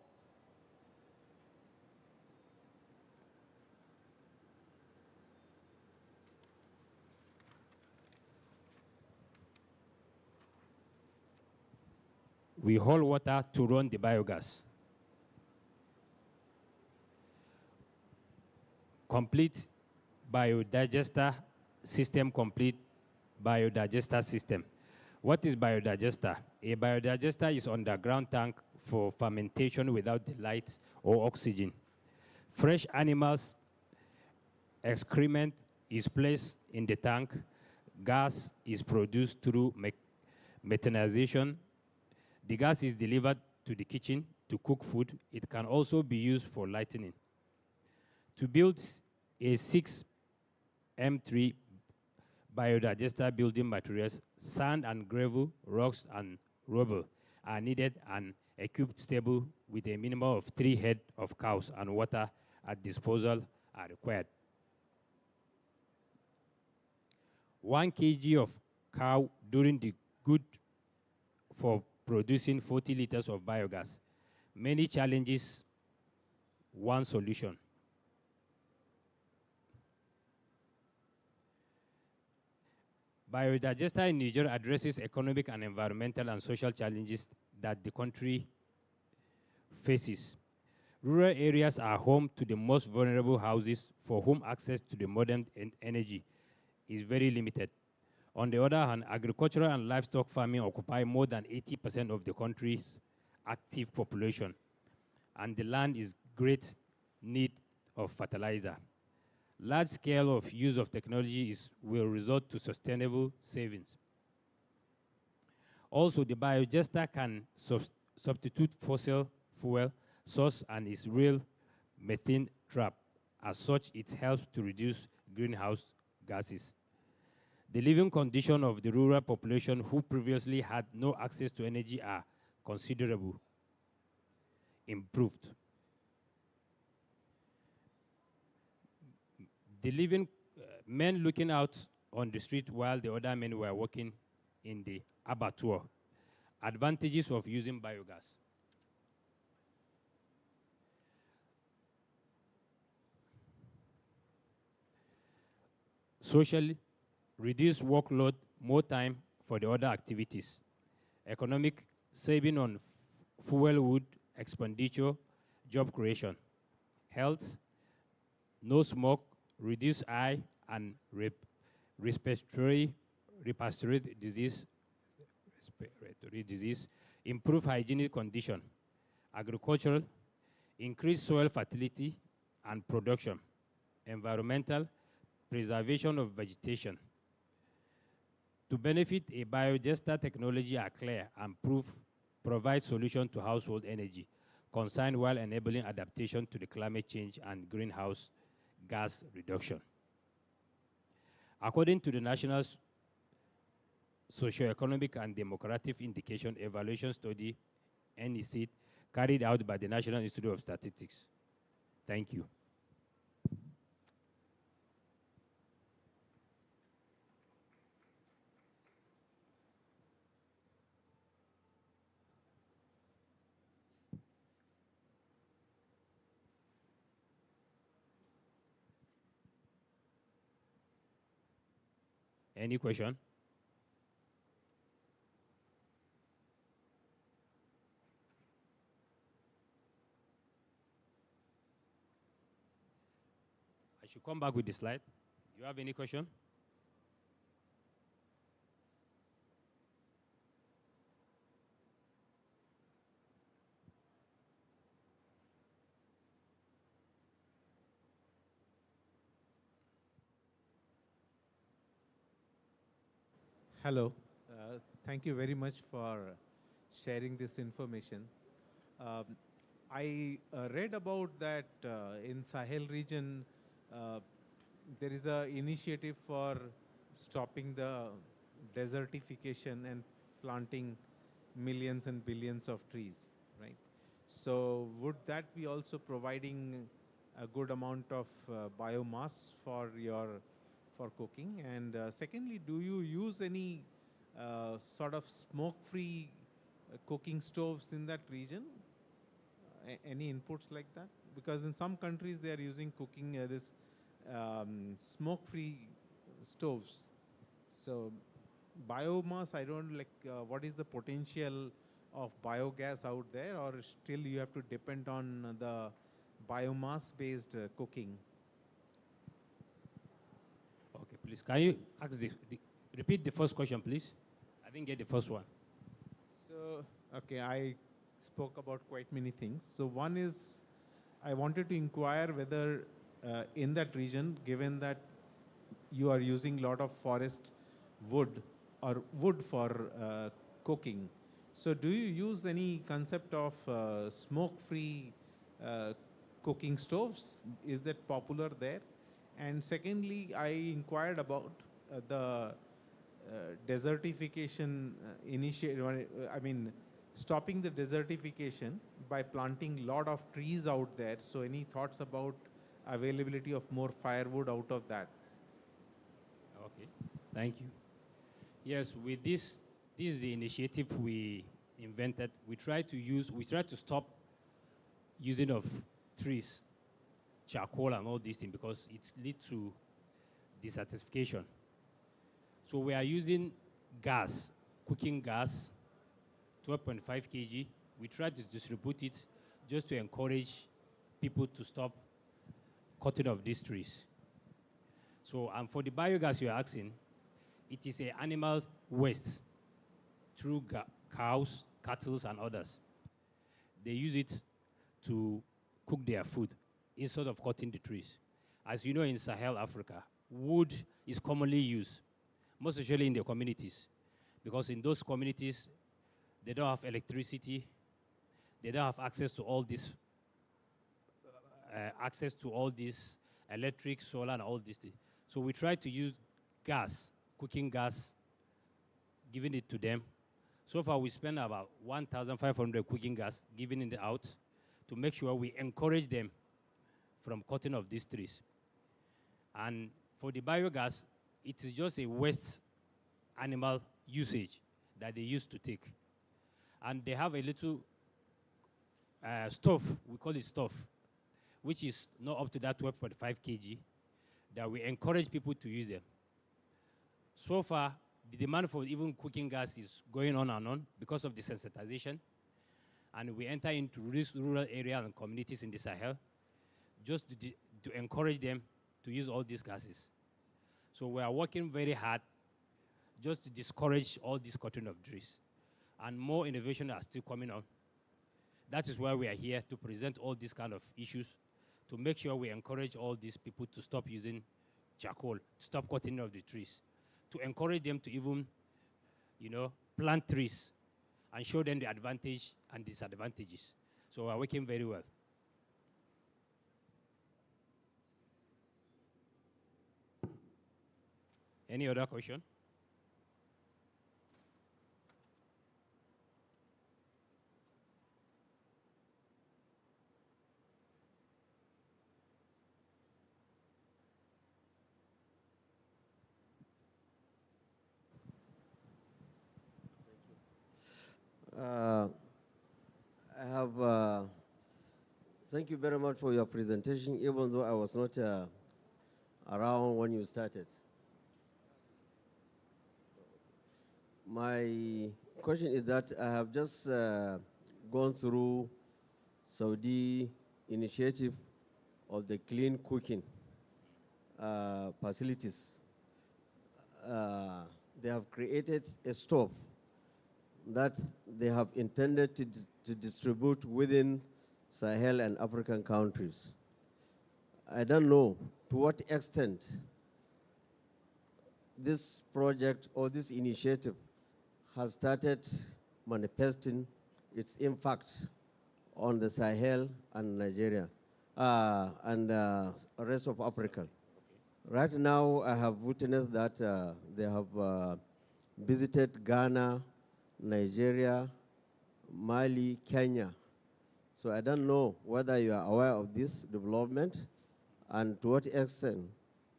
We haul water to run the biogas. Complete biodigester system, complete biodigester system. What is biodigester? A biodigester is underground tank for fermentation without the light or oxygen. Fresh animals' excrement is placed in the tank. Gas is produced through methanization. The gas is delivered to the kitchen to cook food. It can also be used for lighting. To build a 6M3 biodigester building materials, sand and gravel, rocks and rubble are needed and equipped stable with a minimum of 3 head of cows and water at disposal are required. 1 kg of cow during the good for producing 40 liters of biogas. Many challenges, one solution. Biodigester in Niger addresses economic and environmental and social challenges that the country faces. Rural areas are home to the most vulnerable houses for whom access to the modern energy is very limited. On the other hand, agricultural and livestock farming occupy more than 80% of the country's active population, and the land is great need of fertilizer. Large scale of use of technology will result to sustainable savings. Also, the biodigester can substitute fossil fuel source and is real methane trap. As such, it helps to reduce greenhouse gases. The living condition of the rural population who previously had no access to energy are considerably improved. The living men looking out on the street while the other men were working in the abattoir. Advantages of using biogas. Socially, reduce workload, more time for the other activities. Economic, saving on fuel wood expenditure, job creation. Health, no smoke, reduce eye and respiratory disease, improve hygienic condition. Agricultural, increase soil fertility and production. Environmental, preservation of vegetation. To benefit, a biodigestor technology are clear and provide solution to household energy concern while enabling adaptation to the climate change and greenhouse gas reduction. According to the National Socioeconomic and Demographic Indication Evaluation Study, NESID, carried out by the National Institute of Statistics. Thank you. Any question? I should come back with the slide. You have any question? Hello. Thank you very much for sharing this information. I read about that in Sahel region, there is an initiative for stopping the desertification and planting millions and billions of trees, right? So would that be also providing a good amount of biomass for cooking? And secondly, do you use any sort of smoke-free cooking stoves in that region? Any inputs like that? Because in some countries they are using cooking this smoke-free stoves. So biomass, I don't like. What is the potential of biogas out there, or still you have to depend on the biomass-based cooking? Okay, please. Can you ask repeat the first question, please? I didn't get the first one. So, okay, I spoke about quite many things. So one is, I wanted to inquire whether in that region, given that you are using a lot of forest wood or wood for cooking, so do you use any concept of smoke-free cooking stoves? Is that popular there? And secondly, I inquired about the desertification initiative. I mean, stopping the desertification by planting a lot of trees out there. So any thoughts about availability of more firewood out of that? Okay, thank you. Yes, with this is the initiative we invented. We try to stop using of trees, charcoal and all these things because it leads to desertification. So we are using gas, cooking gas, 12.5 kg. We try to distribute it just to encourage people to stop cutting of these trees. So, and for the biogas you're asking, it is a animal waste through cows, cattle, and others. They use it to cook their food instead of cutting the trees. As you know, in Sahel, Africa, wood is commonly used, most especially in the communities, because in those communities, they don't have electricity, they don't have access to all this, electric, solar, and all these things. So we try to use gas, cooking gas, giving it to them. So far, we spend about 1,500 cooking gas, giving it out to make sure we encourage them from cutting of these trees. And for the biogas, it is just a waste animal usage that they used to take. And they have a little stove, we call it stove, which is not up to that 12.5 kg, that we encourage people to use them. So far, the demand for even cooking gas is going on and on because of the sensitization. And we enter into rural areas and communities in the Sahel just to encourage them to use all these gases. So we are working very hard just to discourage all this cutting of trees. And more innovation are still coming on. That is why we are here to present all these kind of issues, to make sure we encourage all these people to stop using charcoal, to stop cutting of the trees, to encourage them to even plant trees and show them the advantage and disadvantages. So we're working very well. Any other question? I have, thank you very much for your presentation, even though I was not around when you started. My question is that I have just gone through Saudi initiative of the clean cooking facilities. They have created a stove that they have intended to distribute within Sahel and African countries. I don't know to what extent this project or this initiative has started manifesting its impact on the Sahel and Nigeria and rest of Africa. Right now, I have witnessed that they have visited Ghana, Nigeria, Mali, Kenya. So I don't know whether you are aware of this development and to what extent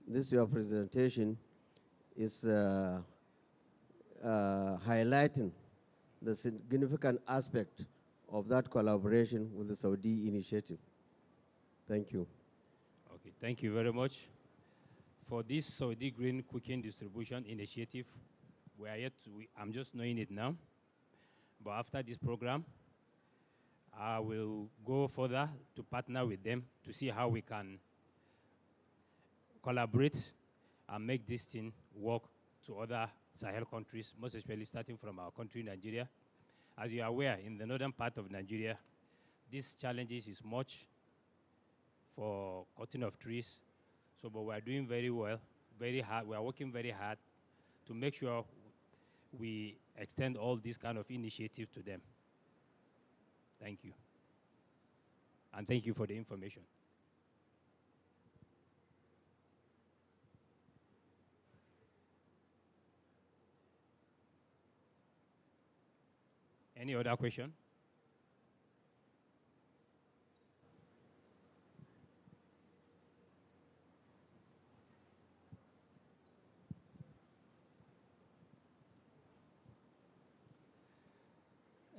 this your presentation is highlighting the significant aspect of that collaboration with the Saudi initiative. Thank you. Okay, thank you very much. For this Saudi Green Cooking Distribution Initiative, we are yet to, I'm just knowing it now, but after this program, I will go further to partner with them to see how we can collaborate and make this thing work to other Sahel countries, most especially starting from our country, Nigeria. As you are aware, in the northern part of Nigeria, these challenges is much for cutting of trees. So, but we are doing very well, very hard. We are working very hard to make sure we extend all these kind of initiatives to them. Thank you. And thank you for the information. Any other question?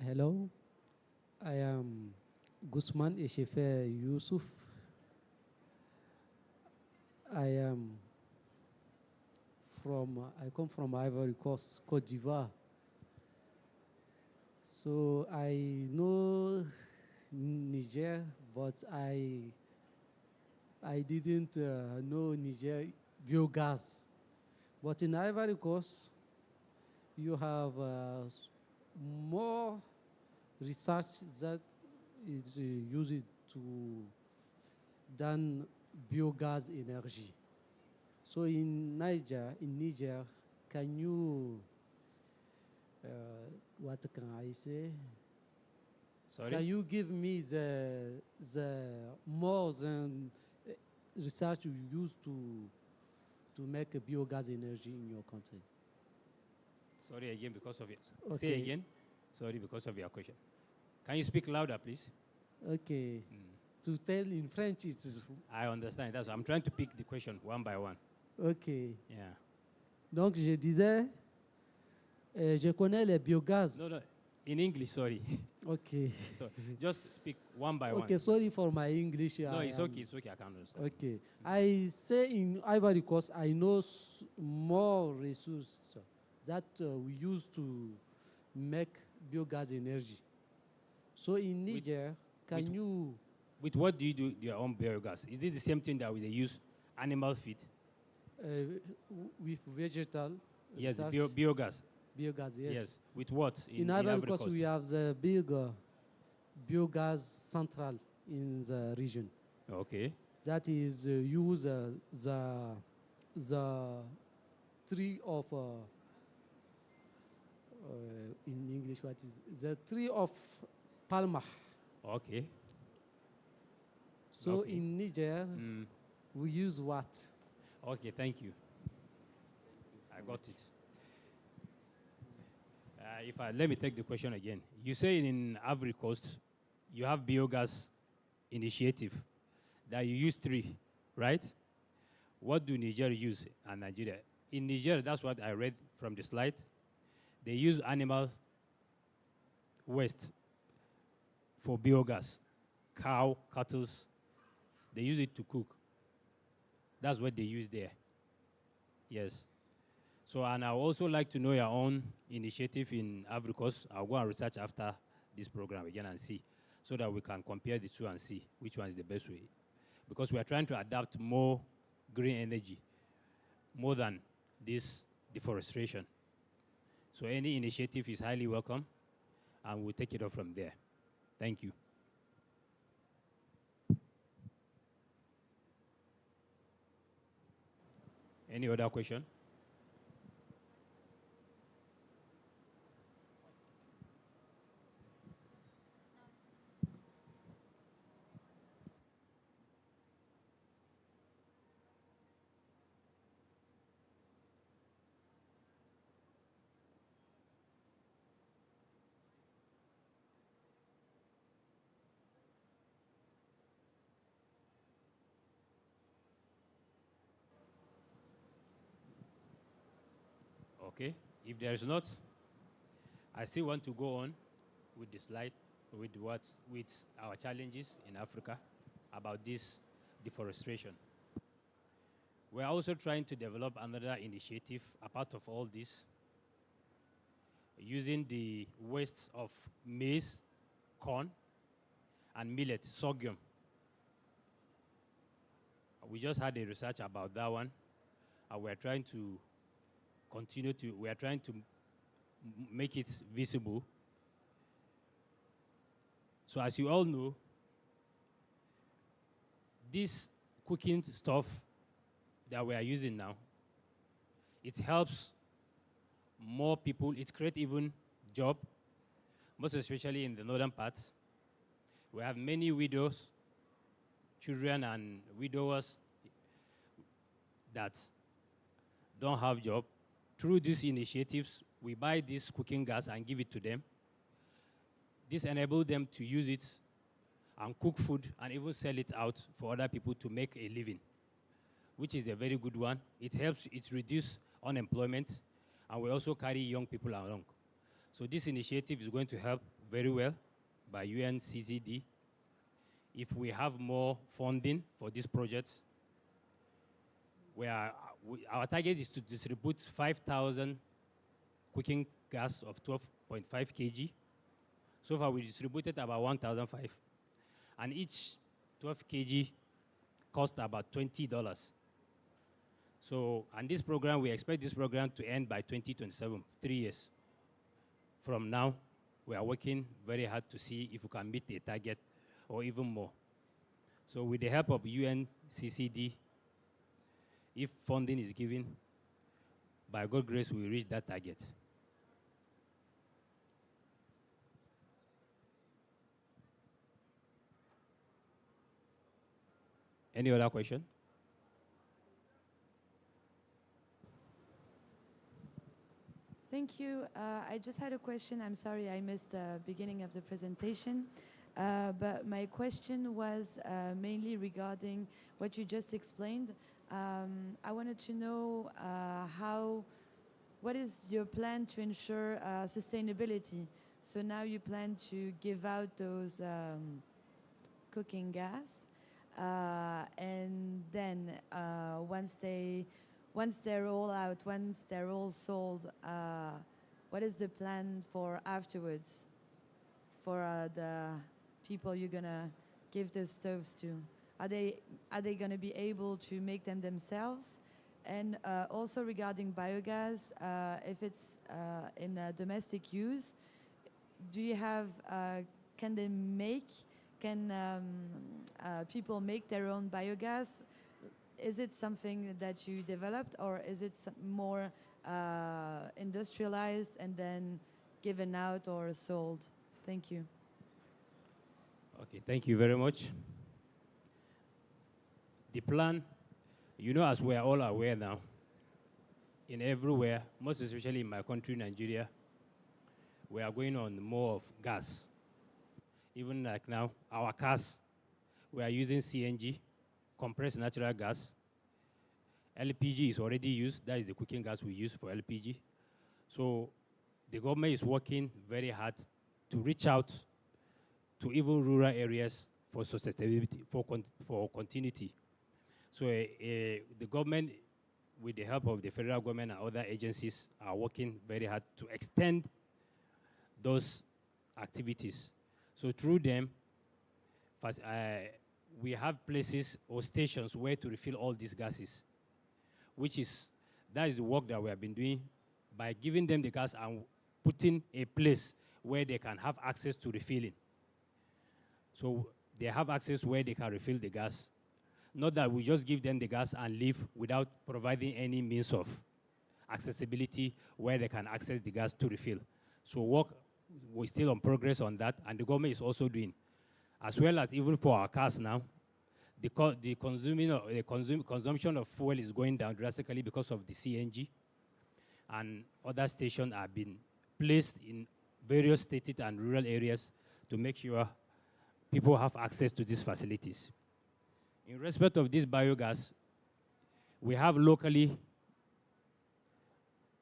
Hello, I am Guzman Eshefe Yusuf. I come from Ivory Coast, Côte d'Ivoire. So I know Niger, but I didn't know Niger biogas. But in Ivory Coast, you have more research that is used than biogas energy. So in Niger, can you what can I say? Sorry? Can you give me the more than research you use to make a biogas energy in your country? Sorry again because of it. Okay. Say again. Sorry because of your question. Can you speak louder, please? Okay. To tell in French, it is. I understand. That's I'm trying to pick the question one by one. Okay. Yeah. Donc je disais, je connais les biogaz. No. In English, sorry. Okay. So just speak one by one. Okay, sorry for my English. No, it's okay. It's okay. I can understand. Okay. I say in Ivory Coast, I know more resources that we use to make biogas energy. So in Niger, can you... With what do you do your own biogas? Is this the same thing that they use animal feed? With vegetal. Yes, biogas. Biogas, yes. Yes. With what? In Ivory Coast, we have the big biogas central in the region. Okay. That is use the tree of in English, what is the tree of palma. Okay. So Okay. in Niger, we use what? Okay, thank you. I got it. Let me take the question again. You say in Ivory Coast, you have biogas initiative that you use 3, right? What do Niger use and Nigeria? In Niger, that's what I read from the slide. They use animal waste for biogas, cow, cattle. They use it to cook. That's what they use there. Yes. So, and I would also like to know your own initiative in Ivory Coast. I'll go and research after this program again and see, so that we can compare the two and see which one is the best way. Because we are trying to adapt more green energy, more than this deforestation. So any initiative is highly welcome, and we'll take it off from there. Thank you. Any other question? Okay. If there is not, I still want to go on with the slide with our challenges in Africa about this deforestation. We are also trying to develop another initiative apart of all this, using the waste of maize, corn, and millet, sorghum. We just had a research about that one, and we're trying to make it visible. So as you all know, this cooking stuff that we are using now, it helps more people. It creates even job, most especially in the northern part. We have many widows, children and widowers that don't have job. Through these initiatives, we buy this cooking gas and give it to them. This enables them to use it and cook food and even sell it out for other people to make a living, which is a very good one. It helps, it reduces unemployment, and we also carry young people along. So this initiative is going to help very well by UNCCD. If we have more funding for this project, our target is to distribute 5,000 cooking gas of 12.5 kg. So far, we distributed about 1,005. And each 12 kg cost about $20. So, and this program, we expect this program to end by 2027, 3 years. From now, we are working very hard to see if we can meet the target or even more. So with the help of UNCCD, if funding is given, by God's grace, we will reach that target. Any other question? Thank you. I just had a question. I'm sorry I missed the beginning of the presentation. But my question was mainly regarding what you just explained. I wanted to know what is your plan to ensure sustainability? So now you plan to give out those cooking gas, and then once they're all out, once they're all sold, what is the plan for afterwards for the people you're gonna give the stoves to? Are they gonna be able to make them themselves? And also regarding biogas, if it's in domestic use, do you have, can people make their own biogas? Is it something that you developed, or is it more industrialized and then given out or sold? Thank you. Okay, thank you very much. The plan, you know, as we are all aware now, in everywhere, most especially in my country, Nigeria, we are going on more of gas. Even like now, our cars, we are using CNG, compressed natural gas. LPG is already used. That is the cooking gas we use for LPG. So the government is working very hard to reach out to even rural areas for sustainability, for continuity. So the government, with the help of the federal government and other agencies, are working very hard to extend those activities. So through them, we have places or stations where to refill all these gases, that is the work that we have been doing by giving them the gas and putting a place where they can have access to refilling. So they have access where they can refill the gas. Not that we just give them the gas and leave without providing any means of accessibility where they can access the gas to refill. So work, we're still on progress on that, and the government is also doing. As well as even for our cars now, the consumption of fuel is going down drastically because of the CNG, and other stations have been placed in various stated and rural areas to make sure people have access to these facilities. In respect of this biogas, we have locally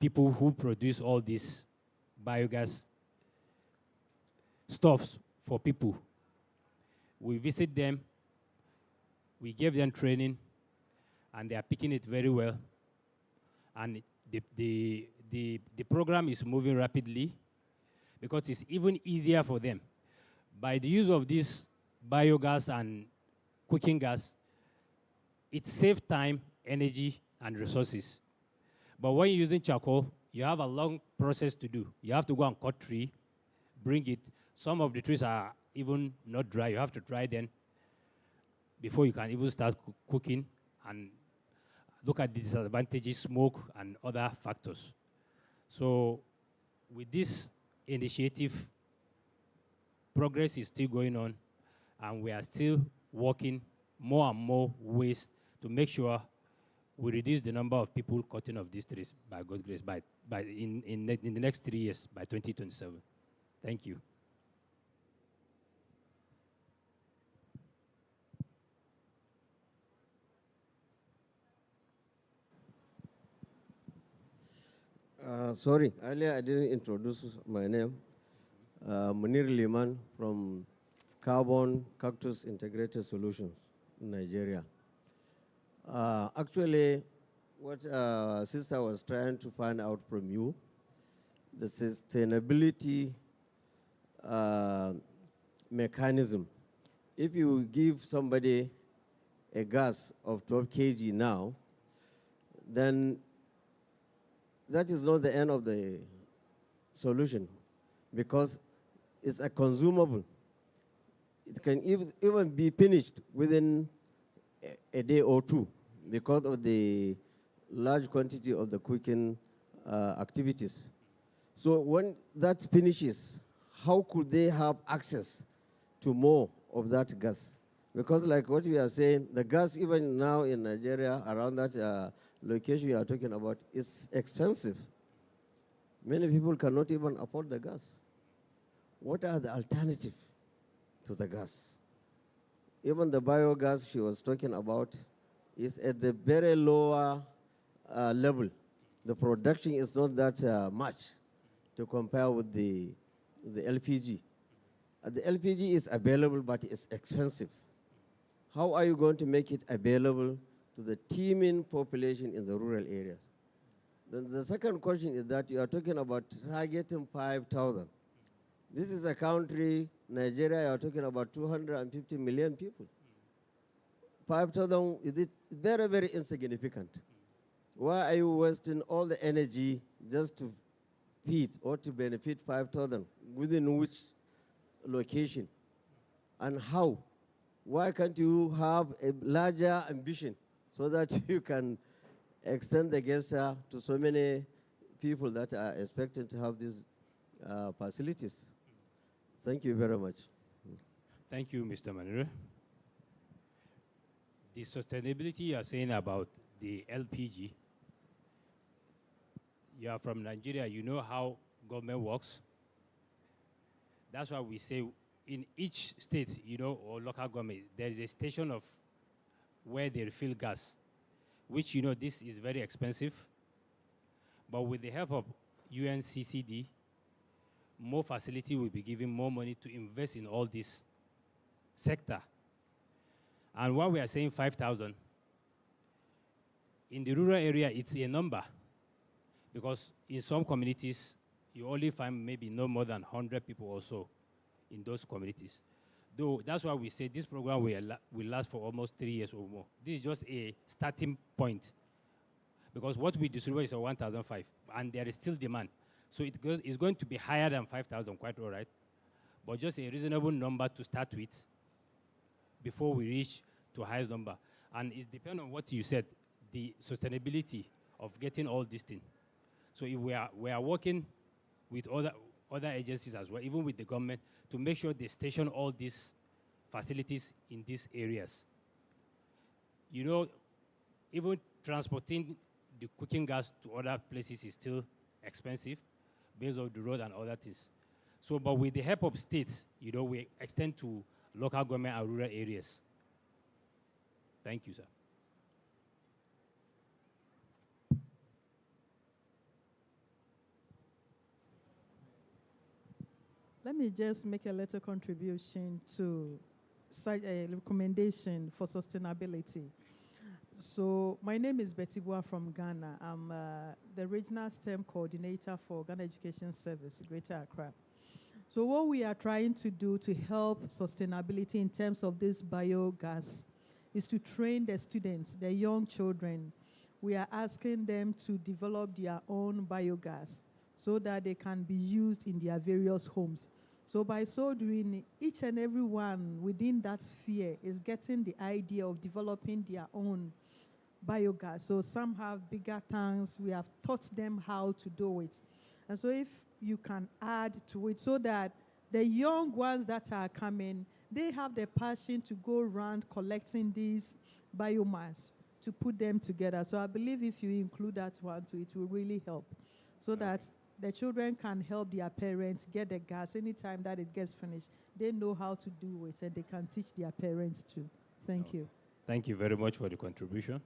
people who produce all these biogas stuffs for people. We visit them, we gave them training, and they are picking it very well. And the program is moving rapidly because it's even easier for them. By the use of this biogas and cooking gas, it saves time, energy, and resources. But when you're using charcoal, you have a long process to do. You have to go and cut tree, bring it. Some of the trees are even not dry. You have to dry them before you can even start cooking, and look at the disadvantages, smoke, and other factors. So with this initiative, progress is still going on, and we are still working more and more ways to make sure we reduce the number of people cutting off these trees by God's grace in the next 3 years, by 2027. Thank you. Sorry, earlier I didn't introduce my name. Munir Liman from Carbon Cactus Integrated Solutions in Nigeria. Actually, what sister was trying to find out from you, the sustainability mechanism. If you give somebody a gas of 12 kg now, then that is not the end of the solution, because it's a consumable. It can even be finished within a day or two because of the large quantity of the cooking activities. So when that finishes, how could they have access to more of that gas? Because like what we are saying, the gas even now in Nigeria, around that location you are talking about, is expensive. Many people cannot even afford the gas. What are the alternatives to the gas? Even the biogas she was talking about is at the very lower level. The production is not that much to compare with the LPG. The LPG is available, but it's expensive. How are you going to make it available to the teeming population in the rural areas? Then the second question is that you are talking about targeting 5,000. This is a country, Nigeria, you are talking about 250 million people. 5,000 is very, very insignificant. Why are you wasting all the energy just to feed or to benefit 5,000? Within which location? And how? Why can't you have a larger ambition so that you can extend the gesture to so many people that are expected to have this facilities. Thank you very much. Thank you, Mr. Manure. The sustainability you are saying about the LPG, you are from Nigeria, you know how government works. That's why we say in each state, or local government, there is a station of where they refill gas, which, this is very expensive. But with the help of UNCCD, more facility will be given more money to invest in all this sector. And while we are saying 5,000, in the rural area, it's a number. Because in some communities, you only find maybe no more than 100 people or so in those communities. Though that's why we say this program will last for almost 3 years or more. This is just a starting point. Because what we distribute is 1,005, and there is still demand. So it's going to be higher than 5,000, quite all right. But just a reasonable number to start with before we reach to highest number. And it depends on what you said, the sustainability of getting all these things. So if we are working with other agencies as well, even with the government, to make sure they station all these facilities in these areas. Even transporting the cooking gas to other places is still expensive based on the road and other things. So, but with the help of states, we extend to local government and rural areas. Thank you, sir. Let me just make a little contribution to a recommendation for sustainability. So my name is Betty Bua from Ghana. I'm the Regional STEM Coordinator for Ghana Education Service, Greater Accra. So what we are trying to do to help sustainability in terms of this biogas is to train the students, the young children. We are asking them to develop their own biogas so that they can be used in their various homes. So by so doing, each and every one within that sphere is getting the idea of developing their own biogas. So some have bigger tanks. We have taught them how to do it. And so if you can add to it so that the young ones that are coming, they have the passion to go around collecting these biomass to put them together. So I believe if you include that one too, it will really help. So that the children can help their parents get the gas anytime that it gets finished. They know how to do it and they can teach their parents too. Thank you. Thank you very much for the contribution.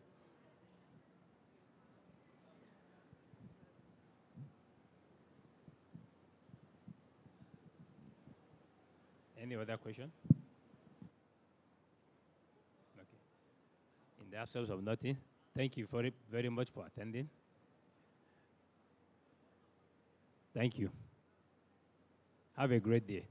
Any other question? Okay. In the absence of nothing, thank you very much for attending. Thank you. Have a great day.